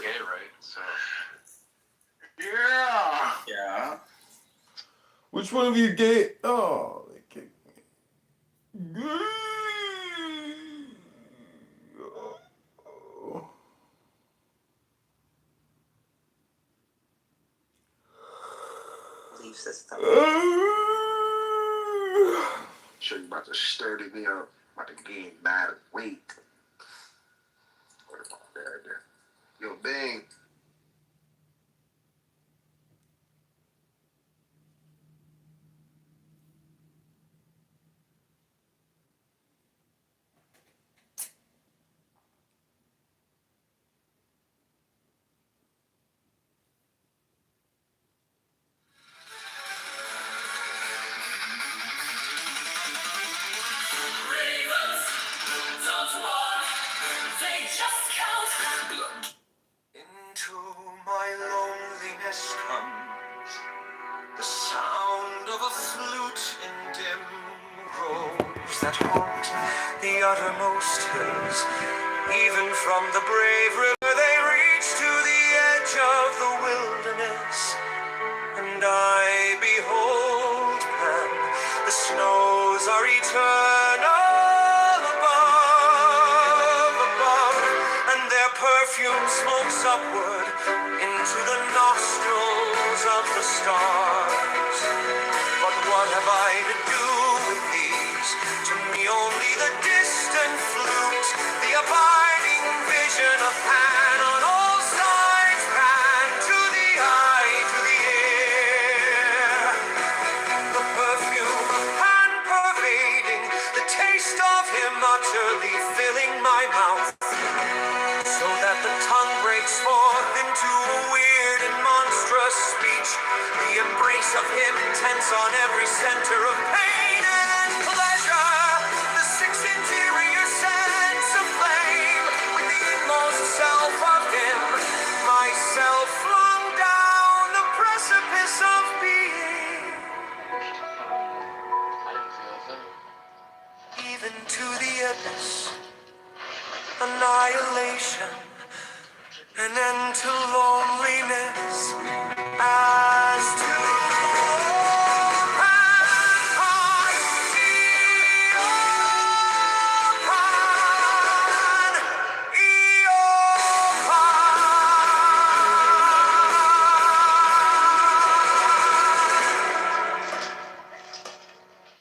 gay, right? So. Yeah. Yeah. Which one of you gay? Oh, they kicked me. Oh. Belief system. Sure, you about to sturdy me up. About to gain mad weight. What about that? Yo, Bing. Into my loneliness comes the sound of a flute in dim groves that haunt the uttermost hills. Even from the brave river they reach to the edge of the wilderness. And I behold Pan, the snows are eternal above, and their perfume smokes upward into the nostrils of the stars. But what have I to do with these? To me only the distant flute, the abiding vision of Pan on all sides, Pan to the eye, to the ear. The perfume of Pan pervading, the taste of him utterly filling my mouth, so that the tongue breaks forth into a weird and monstrous speech. The embrace of him intense on every center of pain and pleasure. The six interior sense of flame with the inmost self of him. Myself flung down the precipice of being. Even to the abyss. Annihilation. An end to loneliness. As to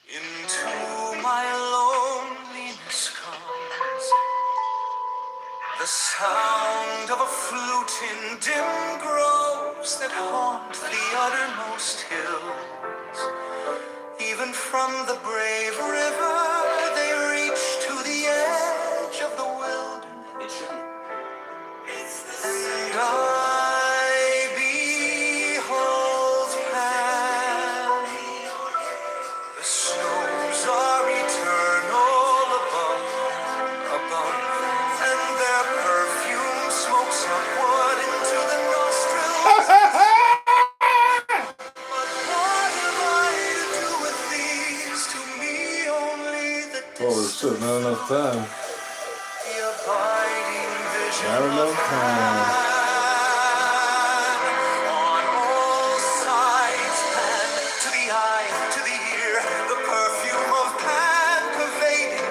into my loneliness comes the sound of a flute in dim groves that haunt the uttermost hills. Even from the brave river they reach to the edge of the wilderness. And I behold Pan. The snows are eternal above, and their perfume smokes upward into the nostrils. But what am I to do with these? To me only the Holy shit, not enough time. the abiding vision Not enough time. on all sides. Pan to the eye, to the ear, the perfume of Pan pervading,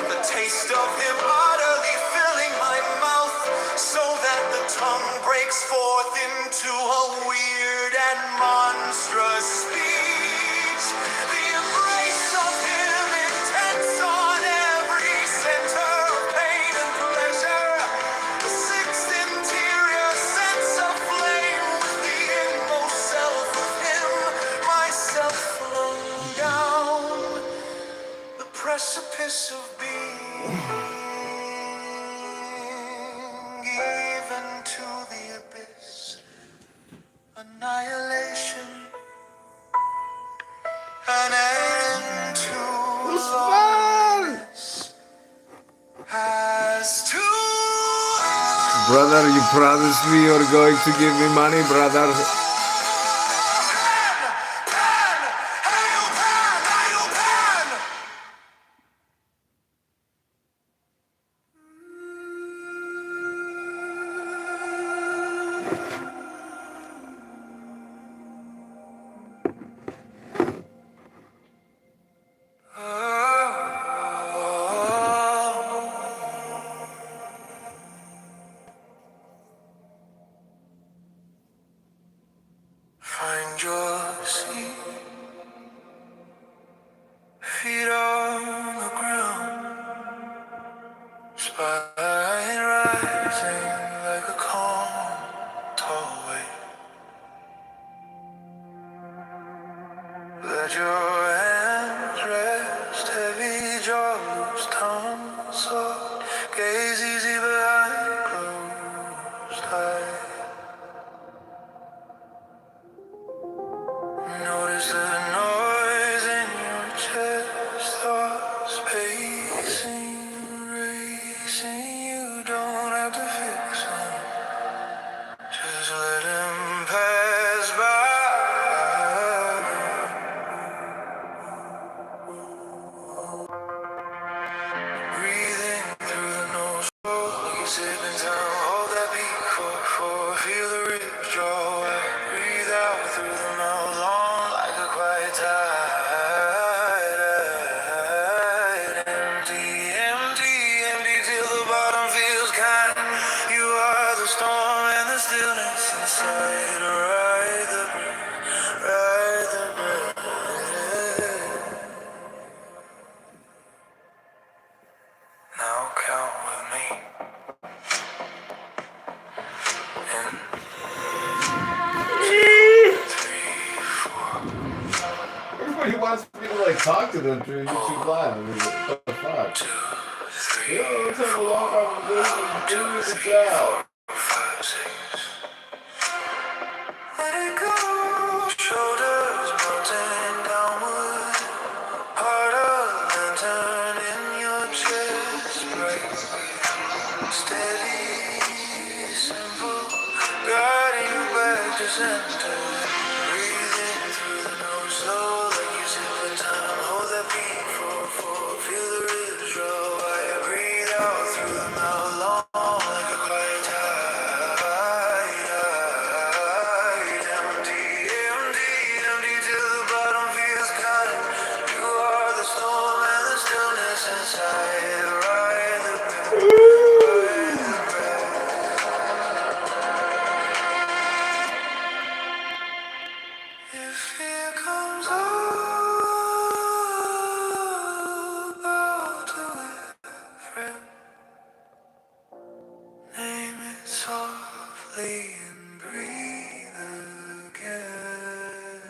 the taste of him utterly filling my mouth, so that the tongue breaks forth into a weird and monstrous speech. The embrace of him intense on every center of pain and pleasure. The sixth interior sense of flame with the inmost self of him. Myself flung down the precipice of being, even to the abyss. Annihilation, an end to loneliness. As to Brother, you promised me you're going to give me money, brother. Spotlight rising like a calm, tall wave. Let your hands rest heavy, jaw loose, tongue soft. Gaze easy behind closed eyes. Notice the noise in your chest, thoughts pacing, racing. You don't have to fix them, just let them pass by. Breathing through the nose, like you're sipping time. Hold that beat for feel the ribs draw out. Breathe out through the mouth, long like a quiet tide. Empty, empty, empty till the bottom feels kind. You are the storm and the stillness inside. Ride the breath, ride the breath. Now count with me. Everybody wants me to like talk to them through YouTube Live. I mean, what the fuck? Yo, let's have a long conversation. Do the job. Let it go. Shoulders mountain downward. Heart a lantern in your chest. Bright, steady, simple. Guiding you back to center. Breathing through the nose, slow like you sip the time. Hold that beat for feel the ribs draw wire. Breathe out through the mouth, long like a quiet tide. Empty, empty, empty till the bottom feels kind. You are the storm and the stillness inside. Ride the breath, ride the breath. If fear comes up, bow to it, friend. Name it softly and breathe again.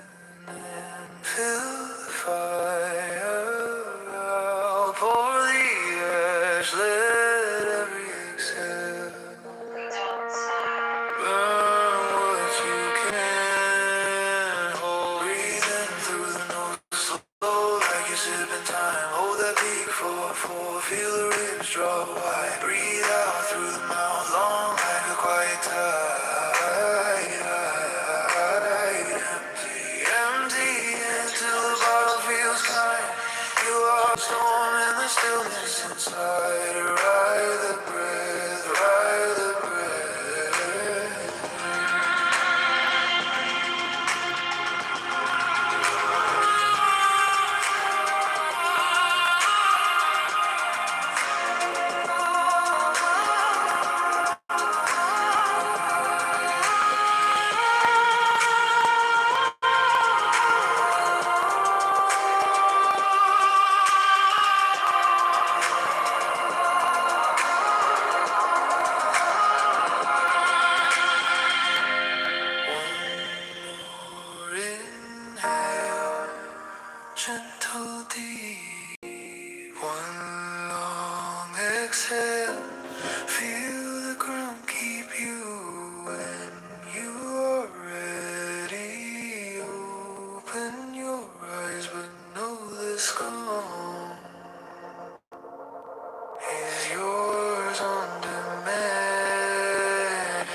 And fill the fire. I'll pour the ash, let every exhale burn what you can hold. Breathing through the nose, slow like you're sipping time. Hold that peak for feel the ribs draw wide. Breathe out through the mouth, long like a quiet tide. Empty, empty until the bottle feels kind. You are a storm in the stillness inside. Ride the breath, ride the breath. More inhale, gentle deep. One long exhale, feel the ground keep you when you are ready. Open your eyes, but know this calm is yours on demand.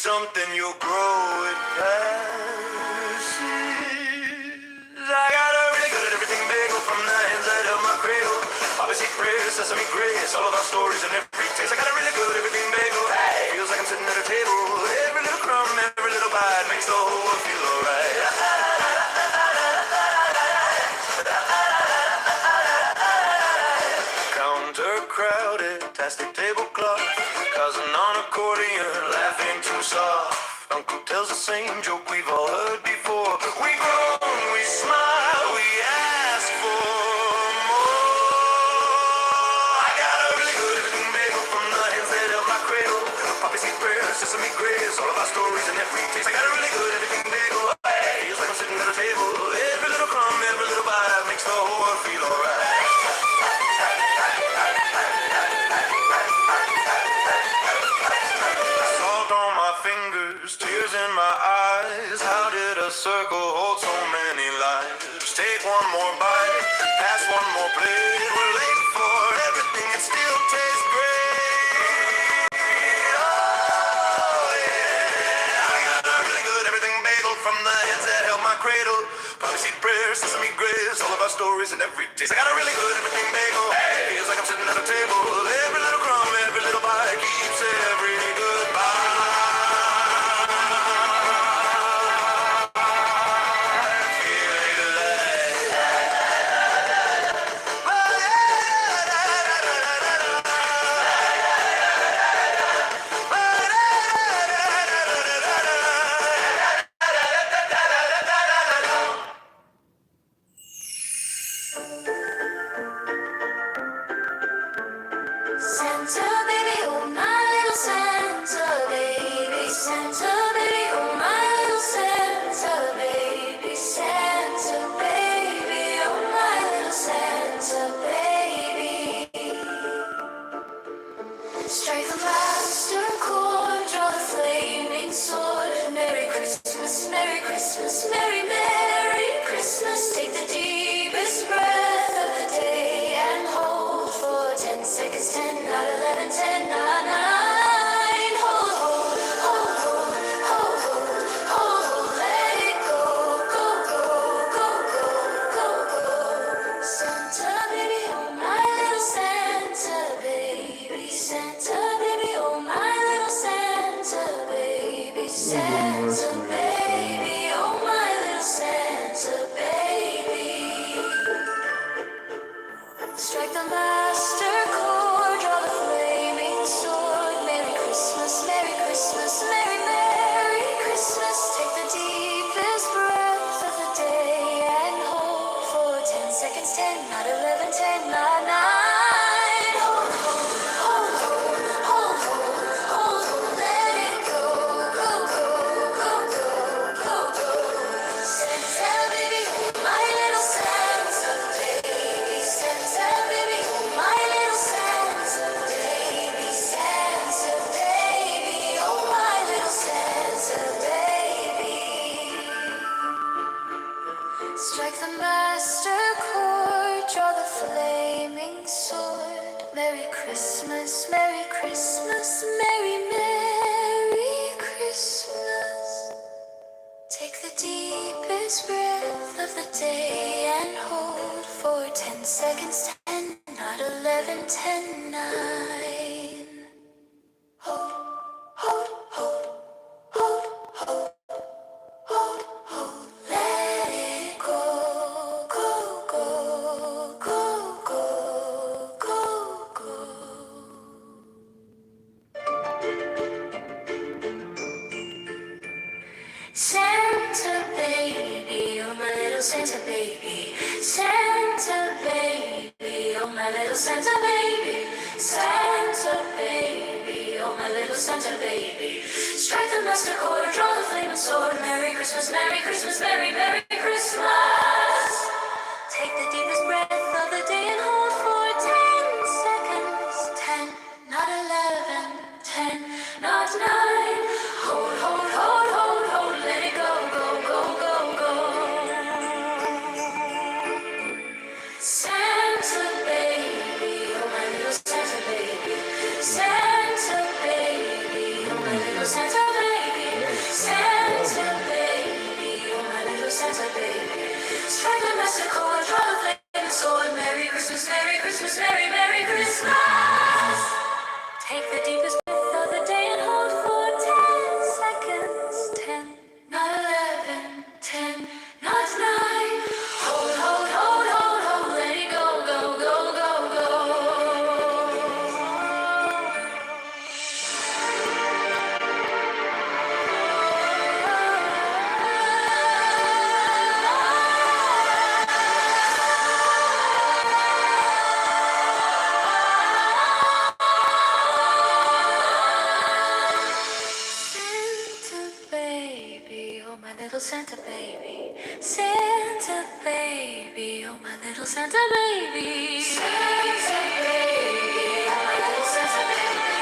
something you'll grow it passes. I got a really good at everything bagel from the inside of my cradle. Poppy seed prayers, sesame grace, all of our stories and every taste. I got a really good at everything bagel. Hey, feels like I'm sitting at a table. Every little crumb, every little bite makes the whole world feel alright. Counter crowded, plastic tablecloth, cousin on accordion, laughing too soft. Uncle tells the same joke we've all heard before. We groan, we smile, we ask for more. I got a really good everything bagel from the inside of my cradle. Poppy seed prayers, sesame grace, all of our stories and every taste. I got a really good everything bagel. Hey, feels like I'm sitting at a table. Every little crumb, every little bite makes the whole world feel alright. Salt on my fingers, tears in my eyes. How did a circle hold so many lives? Take one more bite, pass one more plate. We're late for everything, it still tastes great. Oh yeah, I got a really good everything bagel from the hands that held my cradle. Poppy seed prayers, sesame grace, all of our stories and every taste. I got a really good everything bagel. Hey, feels like I'm sitting at a table. Every little crumb, every little bite keeps every goodbye. Santa baby, oh my little Santa baby, Santa baby, oh my little Santa baby, Santa baby, oh my little Santa baby. Strike the master chord, draw the flaming sword. Merry Christmas, Merry Christmas, Merry Merry Christmas. Take the deepest breath of the day and hold for 10 seconds. 10, not 11, 10, not 9. Hold, hold, hold, hold, hold, hold, hold, hold. Let it go, go, go, go, go, go, go. Santa baby, oh my little Santa baby, Santa baby, oh my little Santa baby, Santa baby, oh my little Santa baby. Strike the master chord, draw the flaming sword. Merry Christmas, Merry Christmas, Merry Merry Christmas. Take the deepest breath of the day and hold for 10 seconds. 10, not 11, 10, not 9. Hold, hold, hold, hold, hold, hold, hold, hold. Let it go, go, go, go, go, go, go. Santa baby, oh my little Santa baby, Santa baby, oh my little Santa baby, Santa baby, oh my little Santa baby. Strike the master chord, draw the flaming sword. Merry Christmas, Merry Christmas, Merry Merry Christmas. Take the deepest breath of the day and hold for 10 seconds. 10, not 11, 10, 9. Hold, hold, hold, hold, hold, hold, hold. Let it go, go, go, go, go, go, go. Santa baby, oh my little Santa baby, Santa baby, oh my little Santa baby, Santa baby, oh my little Santa baby. Strike the master chord, draw the flaming sword. Merry Christmas, Merry Christmas, Merry Merry Christmas. Take the deepest breath of the day and hold for 10 seconds. 10, not 11, 10, not 9. Hold, hold, hold, hold, hold. Let it go, go, go, go, go. Santa baby, oh my little Santa baby, Santa baby, oh my little Santa baby. oh my little Santa baby. Santa baby, oh my little Santa baby. Santa baby, oh my little Santa baby.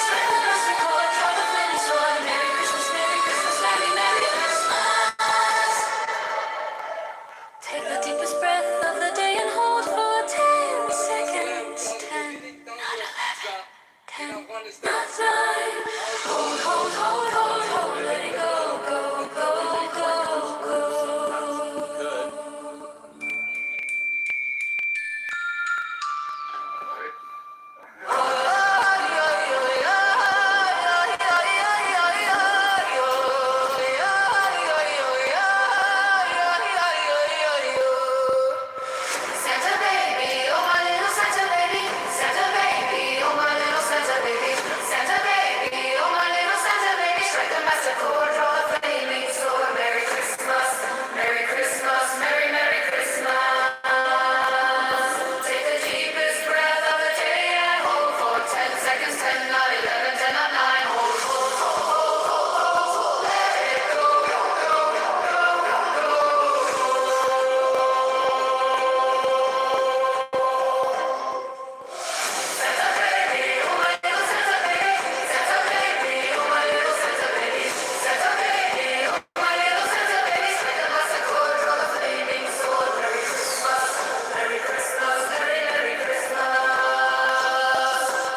Spread the rusty cord, draw the flaming sword. Merry Christmas, Merry Christmas, Merry, Merry Christmas. Take the deepest breath of the day and hold for 10 seconds. 10, not 11, 10, not 9. Hold, hold, hold, hold, hold. Let it go, go, go, go, go. Santa baby, oh my little Santa baby. Santa baby, oh my little Santa baby. Santa baby, oh my little Santa baby. Strike the master chord, draw the flaming sword. Merry Christmas, Merry Christmas, Merry Merry Christmas. Take the deepest breath of the day and hold for 10 seconds. 10, not 11, 10, not 9. Hold, hold, hold, hold, hold, hold, hold. Let it go, go, go, go, go, go. Santa baby, oh my little Santa baby. Santa baby, oh my little Santa baby. Santa baby, oh my little Santa baby. Strike the master chord, draw the flaming sword. Merry Christmas, Merry Christmas, Merry Merry Christmas.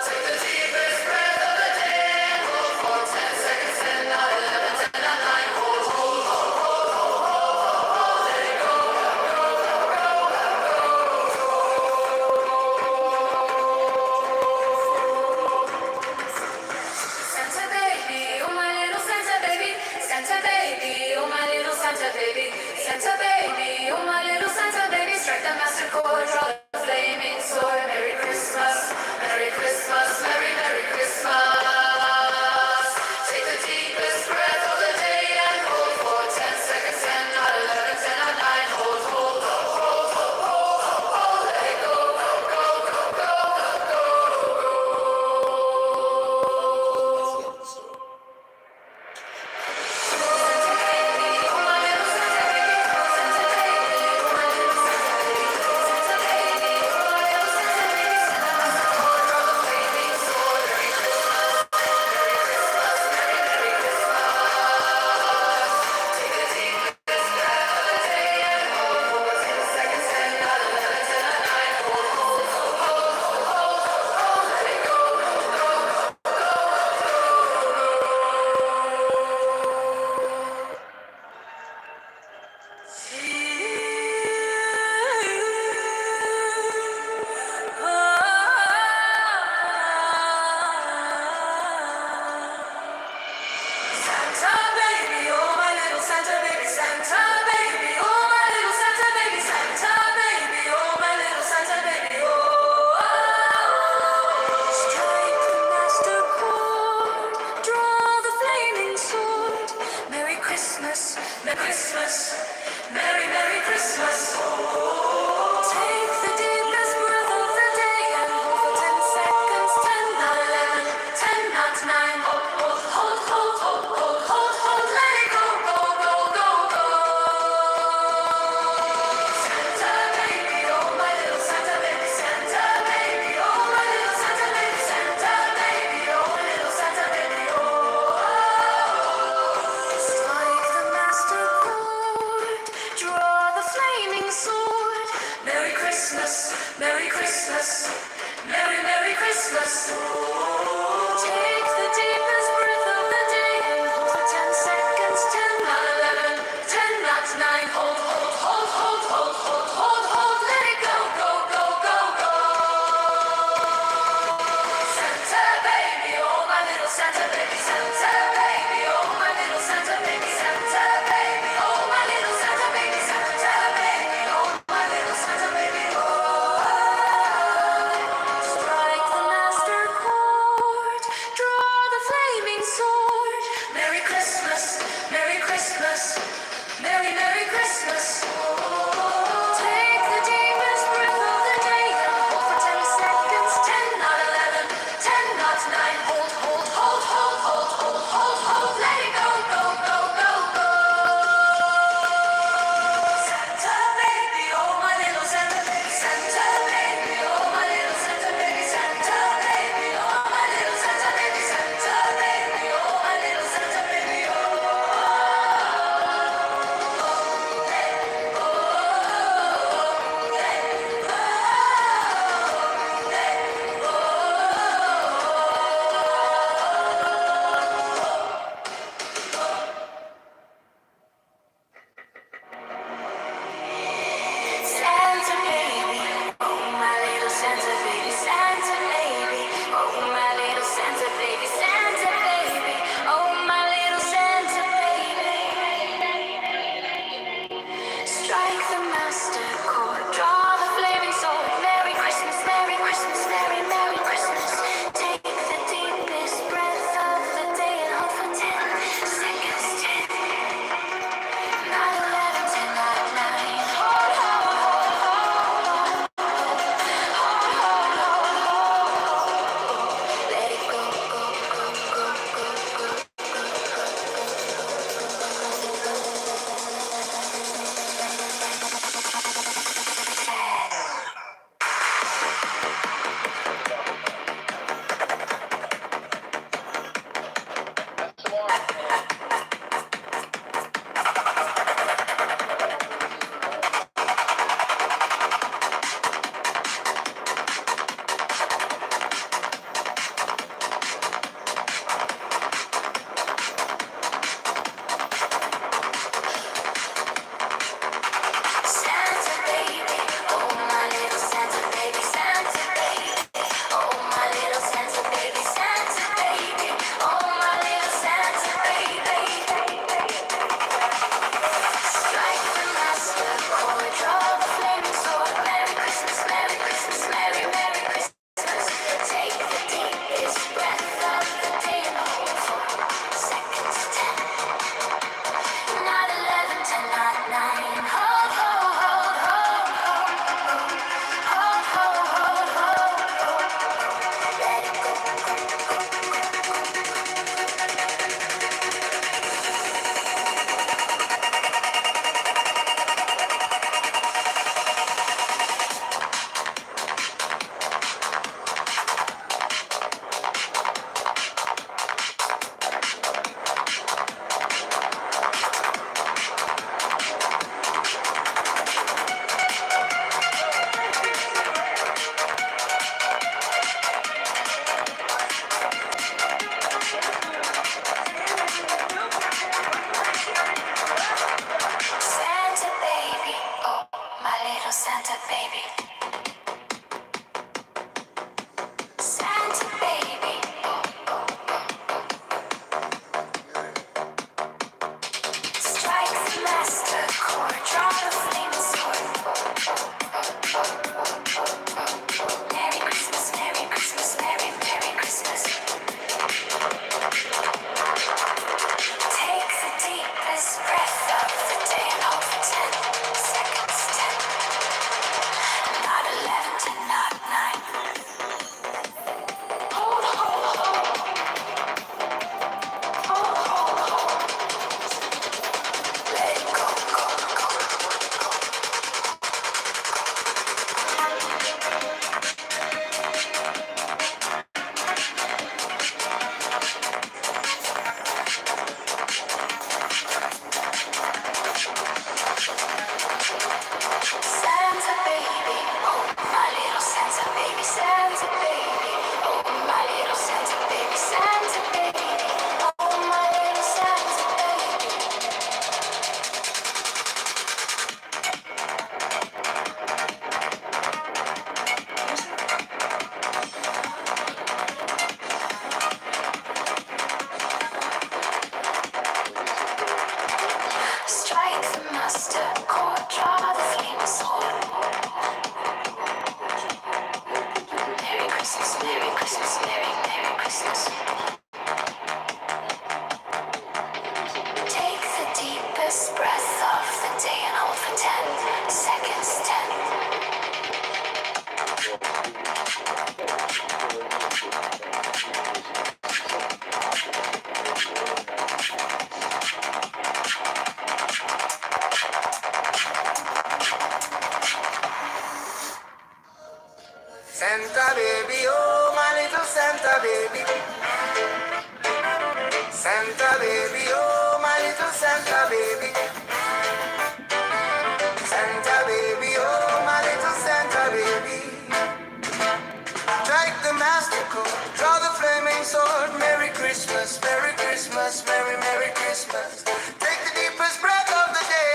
Take the deepest breath of the day and hold for 10 seconds. 10, not 11, 10, not 9. Hold, hold, hold, hold, hold, hold, hold. Let it go, go, go, go, go, Santa baby, oh my little Santa baby. Santa baby, oh my little Santa baby. Santa baby, oh my little Santa baby. Strike the master chord, draw the flaming sword. Merry Christmas, Merry Christmas, Merry Merry Christmas. Take the deepest breath of the day and hold for 10 seconds. 10, not 11, 10, not 9. Hold, hold, hold, hold, hold, hold, hold, hold. Let it go, go, go, go, go, go, Santa baby, oh my little Santa baby, Santa baby, oh my little Santa baby, Santa baby, oh my little Santa baby, oh. Strike the master chord, draw the flaming sword. Merry Christmas, Merry Christmas, Merry Merry Christmas. Take the deepest breath of the day and hold for 10 seconds. 10, not 11, 10, not 9. Hold, hold, hold, hold, hold, hold, hold, hold. Let it go, go, go, go, go. Santa baby, oh my little Santa baby. Santa baby, oh my little Santa baby. Santa baby, oh my little Santa baby, oh. Strike the master chord, draw the flaming sword. Merry Christmas, Merry Christmas, Merry Merry Christmas. Take the deepest breath of the day and hold for 10 seconds. 10, not 11, 10, not 9. Hold, hold, hold, hold, hold, hold, hold, hold. Let it go, go, go, go, go. Santa baby, oh my little Santa baby. Santa baby, oh my little Santa baby. Santa baby, oh my little Santa baby. Santa baby, oh my little Santa baby, oh. Strike the master chord, draw the flaming sword. Merry Christmas, Merry Christmas, Merry Merry Christmas. Take the deepest breath of the day and hold for 10 seconds. 10, not 11, 10, not 9. Hold, hold, hold, hold, hold, hold, hold, hold. Let it go, go, go, go, go. Strike the master chord, draw the flaming sword. Merry Christmas, Merry Christmas, Merry, Merry Christmas. Take the deepest breath of the day and hold for 10 seconds. 10, 9, 11, 10, 9, 9. Hold, hold, hold, hold, hold, hold, hold, hold. Let it go, go, go, go, go, go, go, go, go. Santa baby, oh my little Santa baby, Santa baby, oh my little Santa baby, Santa baby, oh my little Santa baby. Strike the master chord, draw the flaming sword. Merry Christmas, Merry Christmas, Merry, Merry Christmas. Take the deepest breath of the day and hold for seconds. 10, 9, 11, 10, 9, 9. Hold, hold, hold, hold, hold. Hold, hold, hold, hold, hold. Let it go, go, go, Santa baby, oh my little Santa baby. Santa baby, oh, oh, oh. Strike the master chord, draw the flaming sword. Merry Christmas, Merry Christmas, Merry, Merry Christmas. Take the deepest breath of the day and hold for 10 seconds. 10, not 11, 10, not 9. Hold, hold, hold, hold, hold, hold. Let it go, go, go, go. Santa baby, oh my little Santa baby, Santa baby, oh my little Santa baby, Santa baby, oh my little Santa baby. Strike the master chord, draw the flaming sword. Merry Christmas, Merry Christmas, Merry, Merry Christmas. Take the deepest breath of the day and hold for 10 seconds. 10. Santa baby, oh my little Santa baby. Santa baby, oh my little Santa baby. Santa baby, oh my little Santa baby. Strike the master chord, draw the flaming sword. Merry Christmas, Merry Christmas, Merry, Merry Christmas. Take the deepest breath of the day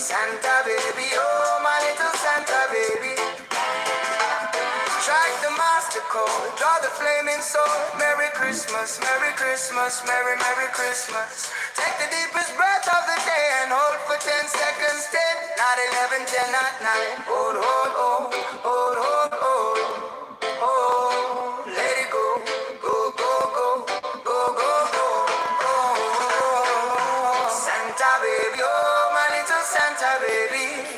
Santa baby, oh my little Santa baby. Strike the master chord, draw the flaming sword. Merry Christmas, Merry Christmas, Merry Merry Christmas. Take the deepest breath of the day and hold for 10 seconds. 10, not 11, 10, not 9. Hold, hold, hold, hold, hold, hold. Oh, let it go, go, go, go, go, go, go. Oh, Santa baby, oh my little Santa baby.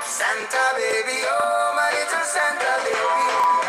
Santa baby, oh my little Santa baby.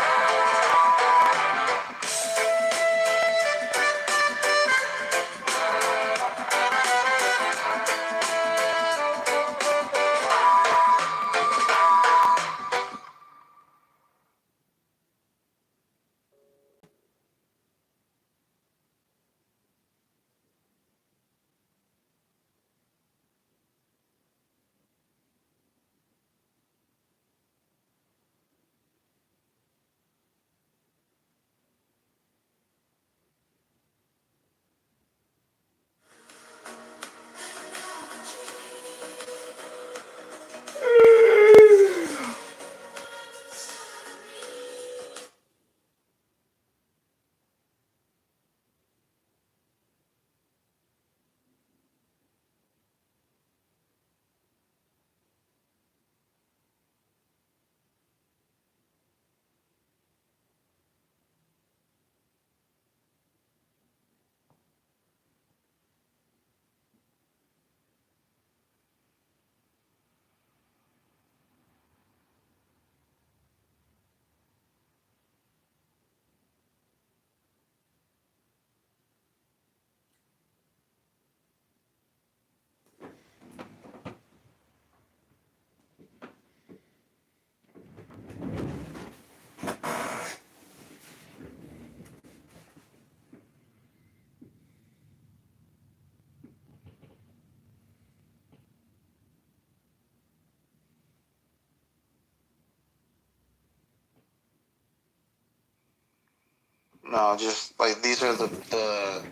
No, just like these are the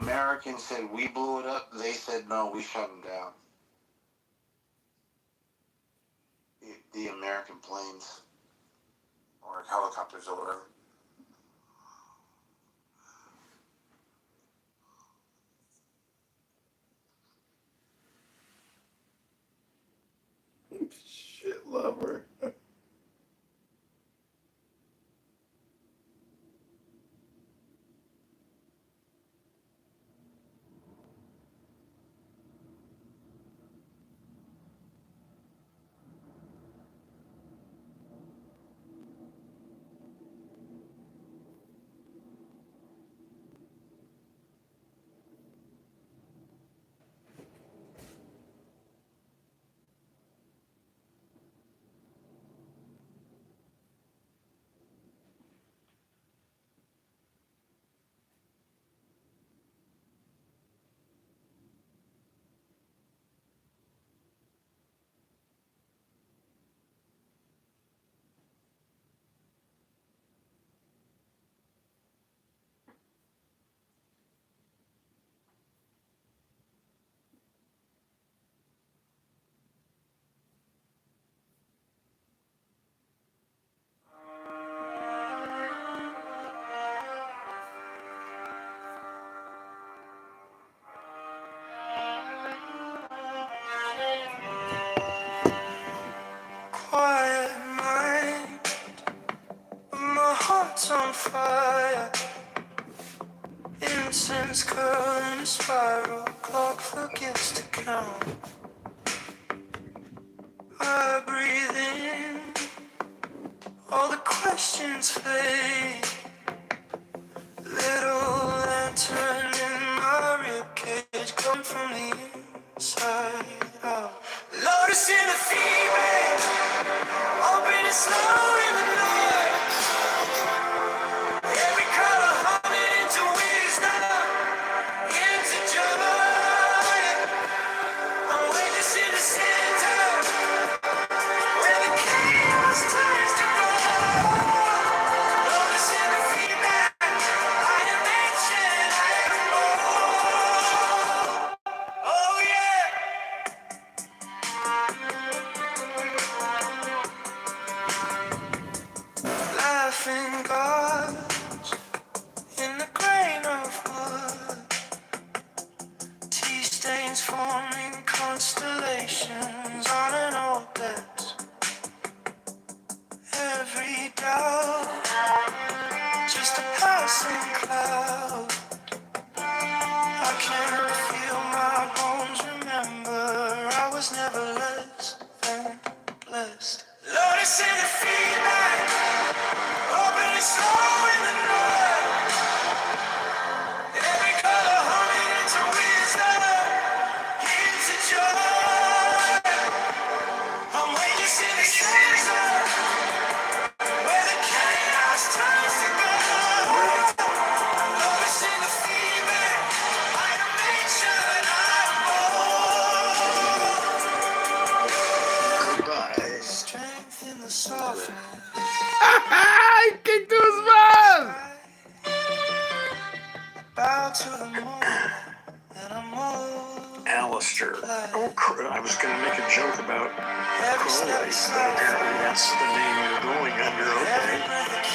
Americans said we blew it up. They said no, we shut them down. The American planes or helicopters or whatever. Shit lover. Quiet mind, my heart's on fire. Incense curl in a spiral, clock forgets to count. I breathe in, all the questions fade. Little lantern in my ribcage, come from the inside out. Lotus in the fever, open and slow in the night. Every color humming into wisdom, into joy. I'm witnessing the center, where the chaos turns to gold. Lotus in the fever, I am ancient, I am old. Oh yeah. forming constellations on an orbit. Every doubt, just a passing cloud. I can feel my bones remember I was never less than blessed. Noticing the feedback, opening slow in the night. Every color humming into wisdom, into joy. I'm witnessing the season where the chaos turns to gold. Noticing the feedback, light of nature that I Goodbye. strength in the softness. He kicked to his mom! Bow to the moment and I'm old. Alistair. Oh, I was going to make a joke about Crowley, but apparently that's the name you're going under. Okay.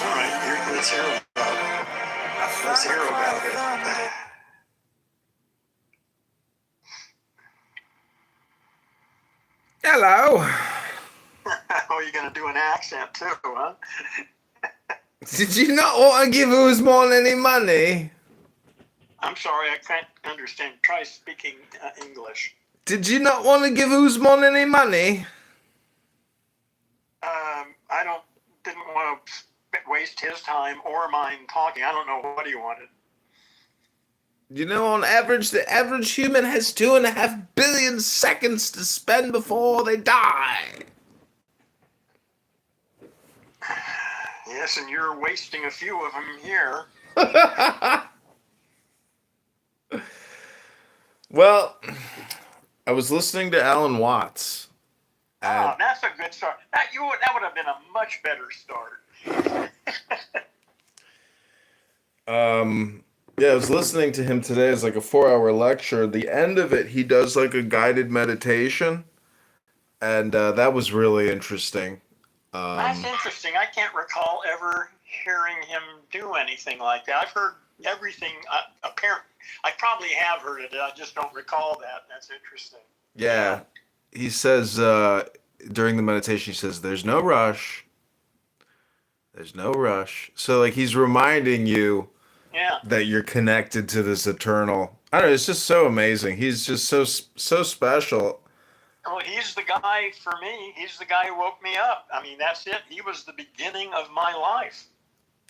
All right, let's hear about it. Let's hear about it. Hello. Oh, you're going to do an accent too, huh? Did you not want to give Usman any money? I'm sorry, I can't understand. Try speaking English. Did you not want to give Usman any money? I didn't want to waste his time or mine talking. I don't know what he wanted. You know, on average, the average human has 2.5 billion seconds to spend before they die. Yes, and you're wasting a few of them here. Well, I was listening to Alan Watts. Oh, that's a good start. That would have been a much better start. Yeah, I was listening to him today. It's like a 4-hour lecture. At the end of it, he does like a guided meditation, and that was really interesting. That's interesting. I can't recall ever hearing him do anything like that. I've heard everything. I probably have heard it. I just don't recall that. That's interesting. Yeah, he says during the meditation, he says, "There's no rush. There's no rush." So like he's reminding you that you're connected to this eternal. I don't know. It's just so amazing. He's just so special. Well, he's the guy for me. He's the guy who woke me up. I mean, that's it. He was the beginning of my life.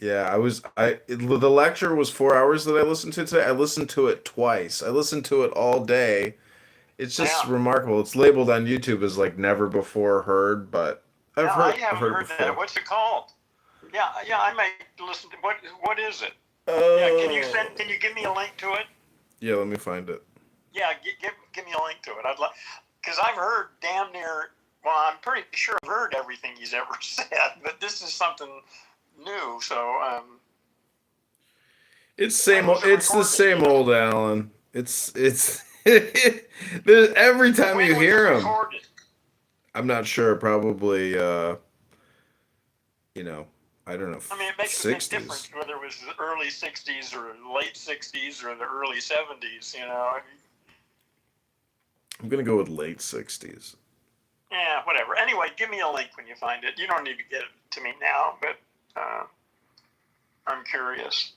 Yeah, the lecture was 4 hours that I listened to today. I listened to it twice. I listened to it all day. It's just remarkable. It's labeled on YouTube as like never before heard, but I've heard it before. That. What's it called? Yeah, I might listen to what is it? Can you give me a link to it? Yeah, let me find it. Yeah, give me a link to it. I'd like, because I've heard damn near. Well, I'm pretty sure I've heard everything he's ever said, but this is something new. So it's the same old Alan. It's every time you hear him. I'm not sure. Probably I don't know. I mean, it makes a big difference whether it was the early '60s or late '60s or the early '70s. I'm gonna go with late '60s. Yeah, whatever. Anyway, give me a link when you find it. You don't need to get it to me now, but I'm curious.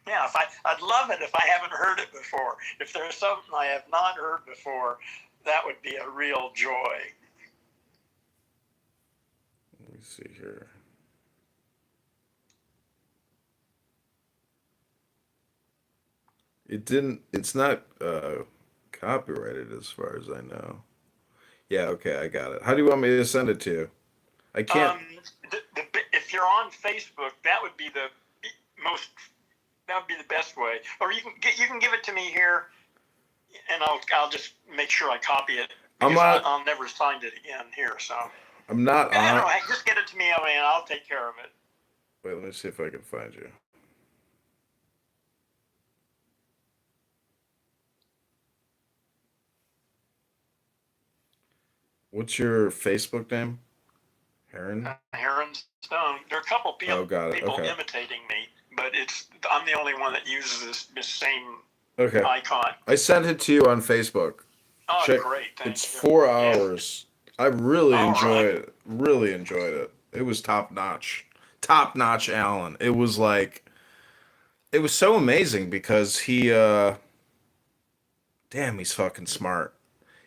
Yeah, I'd love it if I haven't heard it before. If there's something I have not heard before, that would be a real joy. Let me see here. It's not copyrighted as far as I know. Yeah, okay, I got it. How do you want me to send it to you? I can't. If you're on Facebook, that would be the best way. Or you can give it to me here, and I'll just make sure I copy it. I'll never find it again here. So I'm not on. No, just get it to me, and I'll take care of it. Wait, let me see if I can find you. What's your Facebook name? Heron? Heron Stone. There are a couple people, got it. people Okay. imitating me, but I'm the only one that uses this same Okay. icon. I sent it to you on Facebook. Oh, Check. great! Thank It's you. 4 Yeah. hours. I really All enjoyed right. it. Really enjoyed it. It was top notch. Top notch, Alan. It was like it was so amazing because damn, he's fucking smart.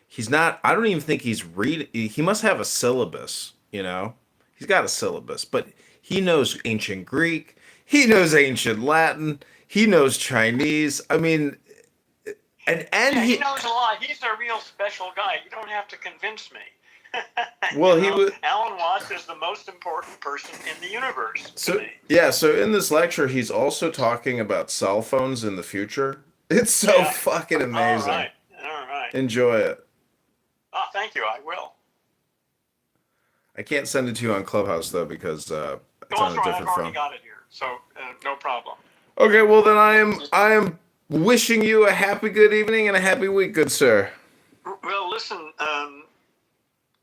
He's not, I don't even think he's read, he must have a syllabus, you know? He's got a syllabus, but he knows ancient Greek, he knows ancient Latin, he knows Chinese. I mean, and Yeah, he he knows a lot. He's a real special guy. You don't have to convince me. well, he was Alan Watts is the most important person in the universe to so me. yeah, so in this lecture he's also talking about cell phones in the future. It's so fucking amazing. All right. Enjoy it. Oh, thank you. I will. I can't send it to you on Clubhouse though because it's No, on a that's right. I've different already phone. got it here, so no problem. Okay, well then I am wishing you a happy good evening and a happy week, good sir. Well, listen,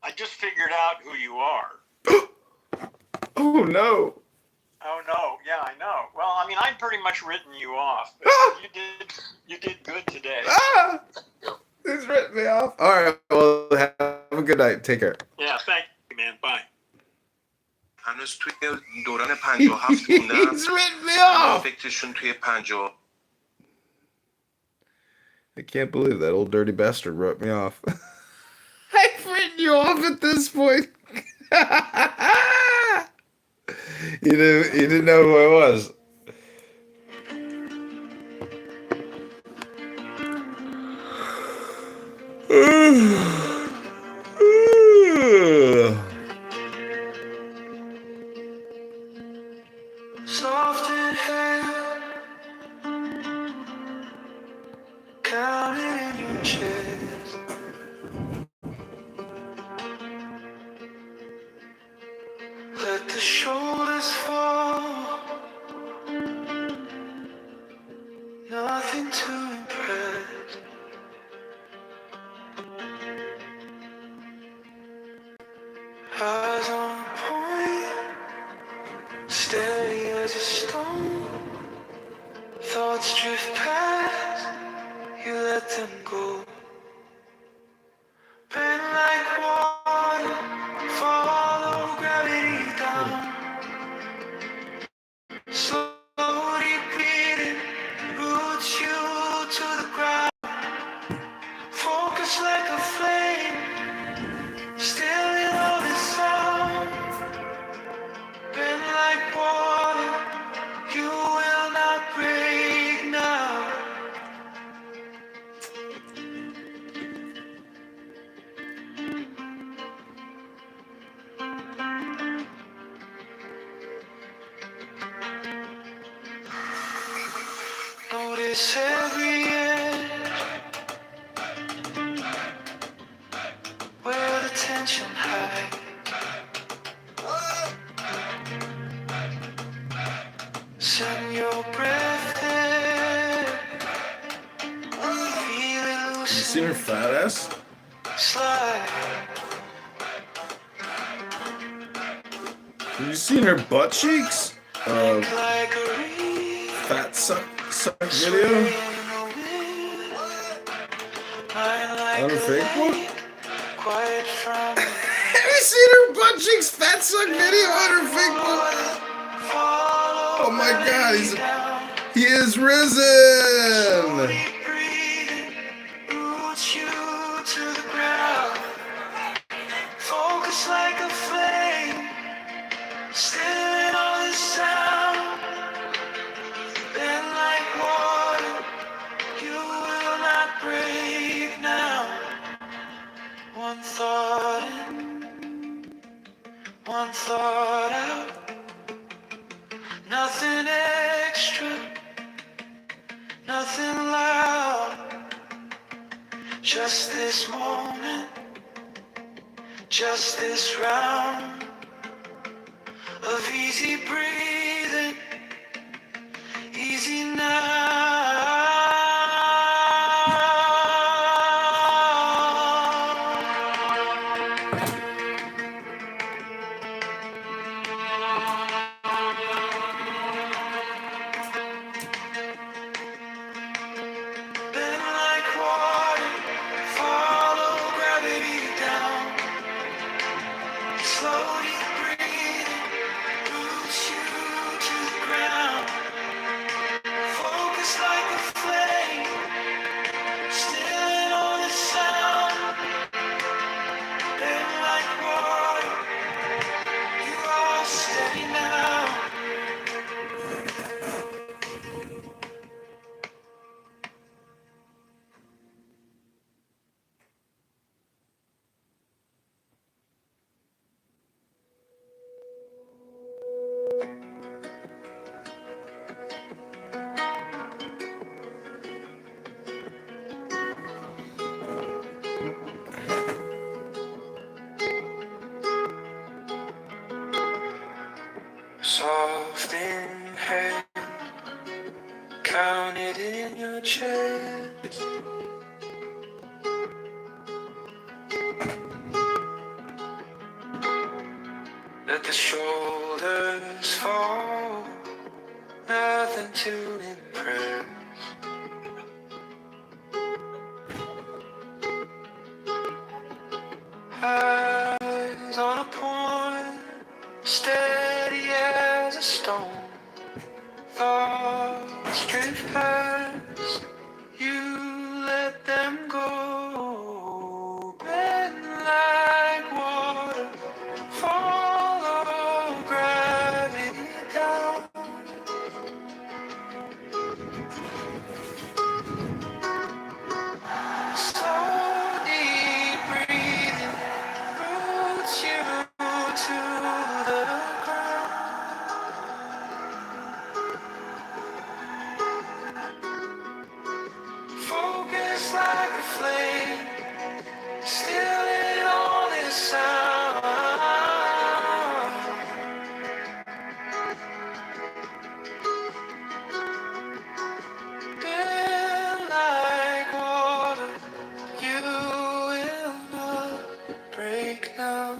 I just figured out who you are. Oh no. Oh no, yeah, I know. Well, I mean, I'd pretty much written you off. But you did good today. He's written me off. All right, well have a good night. Take care. Yeah, thank you, man. Bye. هنوز توی دوران 57 موندم. He's written me off. فکرشون توی 50. I can't believe that old dirty bastard wrote me off. I've written you off at this point. You didn't know who I was. Soft in hand, counting in your chest. Let the shoulders fall, nothing to impress. Eyes on point, steady as a stone. Thoughts drift past, you let them go. Bend like water, follow gravity down. Slowly beating, roots you to the ground. Focus like a flame, still in all the sound. Bend like water, you will not break now. Notice every edge where the tension hides. Send your breath there, feel it You see her fat ass? slide. Have you seen her butt cheeks? Like a reed, Fat suck video on her Facebook. quiet from Have you seen her butt cheeks fat suck video on her Facebook? Oh my God, he is risen. roots you to the ground. Focus like a flame, still in all the sound. Bend like water, you will not break now. One thought in, one thought out. Nothing extra, nothing loud. Just this moment, just this round of easy breathing, easy now. soft in hand, count it in your chest. Let the shoulders fall, nothing to impress. Eyes on a point, steady as a stone. Thoughts drift past, you let them go. Bend like water, follow gravity down. Slow, deep breathing roots you to the ground. Focus like a flame, still in all this sound. Bend like water, you will not break now.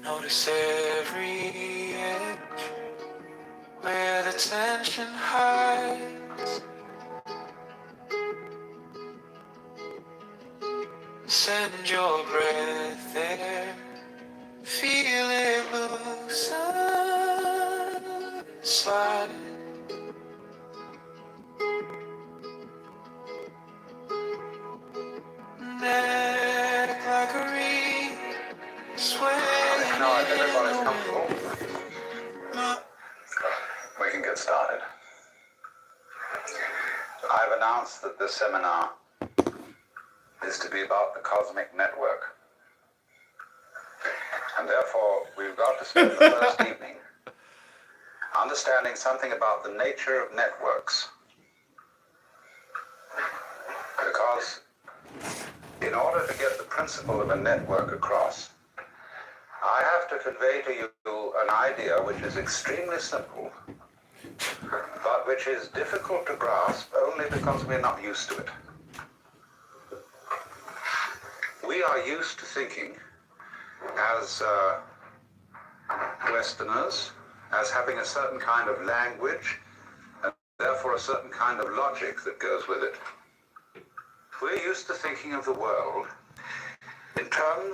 Notice every edge where the tension hides. Send your breath there, feel it loosen, slide. Neck like a reed, swaying. Now, if everybody's comfortable, we can get started. I've announced that this seminar is to be about the cosmic network. And therefore, we've got to spend the first evening understanding something about the nature of networks. Because in order to get the principle of a network across, I have to convey to you an idea which is extremely simple, but which is difficult to grasp only because we're not used to it. We are used to thinking as Westerners, as having a certain kind of language, and therefore a certain kind of logic that goes with it. We're used to thinking of the world in terms